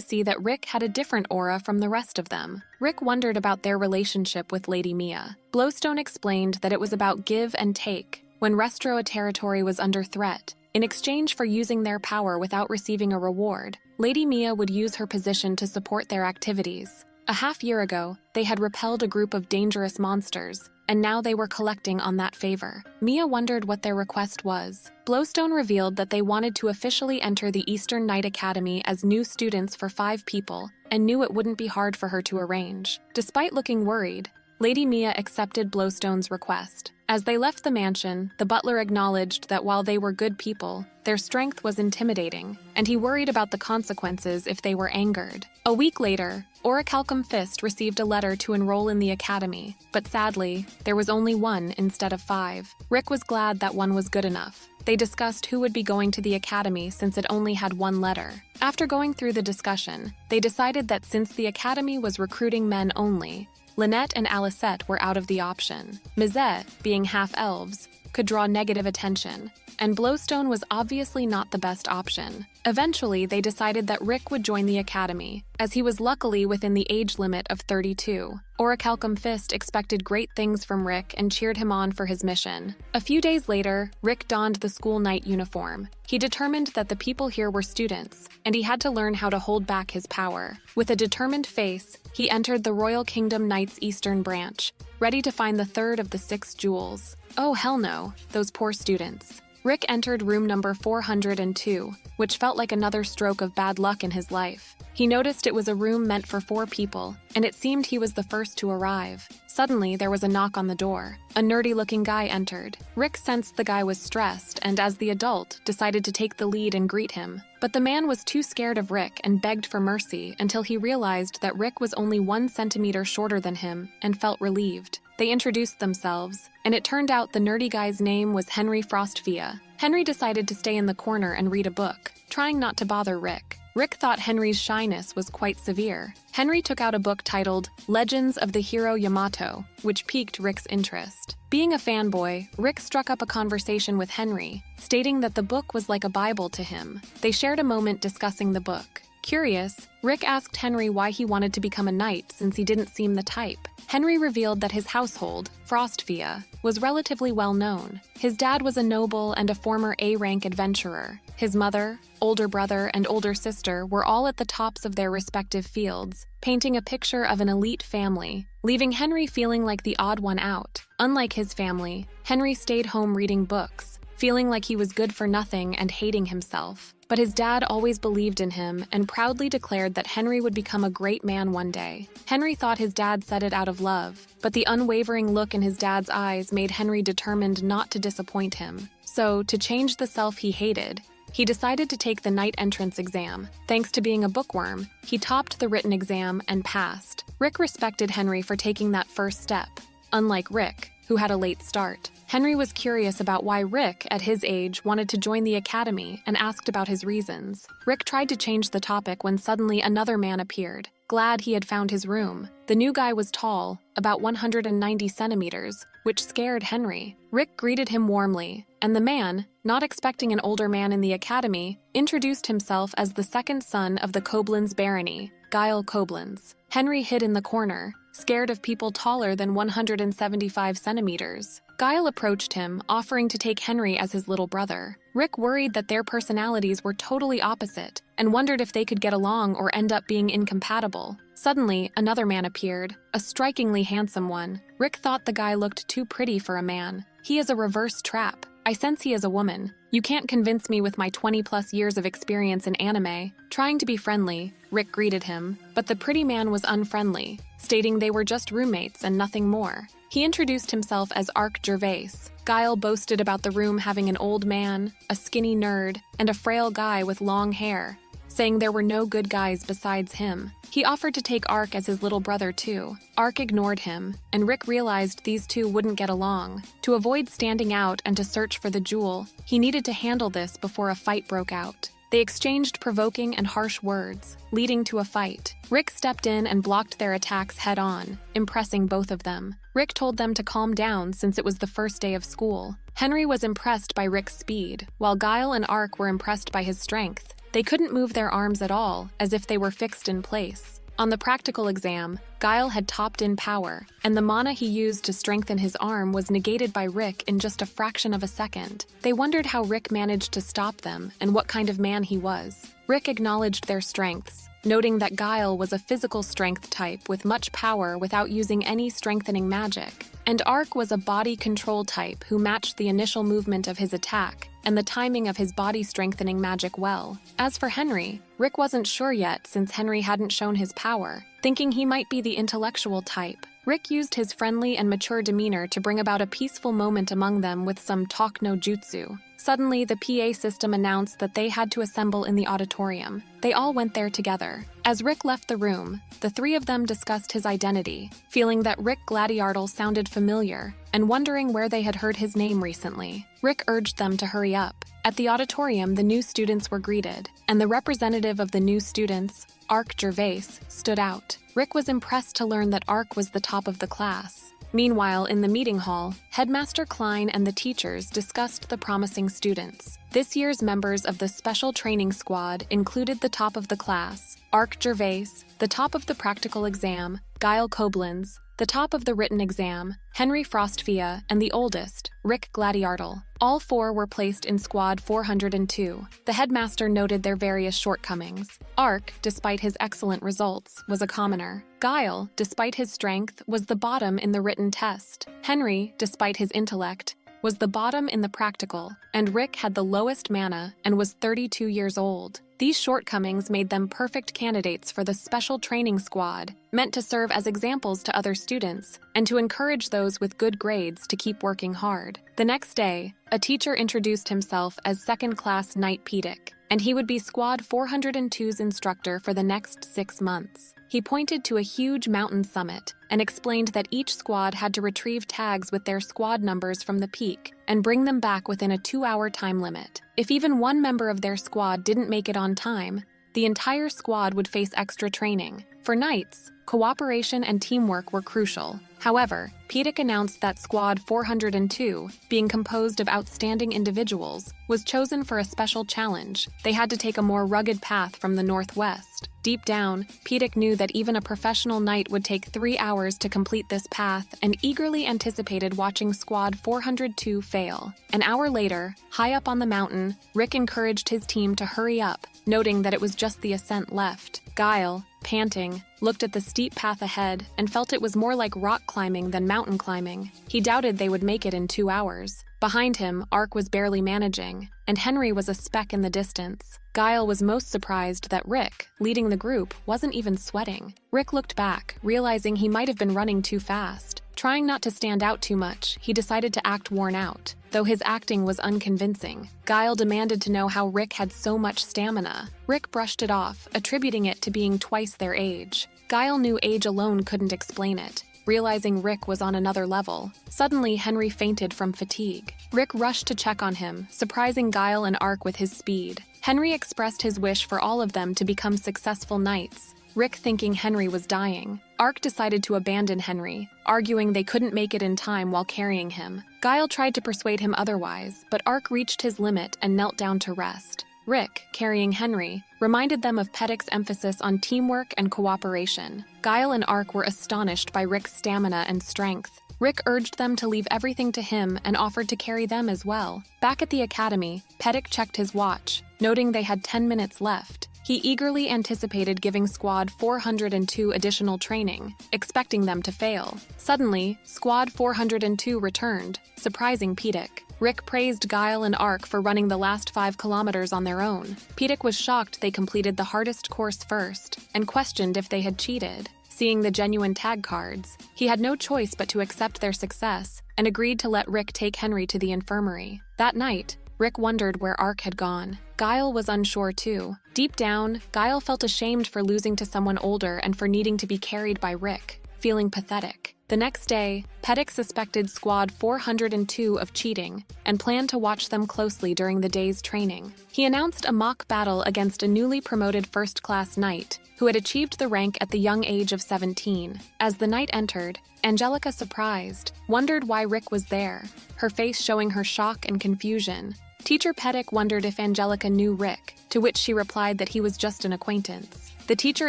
see that Rick had a different aura from the rest of them. Rick wondered about their relationship with Lady Mia. Blowstone explained that it was about give and take. When Restroa territory was under threat, in exchange for using their power without receiving a reward, Lady Mia would use her position to support their activities. A half-year ago, they had repelled a group of dangerous monsters, and now they were collecting on that favor. Mia wondered what their request was. Blowstone revealed that they wanted to officially enter the Eastern Knight Academy as new students for 5 people, and knew it wouldn't be hard for her to arrange. Despite looking worried, Lady Mia accepted Blowstone's request. As they left the mansion, the butler acknowledged that while they were good people, their strength was intimidating, and he worried about the consequences if they were angered. A week later, Orichalcum Fist received a letter to enroll in the academy, but sadly, there was only 1 instead of 5. Rick was glad that 1 was good enough. They discussed who would be going to the academy since it only had 1 letter. After going through the discussion, they decided that since the academy was recruiting men only, Lynette and Alicette were out of the option. Mizette, being half-elves, could draw negative attention, and Blowstone was obviously not the best option. Eventually, they decided that Rick would join the academy, as he was luckily within the age limit of 32. Orichalcum Fist expected great things from Rick and cheered him on for his mission. A few days later, Rick donned the school night uniform. He determined that the people here were students, and he had to learn how to hold back his power. With a determined face, he entered the Royal Kingdom Knight's Eastern Branch, ready to find the third of the 6 jewels. Oh hell no, those poor students. Rick entered room number 402, which felt like another stroke of bad luck in his life. He noticed it was a room meant for 4 people, and it seemed he was the first to arrive. Suddenly, there was a knock on the door. A nerdy-looking guy entered. Rick sensed the guy was stressed, and as the adult, decided to take the lead and greet him. But the man was too scared of Rick and begged for mercy until he realized that Rick was only 1 centimeter shorter than him and felt relieved. They introduced themselves, and it turned out the nerdy guy's name was Henry Frostfia. Henry decided to stay in the corner and read a book, trying not to bother Rick. Rick thought Henry's shyness was quite severe. Henry took out a book titled Legends of the Hero Yamato, which piqued Rick's interest. Being a fanboy, Rick struck up a conversation with Henry, stating that the book was like a Bible to him. They shared a moment discussing the book. Curious, Rick asked Henry why he wanted to become a knight since he didn't seem the type. Henry revealed that his household, Frostfia, was relatively well known. His dad was a noble and a former A-rank adventurer. His mother, older brother, and older sister were all at the tops of their respective fields, painting a picture of an elite family, leaving Henry feeling like the odd one out. Unlike his family, Henry stayed home reading books, feeling like he was good for nothing and hating himself. But his dad always believed in him and proudly declared that Henry would become a great man one day. Henry thought his dad said it out of love, but the unwavering look in his dad's eyes made Henry determined not to disappoint him. So, to change the self he hated, he decided to take the knight entrance exam. Thanks to being a bookworm, he topped the written exam and passed. Rick respected Henry for taking that first step, unlike Rick, who had a late start. Henry was curious about why Rick, at his age, wanted to join the academy and asked about his reasons. Rick tried to change the topic when suddenly another man appeared, glad he had found his room. The new guy was tall, about 190 centimeters, which scared Henry. Rick greeted him warmly, and the man, not expecting an older man in the academy, introduced himself as the second son of the Koblenz barony, Guile Koblenz. Henry hid in the corner, scared of people taller than 175 centimeters. Guile approached him, offering to take Henry as his little brother. Rick worried that their personalities were totally opposite and wondered if they could get along or end up being incompatible. Suddenly, another man appeared, a strikingly handsome one. Rick thought the guy looked too pretty for a man. He is a reverse trap. I sense he is a woman. You can't convince me with my 20-plus years of experience in anime. Trying to be friendly, Rick greeted him, but the pretty man was unfriendly, stating they were just roommates and nothing more. He introduced himself as Arc Gervais. Guile boasted about the room having an old man, a skinny nerd, and a frail guy with long hair, saying there were no good guys besides him. He offered to take Arc as his little brother too. Arc ignored him, and Rick realized these two wouldn't get along. To avoid standing out and to search for the jewel, he needed to handle this before a fight broke out. They exchanged provoking and harsh words, leading to a fight. Rick stepped in and blocked their attacks head-on, impressing both of them. Rick told them to calm down since it was the first day of school. Henry was impressed by Rick's speed, while Guile and Arc were impressed by his strength. They couldn't move their arms at all, as if they were fixed in place. On the practical exam, Guile had topped in power, and the mana he used to strengthen his arm was negated by Rick in just a fraction of a second. They wondered how Rick managed to stop them and what kind of man he was. Rick acknowledged their strengths, noting that Guile was a physical strength type with much power without using any strengthening magic, and Arc was a body control type who matched the initial movement of his attack and the timing of his body strengthening magic well. As for Henry, Rick wasn't sure yet since Henry hadn't shown his power, thinking he might be the intellectual type. Rick used his friendly and mature demeanor to bring about a peaceful moment among them with some talk no jutsu. Suddenly, the PA system announced that they had to assemble in the auditorium. They all went there together. As Rick left the room, the three of them discussed his identity, feeling that Rick Gladiartle sounded familiar, and wondering where they had heard his name recently. Rick urged them to hurry up. At the auditorium, the new students were greeted, and the representative of the new students, Arc Gervais, stood out. Rick was impressed to learn that Arc was the top of the class. Meanwhile, in the meeting hall, Headmaster Klein and the teachers discussed the promising students. This year's members of the Special Training Squad included the top of the class, Ark Gervais, the top of the practical exam, Guile Koblenz, the top of the written exam, Henry Frostvia, and the oldest, Rick Gladiartle. All four were placed in Squad 402. The headmaster noted their various shortcomings. Ark, despite his excellent results, was a commoner. Guile, despite his strength, was the bottom in the written test. Henry, despite his intellect, was the bottom in the practical, and Rick had the lowest mana and was 32 years old. These shortcomings made them perfect candidates for the Special Training Squad, meant to serve as examples to other students and to encourage those with good grades to keep working hard. The next day, a teacher introduced himself as second-class Knight Pedic, and he would be Squad 402's instructor for the next 6 months. He pointed to a huge mountain summit and explained that each squad had to retrieve tags with their squad numbers from the peak and bring them back within a 2-hour time limit. If even one member of their squad didn't make it on time, the entire squad would face extra training. For Knights, cooperation and teamwork were crucial. However, Pedic announced that Squad 402, being composed of outstanding individuals, was chosen for a special challenge. They had to take a more rugged path from the northwest. Deep down, Pedic knew that even a professional knight would take 3 hours to complete this path and eagerly anticipated watching Squad 402 fail. An hour later, high up on the mountain, Rick encouraged his team to hurry up, noting that it was just the ascent left. Guile, panting, looked at the steep path ahead and felt it was more like rock climbing than mountain climbing. He doubted they would make it in 2 hours. Behind him, Ark was barely managing, and Henry was a speck in the distance. Guile was most surprised that Rick, leading the group, wasn't even sweating. Rick looked back, realizing he might have been running too fast. Trying not to stand out too much, he decided to act worn out. Though his acting was unconvincing, Guile demanded to know how Rick had so much stamina. Rick brushed it off, attributing it to being twice their age. Guile knew age alone couldn't explain it, realizing Rick was on another level. Suddenly, Henry fainted from fatigue. Rick rushed to check on him, surprising Guile and Ark with his speed. Henry expressed his wish for all of them to become successful knights, Rick thinking Henry was dying. Ark decided to abandon Henry, arguing they couldn't make it in time while carrying him. Guile tried to persuade him otherwise, but Ark reached his limit and knelt down to rest. Rick, carrying Henry, reminded them of Pedic's emphasis on teamwork and cooperation. Guile and Ark were astonished by Rick's stamina and strength. Rick urged them to leave everything to him and offered to carry them as well. Back at the academy, Pedic checked his watch, noting they had 10 minutes left. He eagerly anticipated giving Squad 402 additional training, expecting them to fail. Suddenly, Squad 402 returned, surprising Pedic. Rick praised Guile and Ark for running the last 5 kilometers on their own. Pedic was shocked they completed the hardest course first, and questioned if they had cheated. Seeing the genuine tag cards, he had no choice but to accept their success, and agreed to let Rick take Henry to the infirmary. That night, Rick wondered where Ark had gone. Guile was unsure too. Deep down, Guile felt ashamed for losing to someone older and for needing to be carried by Rick, feeling pathetic. The next day, Pedic suspected Squad 402 of cheating and planned to watch them closely during the day's training. He announced a mock battle against a newly promoted first-class knight who had achieved the rank at the young age of 17. As the knight entered, Angelica, surprised, wondered why Rick was there, her face showing her shock and confusion. Teacher Pedic wondered if Angelica knew Rick, to which she replied that he was just an acquaintance. The teacher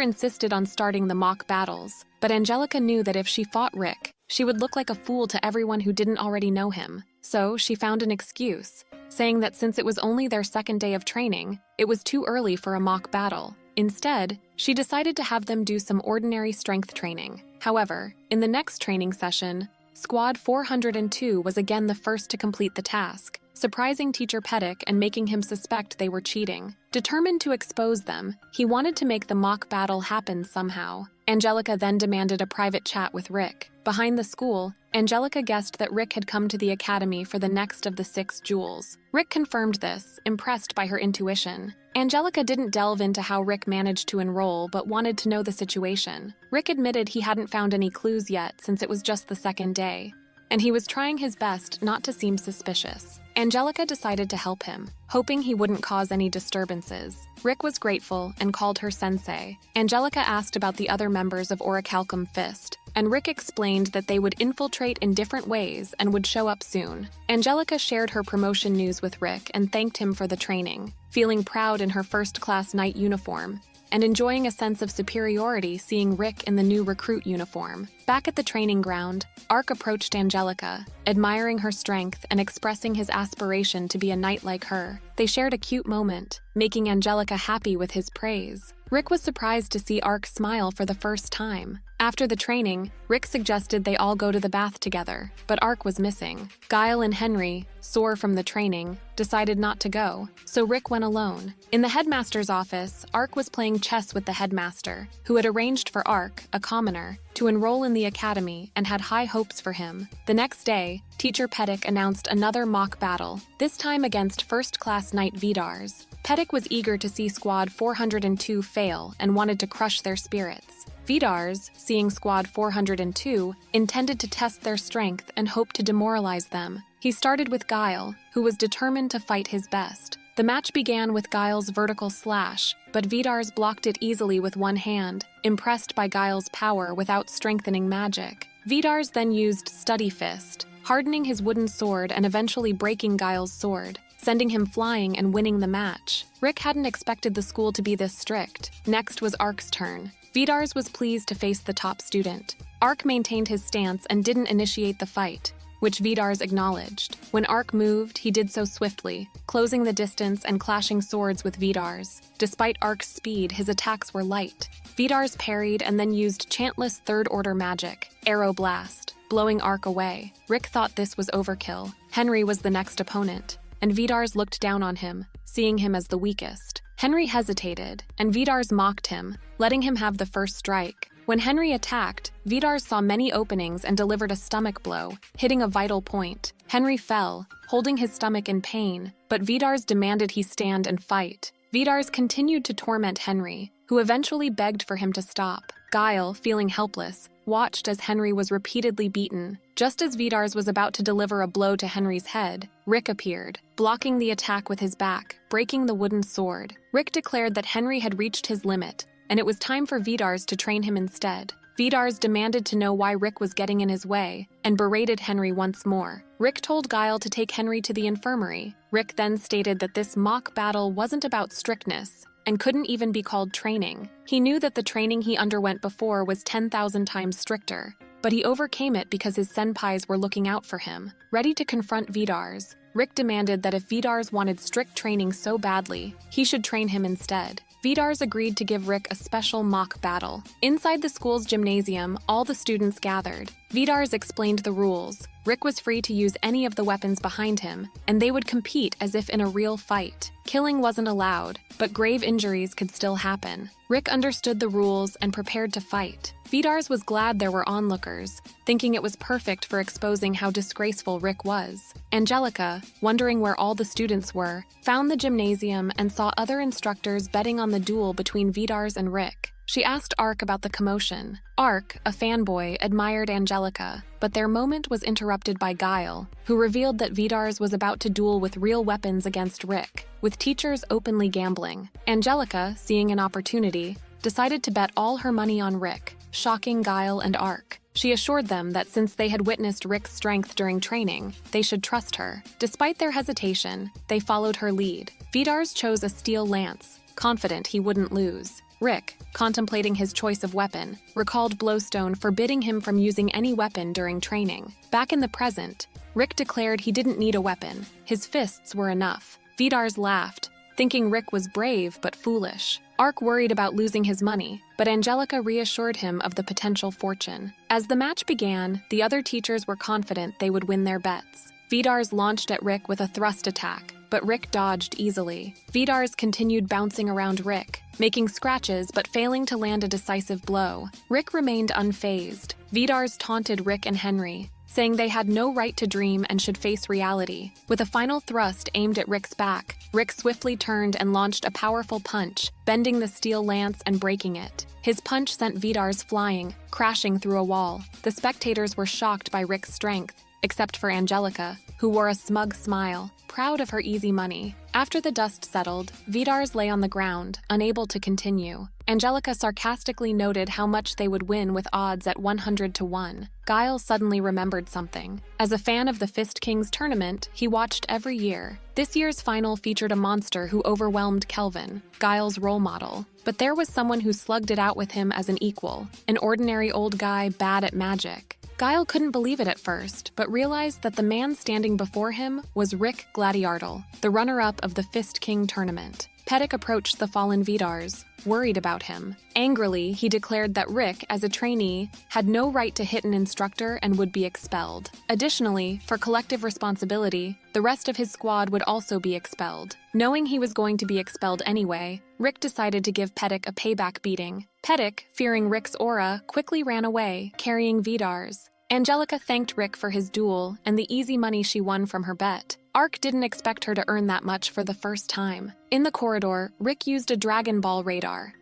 insisted on starting the mock battles, but Angelica knew that if she fought Rick, she would look like a fool to everyone who didn't already know him. So she found an excuse, saying that since it was only their second day of training, it was too early for a mock battle. Instead, she decided to have them do some ordinary strength training. However, in the next training session, Squad 402 was again the first to complete the task, surprising Teacher Pedic and making him suspect they were cheating. Determined to expose them, he wanted to make the mock battle happen somehow. Angelica then demanded a private chat with Rick. Behind the school, Angelica guessed that Rick had come to the academy for the next of the 6 jewels. Rick confirmed this, impressed by her intuition. Angelica didn't delve into how Rick managed to enroll, but wanted to know the situation. Rick admitted he hadn't found any clues yet since it was just the second day, and he was trying his best not to seem suspicious. Angelica decided to help him, hoping he wouldn't cause any disturbances. Rick was grateful and called her sensei. Angelica asked about the other members of Orichalcum Fist, and Rick explained that they would infiltrate in different ways and would show up soon. Angelica shared her promotion news with Rick and thanked him for the training, feeling proud in her first-class night uniform, and enjoying a sense of superiority seeing Rick in the new recruit uniform. Back at the training ground, Ark approached Angelica, admiring her strength and expressing his aspiration to be a knight like her. They shared a cute moment, making Angelica happy with his praise. Rick was surprised to see Ark smile for the first time. After the training, Rick suggested they all go to the bath together, but Ark was missing. Guile and Henry, sore from the training, decided not to go, so Rick went alone. In the headmaster's office, Ark was playing chess with the headmaster, who had arranged for Ark, a commoner, to enroll in the academy and had high hopes for him. The next day, Teacher Petit announced another mock battle, this time against first-class knight Vidars. Petit was eager to see Squad 402 fail and wanted to crush their spirits. Vidars, seeing Squad 402, intended to test their strength and hoped to demoralize them. He started with Guile, who was determined to fight his best. The match began with Guile's vertical slash, but Vidars blocked it easily with one hand, impressed by Guile's power without strengthening magic. Vidars then used Study Fist, hardening his wooden sword and eventually breaking Guile's sword, sending him flying and winning the match. Rick hadn't expected the school to be this strict. Next was Ark's turn. Vidars was pleased to face the top student. Ark maintained his stance and didn't initiate the fight, which Vidars acknowledged. When Ark moved, he did so swiftly, closing the distance and clashing swords with Vidars. Despite Ark's speed, his attacks were light. Vidars parried and then used chantless third-order magic, Arrow Blast, blowing Ark away. Rick thought this was overkill. Henry was the next opponent, and Vidars looked down on him, seeing him as the weakest. Henry hesitated, and Vidars mocked him, letting him have the first strike. When Henry attacked, Vidars saw many openings and delivered a stomach blow, hitting a vital point. Henry fell, holding his stomach in pain, but Vidars demanded he stand and fight. Vidars continued to torment Henry, who eventually begged for him to stop. Guile, feeling helpless, watched as Henry was repeatedly beaten. Just as Vidars was about to deliver a blow to Henry's head, Rick appeared, blocking the attack with his back, breaking the wooden sword. Rick declared that Henry had reached his limit, and it was time for Vidars to train him instead. Vidars demanded to know why Rick was getting in his way, and berated Henry once more. Rick told Guile to take Henry to the infirmary. Rick then stated that this mock battle wasn't about strictness, and couldn't even be called training. He knew that the training he underwent before was 10,000 times stricter, but he overcame it because his senpais were looking out for him. Ready to confront Vidars, Rick demanded that if Vidars wanted strict training so badly, he should train him instead. Vidars agreed to give Rick a special mock battle. Inside the school's gymnasium, all the students gathered. Vidars explained the rules. Rick was free to use any of the weapons behind him, and they would compete as if in a real fight. Killing wasn't allowed, but grave injuries could still happen. Rick understood the rules and prepared to fight. Vidars was glad there were onlookers, thinking it was perfect for exposing how disgraceful Rick was. Angelica, wondering where all the students were, found the gymnasium and saw other instructors betting on the duel between Vidars and Rick. She asked Ark about the commotion. Ark, a fanboy, admired Angelica, but their moment was interrupted by Guile, who revealed that Vidars was about to duel with real weapons against Rick, with teachers openly gambling. Angelica, seeing an opportunity, decided to bet all her money on Rick, shocking Guile and Ark. She assured them that since they had witnessed Rick's strength during training, they should trust her. Despite their hesitation, they followed her lead. Vidars chose a steel lance, confident he wouldn't lose. Rick, contemplating his choice of weapon, recalled Blowstone forbidding him from using any weapon during training. Back in the present, Rick declared he didn't need a weapon. His fists were enough. Vidars laughed, thinking Rick was brave but foolish. Ark worried about losing his money, but Angelica reassured him of the potential fortune. As the match began, the other teachers were confident they would win their bets. Vidars launched at Rick with a thrust attack, but Rick dodged easily. Vidars continued bouncing around Rick, making scratches but failing to land a decisive blow. Rick remained unfazed. Vidars taunted Rick and Henry, saying they had no right to dream and should face reality. With a final thrust aimed at Rick's back, Rick swiftly turned and launched a powerful punch, bending the steel lance and breaking it. His punch sent Vidars flying, crashing through a wall. The spectators were shocked by Rick's strength, except for Angelica, who wore a smug smile, proud of her easy money. After the dust settled, Vidars lay on the ground, unable to continue. Angelica sarcastically noted how much they would win with odds at 100 to 1. Giles suddenly remembered something. As a fan of the Fist Kings tournament, he watched every year. This year's final featured a monster who overwhelmed Kelvin, Giles' role model. But there was someone who slugged it out with him as an equal, an ordinary old guy bad at magic. Guile couldn't believe it at first, but realized that the man standing before him was Rick Gladiardal, the runner-up of the Fist King tournament. Pedig approached the fallen Vidars, worried about him. Angrily, he declared that Rick, as a trainee, had no right to hit an instructor and would be expelled. Additionally, for collective responsibility, the rest of his squad would also be expelled. Knowing he was going to be expelled anyway, Rick decided to give Pedig a payback beating. Pedig, fearing Rick's aura, quickly ran away, carrying Vidars. Angelica thanked Rick for his duel and the easy money she won from her bet. Ark didn't expect her to earn that much for the first time. In the corridor, Rick used a Dragon Ball radar.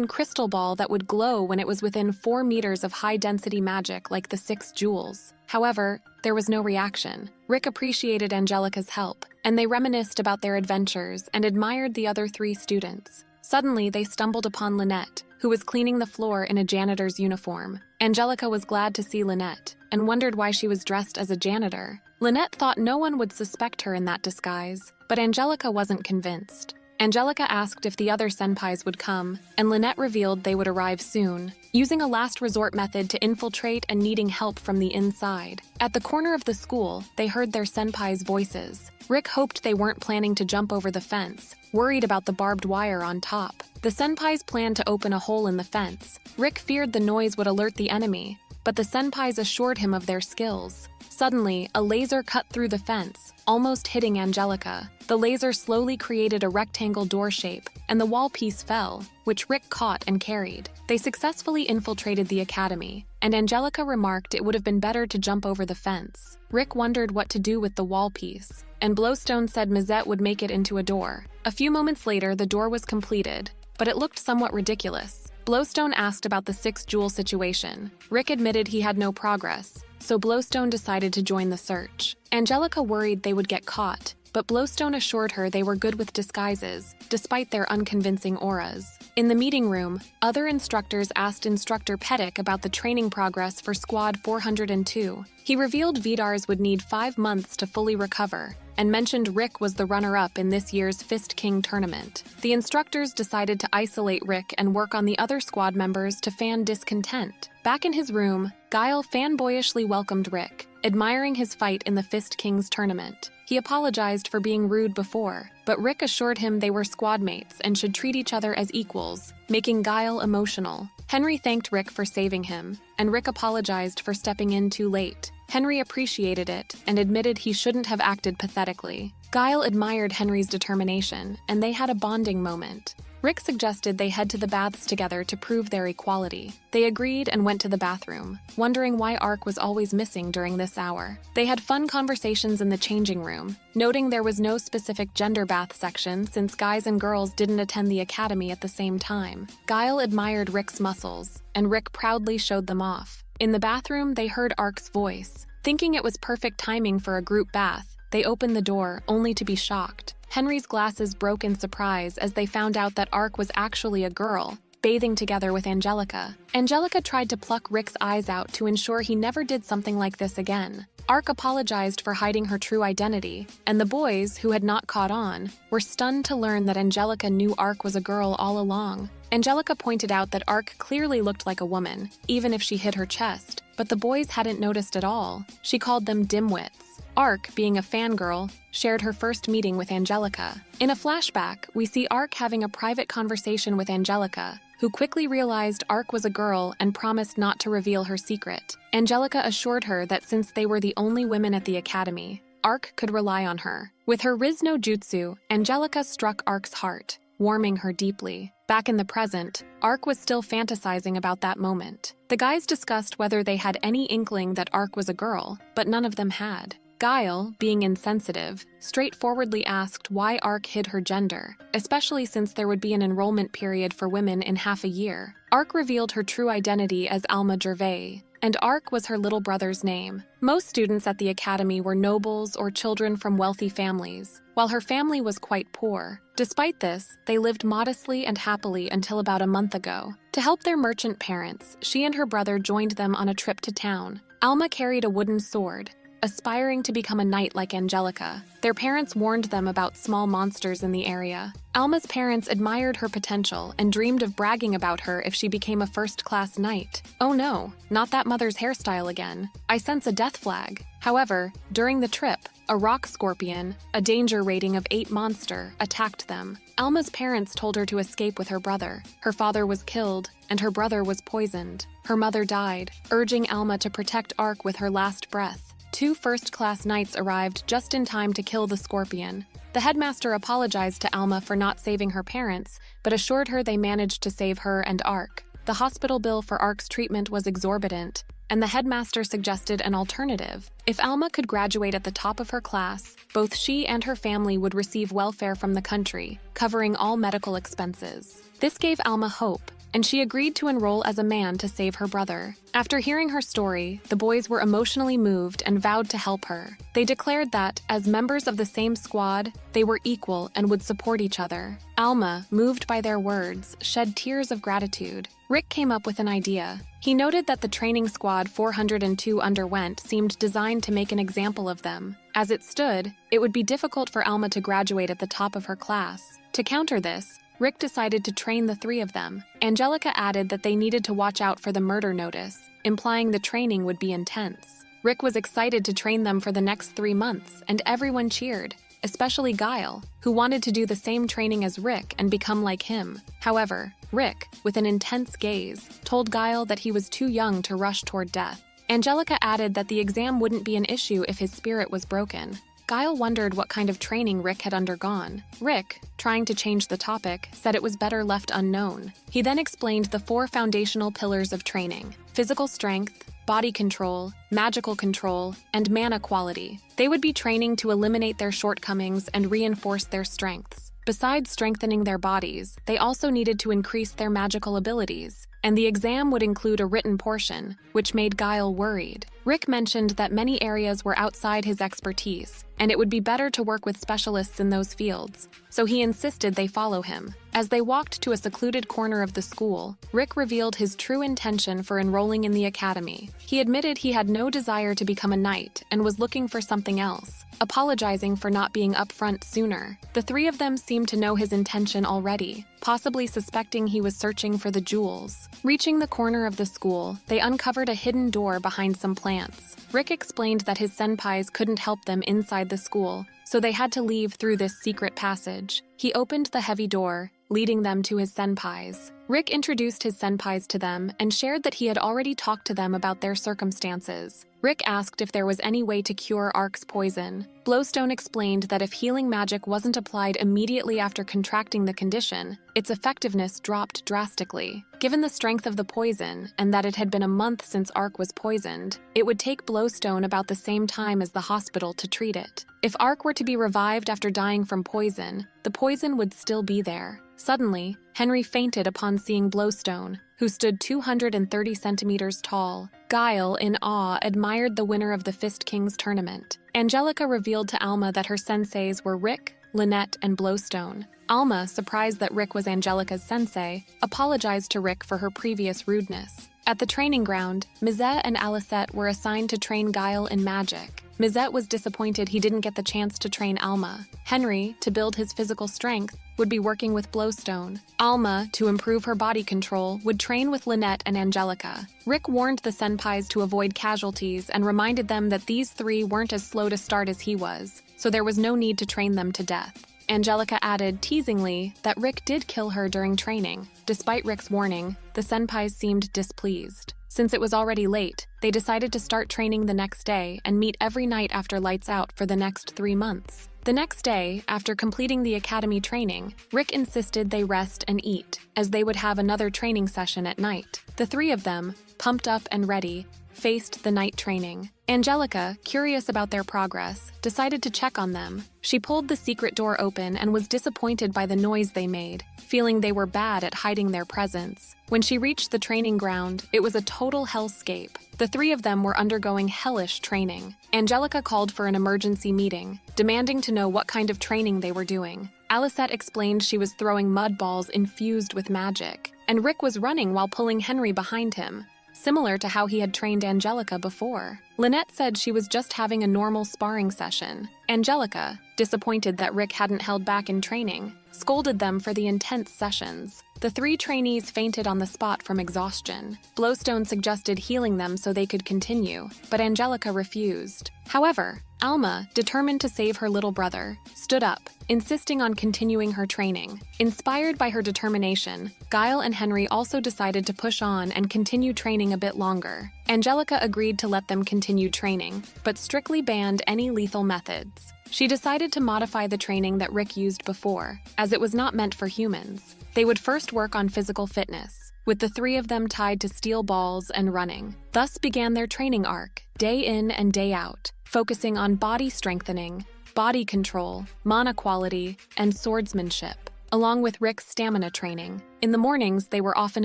Crystal ball that would glow when it was within 4 meters of high-density magic like the 6 jewels. However, there was no reaction. Rick appreciated Angelica's help, and they reminisced about their adventures and admired the other 3 students. Suddenly, they stumbled upon Lynette, who was cleaning the floor in a janitor's uniform. Angelica was glad to see Lynette, and wondered why she was dressed as a janitor. Lynette thought no one would suspect her in that disguise, but Angelica wasn't convinced. Angelica asked if the other senpais would come, and Lynette revealed they would arrive soon, using a last resort method to infiltrate and needing help from the inside. At the corner of the school, they heard their senpais' voices. Rick hoped they weren't planning to jump over the fence, worried about the barbed wire on top. The senpais planned to open a hole in the fence. Rick feared the noise would alert the enemy, but the senpais assured him of their skills. Suddenly, a laser cut through the fence, almost hitting Angelica. The laser slowly created a rectangle door shape, and the wall piece fell, which Rick caught and carried. They successfully infiltrated the academy, and Angelica remarked it would have been better to jump over the fence. Rick wondered what to do with the wall piece, and Blowstone said Mazette would make it into a door. A few moments later, the door was completed, but it looked somewhat ridiculous. Blowstone asked about the 6 jewel situation. Rick admitted he had no progress, so Blowstone decided to join the search. Angelica worried they would get caught, but Blowstone assured her they were good with disguises, despite their unconvincing auras. In the meeting room, other instructors asked Instructor Pedig about the training progress for Squad 402. He revealed Vidars would need 5 months to fully recover, and mentioned Rick was the runner-up in this year's Fist King tournament. The instructors decided to isolate Rick and work on the other squad members to fan discontent. Back in his room, Guile fanboyishly welcomed Rick, admiring his fight in the Fist Kings tournament. He apologized for being rude before, but Rick assured him they were squad mates and should treat each other as equals, making Guile emotional. Henry thanked Rick for saving him, and Rick apologized for stepping in too late. Henry appreciated it and admitted he shouldn't have acted pathetically. Guile admired Henry's determination, and they had a bonding moment. Rick suggested they head to the baths together to prove their equality. They agreed and went to the bathroom, wondering why Ark was always missing during this hour. They had fun conversations in the changing room, noting there was no specific gender bath section since guys and girls didn't attend the academy at the same time. Guile admired Rick's muscles, and Rick proudly showed them off. In the bathroom, they heard Ark's voice. Thinking it was perfect timing for a group bath, they opened the door, only to be shocked. Henry's glasses broke in surprise as they found out that Ark was actually a girl, bathing together with Angelica. Angelica tried to pluck Rick's eyes out to ensure he never did something like this again. Ark apologized for hiding her true identity, and the boys, who had not caught on, were stunned to learn that Angelica knew Ark was a girl all along. Angelica pointed out that Ark clearly looked like a woman, even if she hid her chest, but the boys hadn't noticed at all. She called them dimwits. Ark, being a fangirl, shared her first meeting with Angelica. In a flashback, we see Ark having a private conversation with Angelica, who quickly realized Ark was a girl and promised not to reveal her secret. Angelica assured her that since they were the only women at the academy, Ark could rely on her. With her Riz no Jutsu, Angelica struck Ark's heart, warming her deeply. Back in the present, Ark was still fantasizing about that moment. The guys discussed whether they had any inkling that Ark was a girl, but none of them had. Guile, being insensitive, straightforwardly asked why Ark hid her gender, especially since there would be an enrollment period for women in half a year. Ark revealed her true identity as Alma Gervais, and Ark was her little brother's name. Most students at the academy were nobles or children from wealthy families, while her family was quite poor. Despite this, they lived modestly and happily until about a month ago. To help their merchant parents, she and her brother joined them on a trip to town. Alma carried a wooden sword, aspiring to become a knight like Angelica. Their parents warned them about small monsters in the area. Alma's parents admired her potential and dreamed of bragging about her if she became a first-class knight. Oh no, not that mother's hairstyle again. I sense a death flag. However, during the trip, a rock scorpion, a danger rating of 8 monster, attacked them. Alma's parents told her to escape with her brother. Her father was killed, and her brother was poisoned. Her mother died, urging Alma to protect Ark with her last breath. 2 first-class knights arrived just in time to kill the scorpion. The headmaster apologized to Alma for not saving her parents, but assured her they managed to save her and Ark. The hospital bill for Ark's treatment was exorbitant, and the headmaster suggested an alternative. If Alma could graduate at the top of her class, both she and her family would receive welfare from the country, covering all medical expenses. This gave Alma hope, and she agreed to enroll as a man to save her brother. After hearing her story, the boys were emotionally moved and vowed to help her. They declared that, as members of the same squad, they were equal and would support each other. Alma, moved by their words, shed tears of gratitude. Rick came up with an idea. He noted that the training squad 402 underwent seemed designed to make an example of them. As it stood, it would be difficult for Alma to graduate at the top of her class. To counter this, Rick decided to train the 3 of them. Angelica added that they needed to watch out for the murder notice, implying the training would be intense. Rick was excited to train them for the next 3 months, and everyone cheered, especially Guile, who wanted to do the same training as Rick and become like him. However, Rick, with an intense gaze, told Guile that he was too young to rush toward death. Angelica added that the exam wouldn't be an issue if his spirit was broken. Guile wondered what kind of training Rick had undergone. Rick, trying to change the topic, said it was better left unknown. He then explained the 4 foundational pillars of training: physical strength, body control, magical control, and mana quality. They would be training to eliminate their shortcomings and reinforce their strengths. Besides strengthening their bodies, they also needed to increase their magical abilities, and the exam would include a written portion, which made Guile worried. Rick mentioned that many areas were outside his expertise, and it would be better to work with specialists in those fields, so he insisted they follow him. As they walked to a secluded corner of the school, Rick revealed his true intention for enrolling in the academy. He admitted he had no desire to become a knight and was looking for something else, apologizing for not being upfront sooner. The 3 of them seemed to know his intention already, possibly suspecting he was searching for the jewels. Reaching the corner of the school, they uncovered a hidden door behind some plants. Rick explained that his senpais couldn't help them inside the school, so they had to leave through this secret passage. He opened the heavy door, leading them to his senpais. Rick introduced his senpais to them and shared that he had already talked to them about their circumstances. Rick asked if there was any way to cure Ark's poison. Blowstone explained that if healing magic wasn't applied immediately after contracting the condition, its effectiveness dropped drastically. Given the strength of the poison, and that it had been a month since Ark was poisoned, it would take Blowstone about the same time as the hospital to treat it. If Ark were to be revived after dying from poison, the poison would still be there. Suddenly, Henry fainted upon seeing Blowstone, who stood 230 centimeters tall. Guile, in awe, admired the winner of the Fist Kings tournament. Angelica revealed to Alma that her senseis were Rick, Lynette, and Blowstone. Alma, surprised that Rick was Angelica's sensei, apologized to Rick for her previous rudeness. At the training ground, Mizette and Alicette were assigned to train Guile in magic. Mizette was disappointed he didn't get the chance to train Alma. Henry, to build his physical strength, would be working with Blowstone. Alma, to improve her body control, would train with Lynette and Angelica. Rick warned the senpais to avoid casualties and reminded them that these 3 weren't as slow to start as he was, so there was no need to train them to death. Angelica added, teasingly, that Rick did kill her during training. Despite Rick's warning, the senpais seemed displeased. Since it was already late, they decided to start training the next day and meet every night after lights out for the next 3 months. The next day, after completing the academy training, Rick insisted they rest and eat, as they would have another training session at night. The 3 of them, pumped up and ready, faced the night training. Angelica, curious about their progress, decided to check on them. She pulled the secret door open and was disappointed by the noise they made, feeling they were bad at hiding their presence. When she reached the training ground, it was a total hellscape. The three of them were undergoing hellish training. Angelica called for an emergency meeting, demanding to know what kind of training they were doing. Alicette explained she was throwing mud balls infused with magic, and Rick was running while pulling Henry behind him, similar to how he had trained Angelica before. Lynette said she was just having a normal sparring session. Angelica, disappointed that Rick hadn't held back in training, scolded them for the intense sessions. The three trainees fainted on the spot from exhaustion. Blowstone suggested healing them so they could continue, but Angelica refused. However, Alma, determined to save her little brother, stood up, insisting on continuing her training. Inspired by her determination, Guile and Henry also decided to push on and continue training a bit longer. Angelica agreed to let them continue training, but strictly banned any lethal methods. She decided to modify the training that Rick used before, as it was not meant for humans. They would first work on physical fitness, with the three of them tied to steel balls and running. Thus began their training arc, day in and day out, focusing on body strengthening, body control, mana quality, and swordsmanship, along with Rick's stamina training. In the mornings, they were often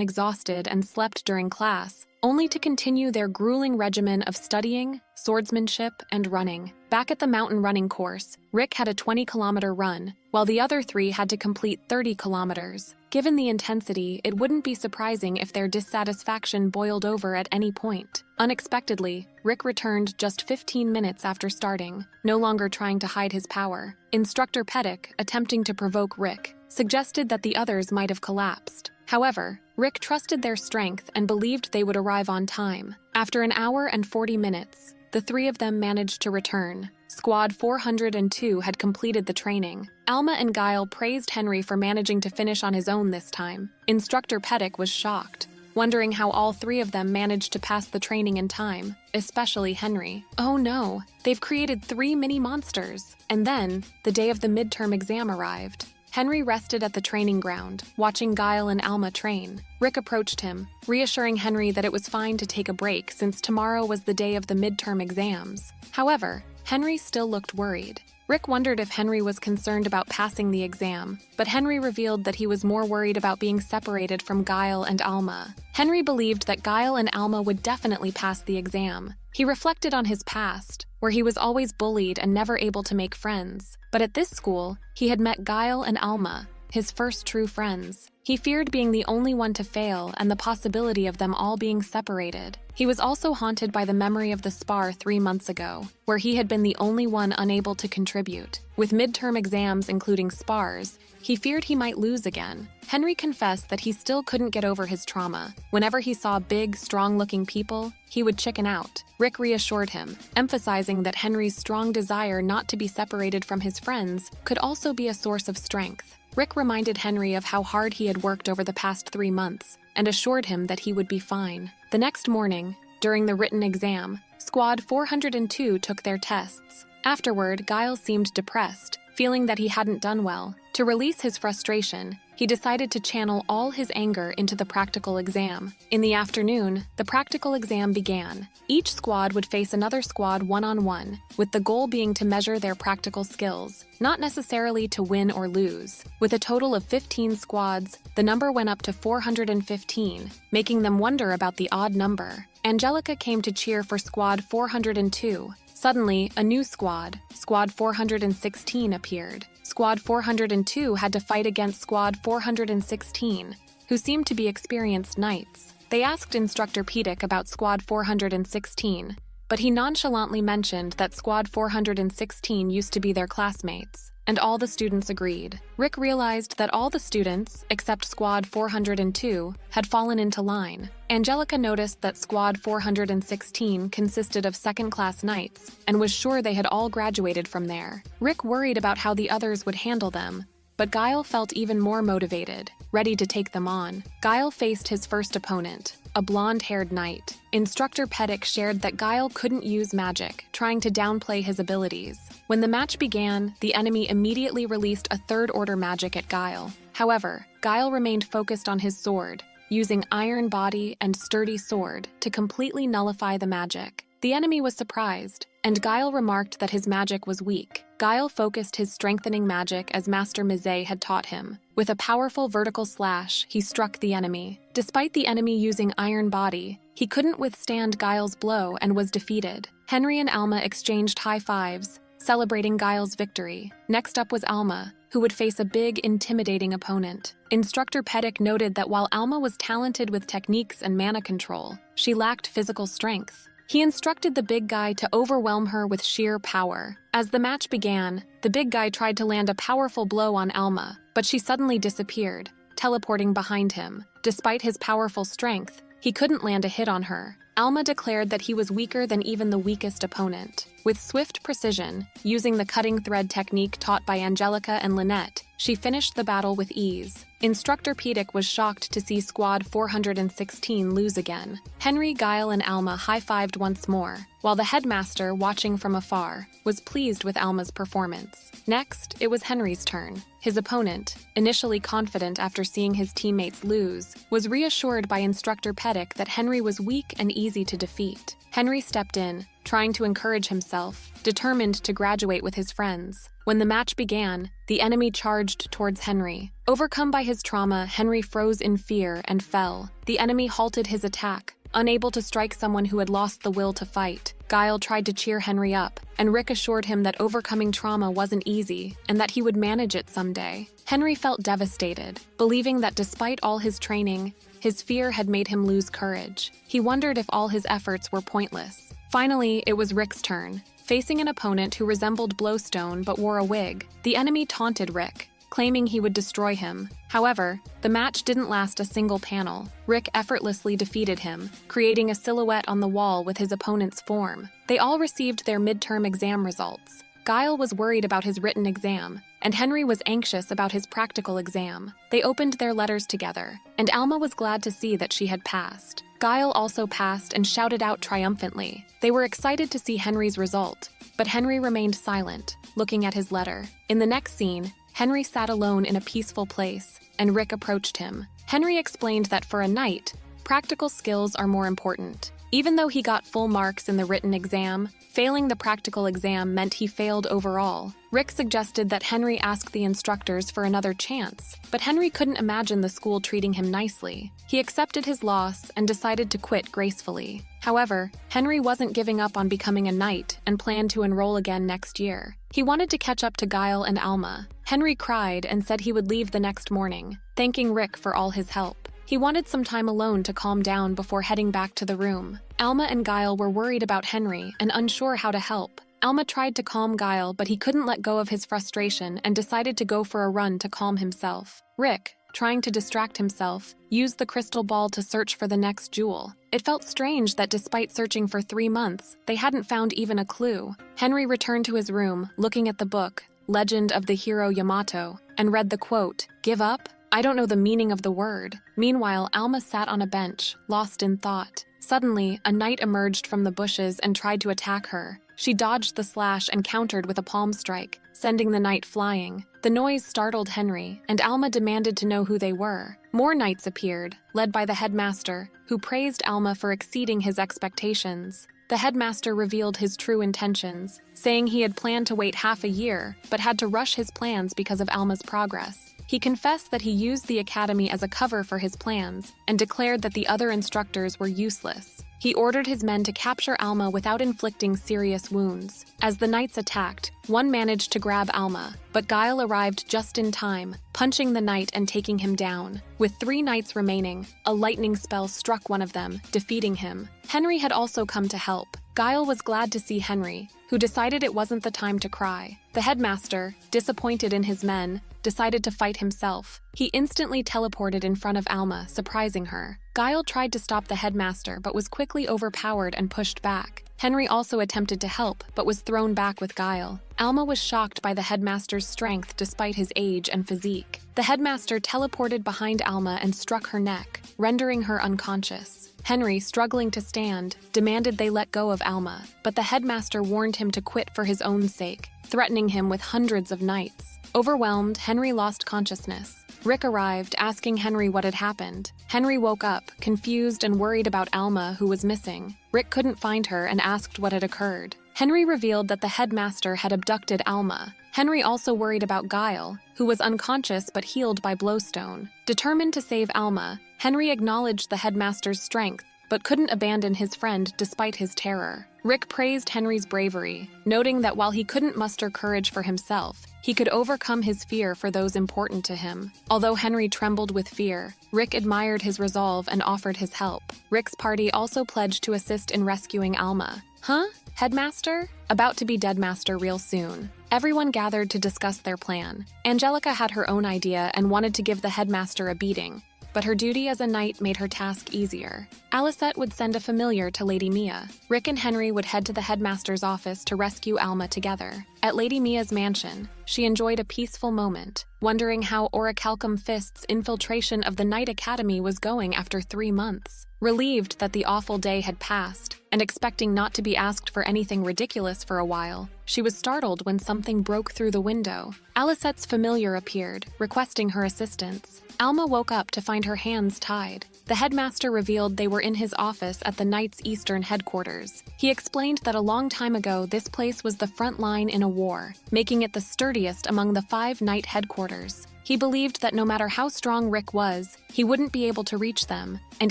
exhausted and slept during class, only to continue their grueling regimen of studying, swordsmanship, and running. Back at the mountain running course, Rick had a 20-kilometer run, while the other three had to complete 30 kilometers. Given the intensity, it wouldn't be surprising if their dissatisfaction boiled over at any point. Unexpectedly, Rick returned just 15 minutes after starting, no longer trying to hide his power. Instructor Pettick, attempting to provoke Rick, suggested that the others might have collapsed. However, Rick trusted their strength and believed they would arrive on time. After an hour and 40 minutes, the three of them managed to return. Squad 402 had completed the training. Alma and Guile praised Henry for managing to finish on his own this time. Instructor Pettick was shocked, wondering how all three of them managed to pass the training in time, especially Henry. Oh no, they've created 3 mini-monsters. And then, the day of the midterm exam arrived. Henry rested at the training ground, watching Guile and Alma train. Rick approached him, reassuring Henry that it was fine to take a break since tomorrow was the day of the midterm exams. However, Henry still looked worried. Rick wondered if Henry was concerned about passing the exam, but Henry revealed that he was more worried about being separated from Guile and Alma. Henry believed that Guile and Alma would definitely pass the exam. He reflected on his past, where he was always bullied and never able to make friends. But at this school, he had met Guile and Alma, his first true friends. He feared being the only one to fail and the possibility of them all being separated. He was also haunted by the memory of the spar 3 months ago, where he had been the only one unable to contribute. With midterm exams including spars, he feared he might lose again. Henry confessed that he still couldn't get over his trauma. Whenever he saw big, strong-looking people, he would chicken out. Rick reassured him, emphasizing that Henry's strong desire not to be separated from his friends could also be a source of strength. Rick reminded Henry of how hard he had worked over the past 3 months and assured him that he would be fine. The next morning, during the written exam, Squad 402 took their tests. Afterward, Guile seemed depressed, feeling that he hadn't done well. To release his frustration, he decided to channel all his anger into the practical exam. In the afternoon, the practical exam began. Each squad would face another squad one-on-one, with the goal being to measure their practical skills, not necessarily to win or lose. With a total of 15 squads, the number went up to 415, making them wonder about the odd number. Angelica came to cheer for Squad 402. Suddenly, a new squad, Squad 416, appeared. Squad 402 had to fight against Squad 416, who seemed to be experienced knights. They asked Instructor Pettick about Squad 416, but he nonchalantly mentioned that Squad 416 used to be their classmates, and all the students agreed. Rick realized that all the students, except Squad 402, had fallen into line. Angelica noticed that Squad 416 consisted of second-class knights, and was sure they had all graduated from there. Rick worried about how the others would handle them, but Guile felt even more motivated, ready to take them on. Guile faced his first opponent, a blonde-haired knight. Instructor Pettick shared that Guile couldn't use magic, trying to downplay his abilities. When the match began, the enemy immediately released a third-order magic at Guile. However, Guile remained focused on his sword, using iron body and sturdy sword to completely nullify the magic. The enemy was surprised, and Guile remarked that his magic was weak. Guile focused his strengthening magic as Master Mizet had taught him, With a powerful vertical slash, he struck the enemy. Despite the enemy using iron body, he couldn't withstand Guile's blow and was defeated. Henry and Alma exchanged high fives, celebrating Guile's victory. Next up was Alma, who would face a big, intimidating opponent. Instructor Peddick noted that while Alma was talented with techniques and mana control, she lacked physical strength. He instructed the big guy to overwhelm her with sheer power. As the match began, the big guy tried to land a powerful blow on Alma, but she suddenly disappeared, teleporting behind him. Despite his powerful strength, he couldn't land a hit on her. Alma declared that he was weaker than even the weakest opponent. With swift precision, using the cutting thread technique taught by Angelica and Lynette, she finished the battle with ease. Instructor Peddick was shocked to see Squad 416 lose again. Henry, Guile, and Alma high-fived once more, while the headmaster, watching from afar, was pleased with Alma's performance. Next, it was Henry's turn. His opponent, initially confident after seeing his teammates lose, was reassured by Instructor Peddick that Henry was weak and easy to defeat. Henry stepped in, trying to encourage himself, determined to graduate with his friends. When the match began, the enemy charged towards Henry. Overcome by his trauma, Henry froze in fear and fell. The enemy halted his attack, unable to strike someone who had lost the will to fight. Guile tried to cheer Henry up, and Rick assured him that overcoming trauma wasn't easy and that he would manage it someday. Henry felt devastated, believing that despite all his training, his fear had made him lose courage. He wondered if all his efforts were pointless. Finally, it was Rick's turn. Facing an opponent who resembled Blowstone but wore a wig, the enemy taunted Rick, claiming he would destroy him. However, the match didn't last a single panel. Rick effortlessly defeated him, creating a silhouette on the wall with his opponent's form. They all received their midterm exam results. Guile was worried about his written exam, and Henry was anxious about his practical exam. They opened their letters together, and Alma was glad to see that she had passed. Guile also passed and shouted out triumphantly. They were excited to see Henry's result, but Henry remained silent, looking at his letter. In the next scene, Henry sat alone in a peaceful place, and Rick approached him. Henry explained that for a knight, practical skills are more important. Even though he got full marks in the written exam, failing the practical exam meant he failed overall. Rick suggested that Henry ask the instructors for another chance, but Henry couldn't imagine the school treating him nicely. He accepted his loss and decided to quit gracefully. However, Henry wasn't giving up on becoming a knight and planned to enroll again next year. He wanted to catch up to Guile and Alma. Henry cried and said he would leave the next morning, thanking Rick for all his help. He wanted some time alone to calm down before heading back to the room. Alma and Guile were worried about Henry and unsure how to help. Alma tried to calm Guile, but he couldn't let go of his frustration and decided to go for a run to calm himself. Rick, trying to distract himself, used the crystal ball to search for the next jewel. It felt strange that despite searching for 3 months, they hadn't found even a clue. Henry returned to his room, looking at the book, Legend of the Hero Yamato, and read the quote, "Give up? I don't know the meaning of the word." Meanwhile, Alma sat on a bench, lost in thought. Suddenly, a knight emerged from the bushes and tried to attack her. She dodged the slash and countered with a palm strike, sending the knight flying. The noise startled Henry, and Alma demanded to know who they were. More knights appeared, led by the headmaster, who praised Alma for exceeding his expectations. The headmaster revealed his true intentions, saying he had planned to wait half a year, but had to rush his plans because of Alma's progress. He confessed that he used the academy as a cover for his plans and declared that the other instructors were useless. He ordered his men to capture Alma without inflicting serious wounds. As the knights attacked, one managed to grab Alma, but Guile arrived just in time, punching the knight and taking him down. With 3 knights remaining, a lightning spell struck one of them, defeating him. Henry had also come to help. Guile was glad to see Henry, who decided it wasn't the time to cry. The headmaster, disappointed in his men, decided to fight himself. He instantly teleported in front of Alma, surprising her. Guile tried to stop the headmaster but was quickly overpowered and pushed back. Henry also attempted to help, but was thrown back with Guile. Alma was shocked by the headmaster's strength despite his age and physique. The headmaster teleported behind Alma and struck her neck, rendering her unconscious. Henry, struggling to stand, demanded they let go of Alma, but the headmaster warned him to quit for his own sake, threatening him with hundreds of knights. Overwhelmed, Henry lost consciousness. Rick arrived, asking Henry what had happened. Henry woke up, confused and worried about Alma, who was missing. Rick couldn't find her and asked what had occurred. Henry revealed that the headmaster had abducted Alma. Henry also worried about Guile, who was unconscious but healed by Blowstone. Determined to save Alma, Henry acknowledged the headmaster's strength, but couldn't abandon his friend despite his terror. Rick praised Henry's bravery, noting that while he couldn't muster courage for himself, he could overcome his fear for those important to him. Although Henry trembled with fear, Rick admired his resolve and offered his help. Rick's party also pledged to assist in rescuing Alma. Huh? Headmaster? About to be Deadmaster real soon. Everyone gathered to discuss their plan. Angelica had her own idea and wanted to give the headmaster a beating, but her duty as a knight made her task easier. Alicette would send a familiar to Lady Mia. Rick and Henry would head to the headmaster's office to rescue Alma together. At Lady Mia's mansion, she enjoyed a peaceful moment, wondering how Orichalcum Fist's infiltration of the Knight Academy was going after 3 months. Relieved that the awful day had passed, and expecting not to be asked for anything ridiculous for a while, she was startled when something broke through the window. Alicette's familiar appeared, requesting her assistance. Alma woke up to find her hands tied. The headmaster revealed they were in his office at the Knight's Eastern headquarters. He explained that a long time ago this place was the front line in a war, making it the sturdiest among the 5 Knight headquarters. He believed that no matter how strong Rick was, he wouldn't be able to reach them, and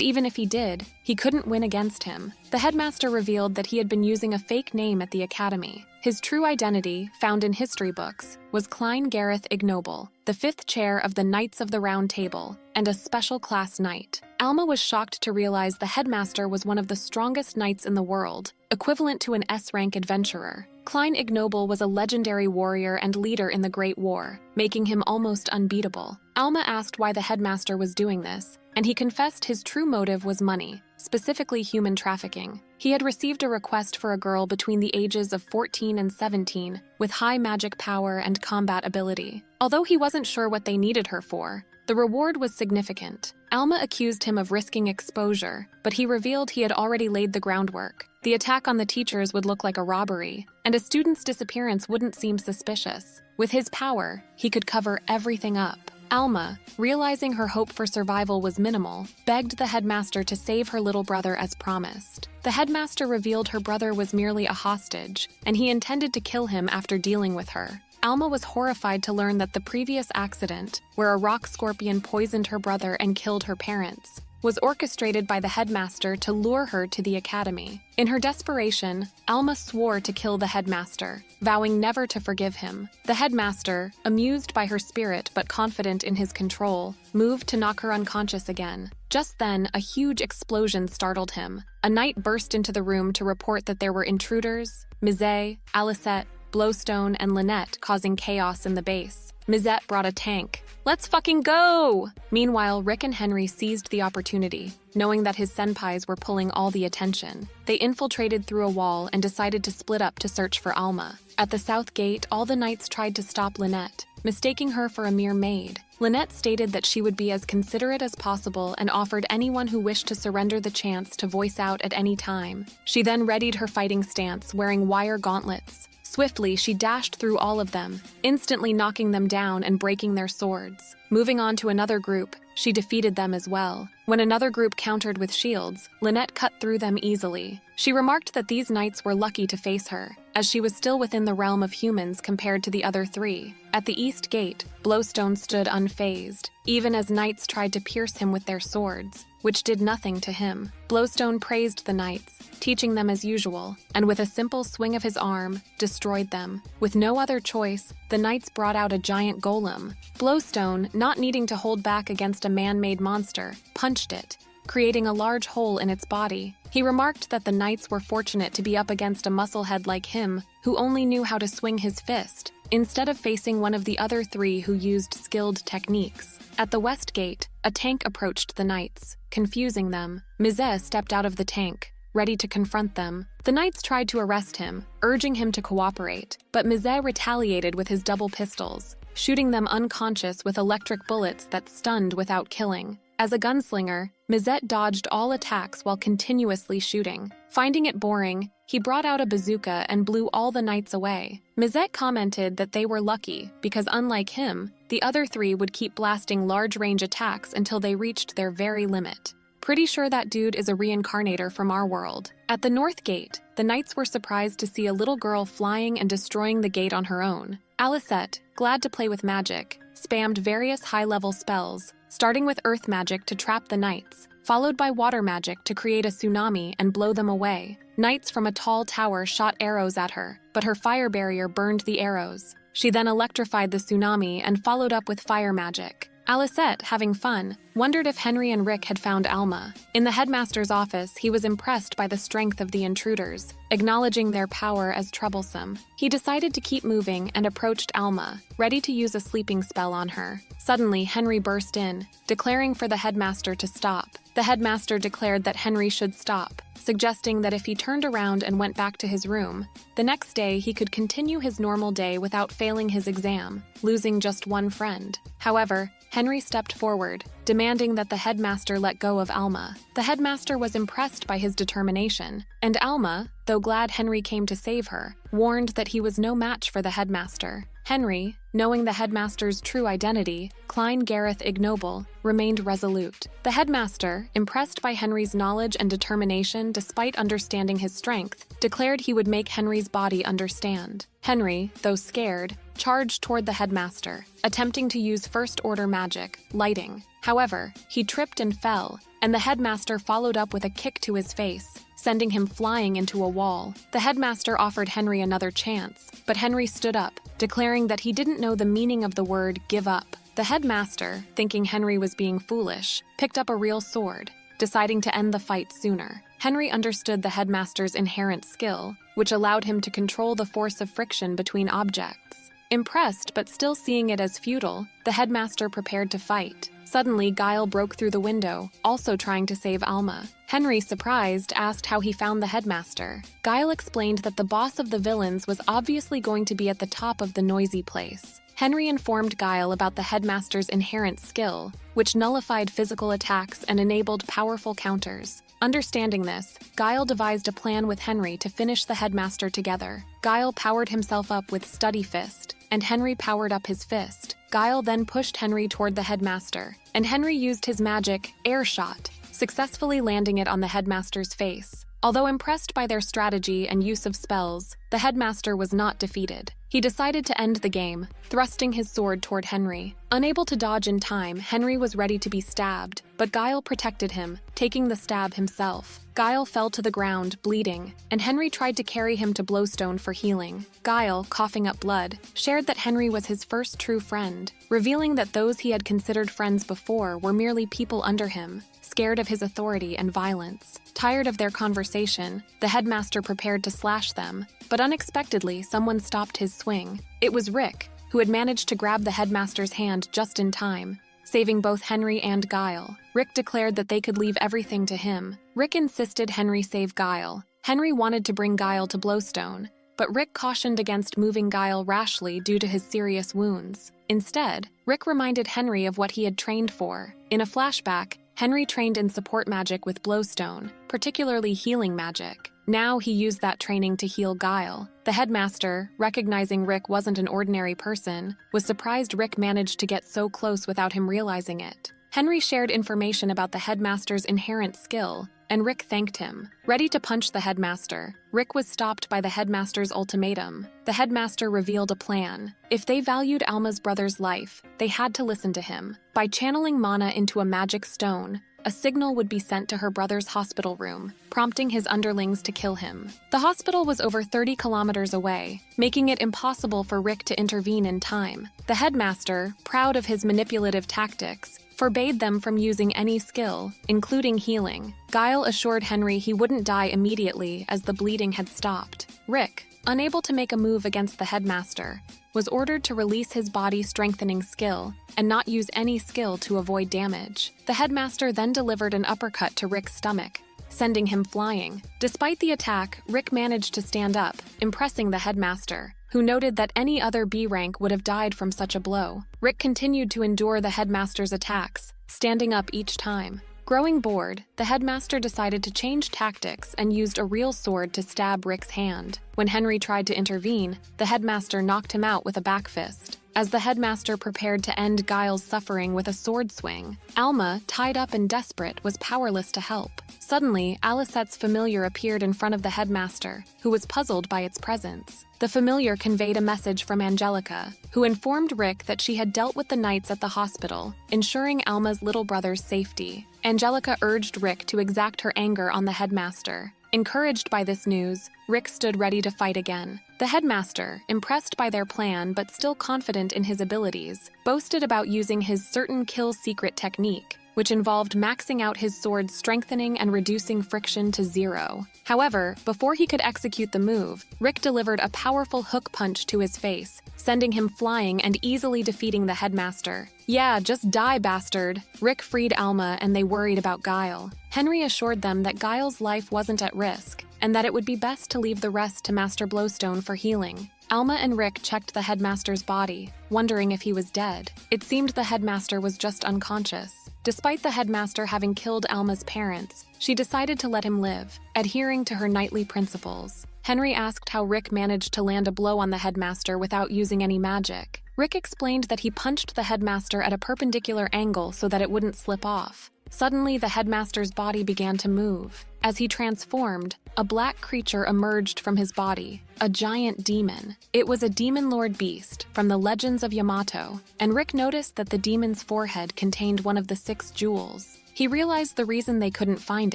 even if he did, he couldn't win against him. The headmaster revealed that he had been using a fake name at the academy. His true identity, found in history books, was Klein Gareth Ignoble, the 5th chair of the Knights of the Round Table, and a special class knight. Alma was shocked to realize the headmaster was one of the strongest knights in the world, equivalent to an S-rank adventurer. Klein Ignoble was a legendary warrior and leader in the Great War, making him almost unbeatable. Alma asked why the headmaster was doing this, and he confessed his true motive was money, specifically human trafficking. He had received a request for a girl between the ages of 14 and 17, with high magic power and combat ability. Although he wasn't sure what they needed her for, the reward was significant. Alma accused him of risking exposure, but he revealed he had already laid the groundwork. The attack on the teachers would look like a robbery, and a student's disappearance wouldn't seem suspicious. With his power, he could cover everything up. Alma, realizing her hope for survival was minimal, begged the headmaster to save her little brother as promised. The headmaster revealed her brother was merely a hostage, and he intended to kill him after dealing with her. Alma was horrified to learn that the previous accident, where a rock scorpion poisoned her brother and killed her parents, was orchestrated by the headmaster to lure her to the academy. In her desperation, Alma swore to kill the headmaster, vowing never to forgive him. The headmaster, amused by her spirit but confident in his control, moved to knock her unconscious again. Just then, a huge explosion startled him. A knight burst into the room to report that there were intruders, Mizet, Alicette, Blowstone, and Lynette, causing chaos in the base. Mizet brought a tank. Let's fucking go! Meanwhile, Rick and Henry seized the opportunity, knowing that his senpais were pulling all the attention. They infiltrated through a wall and decided to split up to search for Alma. At the south gate, all the knights tried to stop Lynette, mistaking her for a mere maid. Lynette stated that she would be as considerate as possible and offered anyone who wished to surrender the chance to voice out at any time. She then readied her fighting stance, wearing wire gauntlets. Swiftly, she dashed through all of them, instantly knocking them down and breaking their swords. Moving on to another group, she defeated them as well. When another group countered with shields, Lynette cut through them easily. She remarked that these knights were lucky to face her, as she was still within the realm of humans compared to the other 3. At the east gate, Blowstone stood unfazed, even as knights tried to pierce him with their swords, which did nothing to him. Blowstone praised the knights, teaching them as usual, and with a simple swing of his arm, destroyed them. With no other choice, the knights brought out a giant golem. Blowstone, not needing to hold back against a man-made monster, punched it, creating a large hole in its body. He remarked that the knights were fortunate to be up against a musclehead like him, who only knew how to swing his fist, instead of facing one of the other 3 who used skilled techniques. At the west gate, a tank approached the knights, confusing them. Mizet stepped out of the tank, ready to confront them. The knights tried to arrest him, urging him to cooperate, but Mizet retaliated with his double pistols, shooting them unconscious with electric bullets that stunned without killing. As a gunslinger, Mizet dodged all attacks while continuously shooting. Finding it boring, he brought out a bazooka and blew all the knights away. Mizet commented that they were lucky because, unlike him, the other 3 would keep blasting large-range attacks until they reached their very limit. Pretty sure that dude is a reincarnator from our world. At the North Gate, the knights were surprised to see a little girl flying and destroying the gate on her own. Alicette, glad to play with magic, spammed various high-level spells, starting with earth magic to trap the knights, followed by water magic to create a tsunami and blow them away. Knights from a tall tower shot arrows at her, but her fire barrier burned the arrows. She then electrified the tsunami and followed up with fire magic. Alicette, having fun, wondered if Henry and Rick had found Alma. In the headmaster's office, he was impressed by the strength of the intruders, acknowledging their power as troublesome. He decided to keep moving and approached Alma, ready to use a sleeping spell on her. Suddenly, Henry burst in, declaring for the headmaster to stop. The headmaster declared that Henry should stop, suggesting that if he turned around and went back to his room, the next day he could continue his normal day without failing his exam, losing just one friend. However, Henry stepped forward, demanding that the headmaster let go of Alma. The headmaster was impressed by his determination, and Alma, though glad Henry came to save her, warned that he was no match for the headmaster. Henry, knowing the headmaster's true identity, Klein Gareth Ignoble, remained resolute. The headmaster, impressed by Henry's knowledge and determination despite understanding his strength, declared he would make Henry's body understand. Henry, though scared, charged toward the headmaster, attempting to use first-order magic, lighting. However, he tripped and fell, and the headmaster followed up with a kick to his face, sending him flying into a wall. The headmaster offered Henry another chance, but Henry stood up, declaring that he didn't know the meaning of the word give up. The headmaster, thinking Henry was being foolish, picked up a real sword, deciding to end the fight sooner. Henry understood the headmaster's inherent skill, which allowed him to control the force of friction between objects. Impressed but still seeing it as futile, the headmaster prepared to fight. Suddenly, Guile broke through the window, also trying to save Alma. Henry, surprised, asked how he found the headmaster. Guile explained that the boss of the villains was obviously going to be at the top of the noisy place. Henry informed Guile about the headmaster's inherent skill, which nullified physical attacks and enabled powerful counters. Understanding this, Guile devised a plan with Henry to finish the headmaster together. Guile powered himself up with Study Fist, and Henry powered up his fist. Guile then pushed Henry toward the headmaster, and Henry used his magic, Air Shot, successfully landing it on the headmaster's face. Although impressed by their strategy and use of spells, the headmaster was not defeated. He decided to end the game, thrusting his sword toward Henry. Unable to dodge in time, Henry was ready to be stabbed, but Guile protected him, taking the stab himself. Guile fell to the ground, bleeding, and Henry tried to carry him to Blowstone for healing. Guile, coughing up blood, shared that Henry was his first true friend, revealing that those he had considered friends before were merely people under him, scared of his authority and violence. Tired of their conversation, the headmaster prepared to slash them, but unexpectedly someone stopped his swing. It was Rick, who had managed to grab the headmaster's hand just in time, saving both Henry and Guile. Rick declared that they could leave everything to him. Rick insisted Henry save Guile. Henry wanted to bring Guile to Blowstone, but Rick cautioned against moving Guile rashly due to his serious wounds. Instead, Rick reminded Henry of what he had trained for. In a flashback, Henry trained in support magic with Blowstone, particularly healing magic. Now he used that training to heal Guile. The headmaster, recognizing Rick wasn't an ordinary person, was surprised Rick managed to get so close without him realizing it. Henry shared information about the headmaster's inherent skill, and Rick thanked him. Ready to punch the headmaster, Rick was stopped by the headmaster's ultimatum. The headmaster revealed a plan. If they valued Alma's brother's life, they had to listen to him. By channeling mana into a magic stone, a signal would be sent to her brother's hospital room, prompting his underlings to kill him. The hospital was over 30 kilometers away, making it impossible for Rick to intervene in time. The headmaster, proud of his manipulative tactics, forbade them from using any skill, including healing. Guile assured Henry he wouldn't die immediately as the bleeding had stopped. Rick, unable to make a move against the headmaster, was ordered to release his body-strengthening skill and not use any skill to avoid damage. The headmaster then delivered an uppercut to Rick's stomach, sending him flying. Despite the attack, Rick managed to stand up, impressing the headmaster, who noted that any other B rank would have died from such a blow. Rick continued to endure the headmaster's attacks, standing up each time. Growing bored, the headmaster decided to change tactics and used a real sword to stab Rick's hand. When Henry tried to intervene, the headmaster knocked him out with a back fist. as the headmaster prepared to end Giles' suffering with a sword swing. Alma, tied up and desperate, was powerless to help. Suddenly, Alisette's familiar appeared in front of the headmaster, who was puzzled by its presence. The familiar conveyed a message from Angelica, who informed Rick that she had dealt with the knights at the hospital, ensuring Alma's little brother's safety. Angelica urged Rick to exact her anger on the headmaster. Encouraged by this news, Rick stood ready to fight again. The headmaster, impressed by their plan but still confident in his abilities, boasted about using his certain kill secret technique, which involved maxing out his sword's strengthening and reducing friction to 0. However, before he could execute the move, Rick delivered a powerful hook punch to his face, sending him flying and easily defeating the headmaster. "Yeah, just die, bastard." Rick freed Alma and they worried about Guile. Henry assured them that Gile's life wasn't at risk, and that it would be best to leave the rest to Master Blowstone for healing. Alma and Rick checked the headmaster's body, wondering if he was dead. It seemed the headmaster was just unconscious. Despite the headmaster having killed Alma's parents, she decided to let him live, adhering to her knightly principles. Henry asked how Rick managed to land a blow on the headmaster without using any magic. Rick explained that he punched the headmaster at a perpendicular angle so that it wouldn't slip off. Suddenly, the headmaster's body began to move. As he transformed, a black creature emerged from his body, a giant demon. It was a demon lord beast from the Legends of Yamato, and Rick noticed that the demon's forehead contained one of the 6 jewels. He realized the reason they couldn't find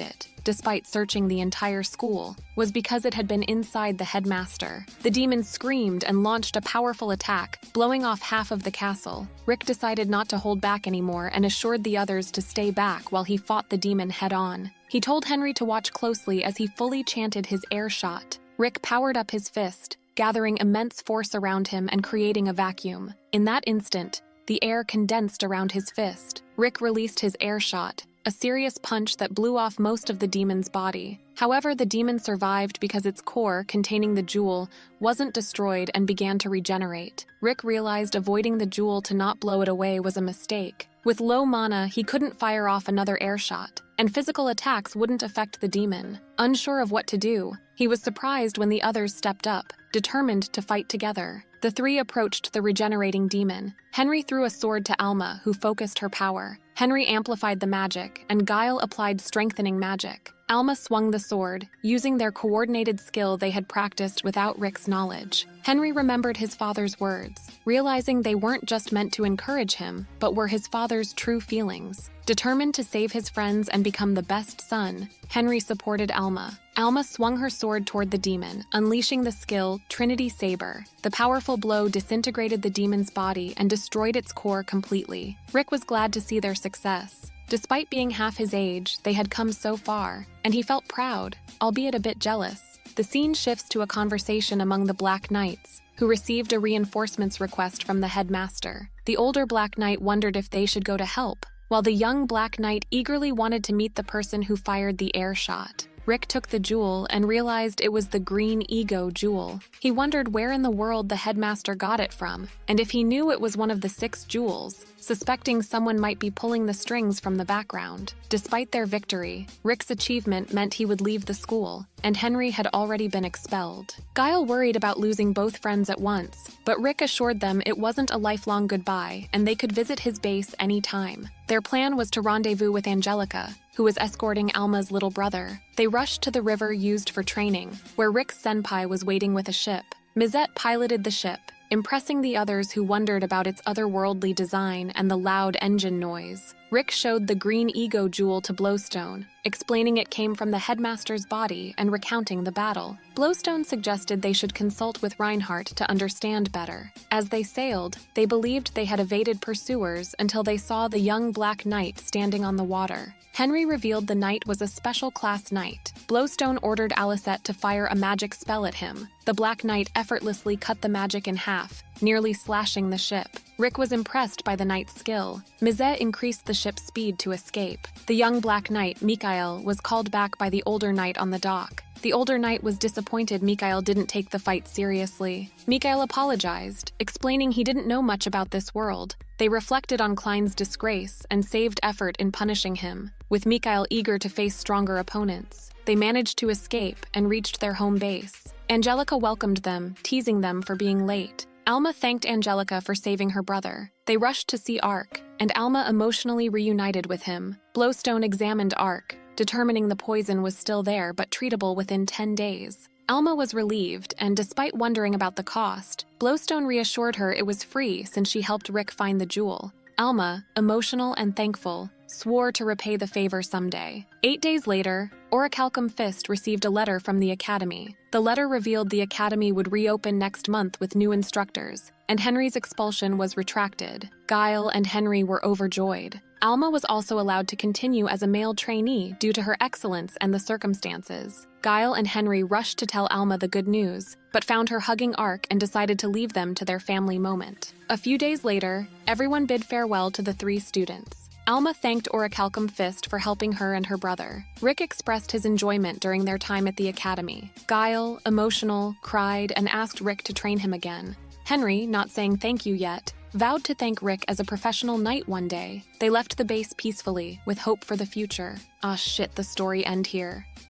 it, despite searching the entire school, was because it had been inside the headmaster. The demon screamed and launched a powerful attack, blowing off half of the castle. Rick decided not to hold back anymore and assured the others to stay back while he fought the demon head-on. He told Henry to watch closely as he fully chanted his air shot. Rick powered up his fist, gathering immense force around him and creating a vacuum. In that instant, the air condensed around his fist. Rick released his air shot, a serious punch that blew off most of the demon's body. However, the demon survived because its core, containing the jewel, wasn't destroyed and began to regenerate. Rick realized avoiding the jewel to not blow it away was a mistake. With low mana, he couldn't fire off another air shot, and physical attacks wouldn't affect the demon. Unsure of what to do, he was surprised when the others stepped up, determined to fight together. The 3 approached the regenerating demon. Henry threw a sword to Alma, who focused her power. Henry amplified the magic, and Guile applied strengthening magic. Alma swung the sword, using their coordinated skill they had practiced without Rick's knowledge. Henry remembered his father's words, realizing they weren't just meant to encourage him, but were his father's true feelings. Determined to save his friends and become the best son, Henry supported Alma. Alma swung her sword toward the demon, unleashing the skill Trinity Saber. The powerful blow disintegrated the demon's body and destroyed its core completely. Rick was glad to see their success. Despite being half his age, they had come so far, and he felt proud, albeit a bit jealous. The scene shifts to a conversation among the Black Knights, who received a reinforcements request from the headmaster. The older Black Knight wondered if they should go to help, while the young Black Knight eagerly wanted to meet the person who fired the air shot. Rick took the jewel and realized it was the green ego jewel. He wondered where in the world the headmaster got it from, and if he knew it was one of the 6 jewels, suspecting someone might be pulling the strings from the background. Despite their victory, Rick's achievement meant he would leave the school, and Henry had already been expelled. Guile worried about losing both friends at once, but Rick assured them it wasn't a lifelong goodbye and they could visit his base anytime. Their plan was to rendezvous with Angelica, who was escorting Alma's little brother. They rushed to the river used for training, where Rick's senpai was waiting with a ship. Mizette piloted the ship, impressing the others who wondered about its otherworldly design and the loud engine noise. Rick showed the green ego jewel to Blowstone, explaining it came from the headmaster's body and recounting the battle. Blowstone suggested they should consult with Reinhardt to understand better. As they sailed, they believed they had evaded pursuers until they saw the young Black Knight standing on the water. Henry revealed the knight was a special class knight. Blowstone ordered Alicette to fire a magic spell at him. The Black Knight effortlessly cut the magic in half, nearly slashing the ship. Rick was impressed by the knight's skill. Mizette increased the ship's speed to escape. The young Black Knight, Mikhail, was called back by the older knight on the dock. The older knight was disappointed Mikhail didn't take the fight seriously. Mikhail apologized, explaining he didn't know much about this world. They reflected on Klein's disgrace and saved effort in punishing him, with Mikhail eager to face stronger opponents. They managed to escape and reached their home base. Angelica welcomed them, teasing them for being late. Alma thanked Angelica for saving her brother. They rushed to see Ark, and Alma emotionally reunited with him. Blowstone examined Ark, determining the poison was still there but treatable within 10 days. Alma was relieved, and despite wondering about the cost, Blowstone reassured her it was free since she helped Rick find the jewel. Alma, emotional and thankful, swore to repay the favor someday. 8 days later, Orichalcum Fist received a letter from the Academy. The letter revealed the Academy would reopen next month with new instructors, and Henry's expulsion was retracted. Guile and Henry were overjoyed. Alma was also allowed to continue as a male trainee due to her excellence and the circumstances. Guile and Henry rushed to tell Alma the good news, but found her hugging Ark and decided to leave them to their family moment. A few days later, everyone bid farewell to the 3 students. Alma thanked Orichalcum Fist for helping her and her brother. Rick expressed his enjoyment during their time at the Academy. Guile, emotional, cried and asked Rick to train him again. Henry, not saying thank you yet, vowed to thank Rick as a professional knight one day. They left the base peacefully, with hope for the future. Ah shit, the story end here.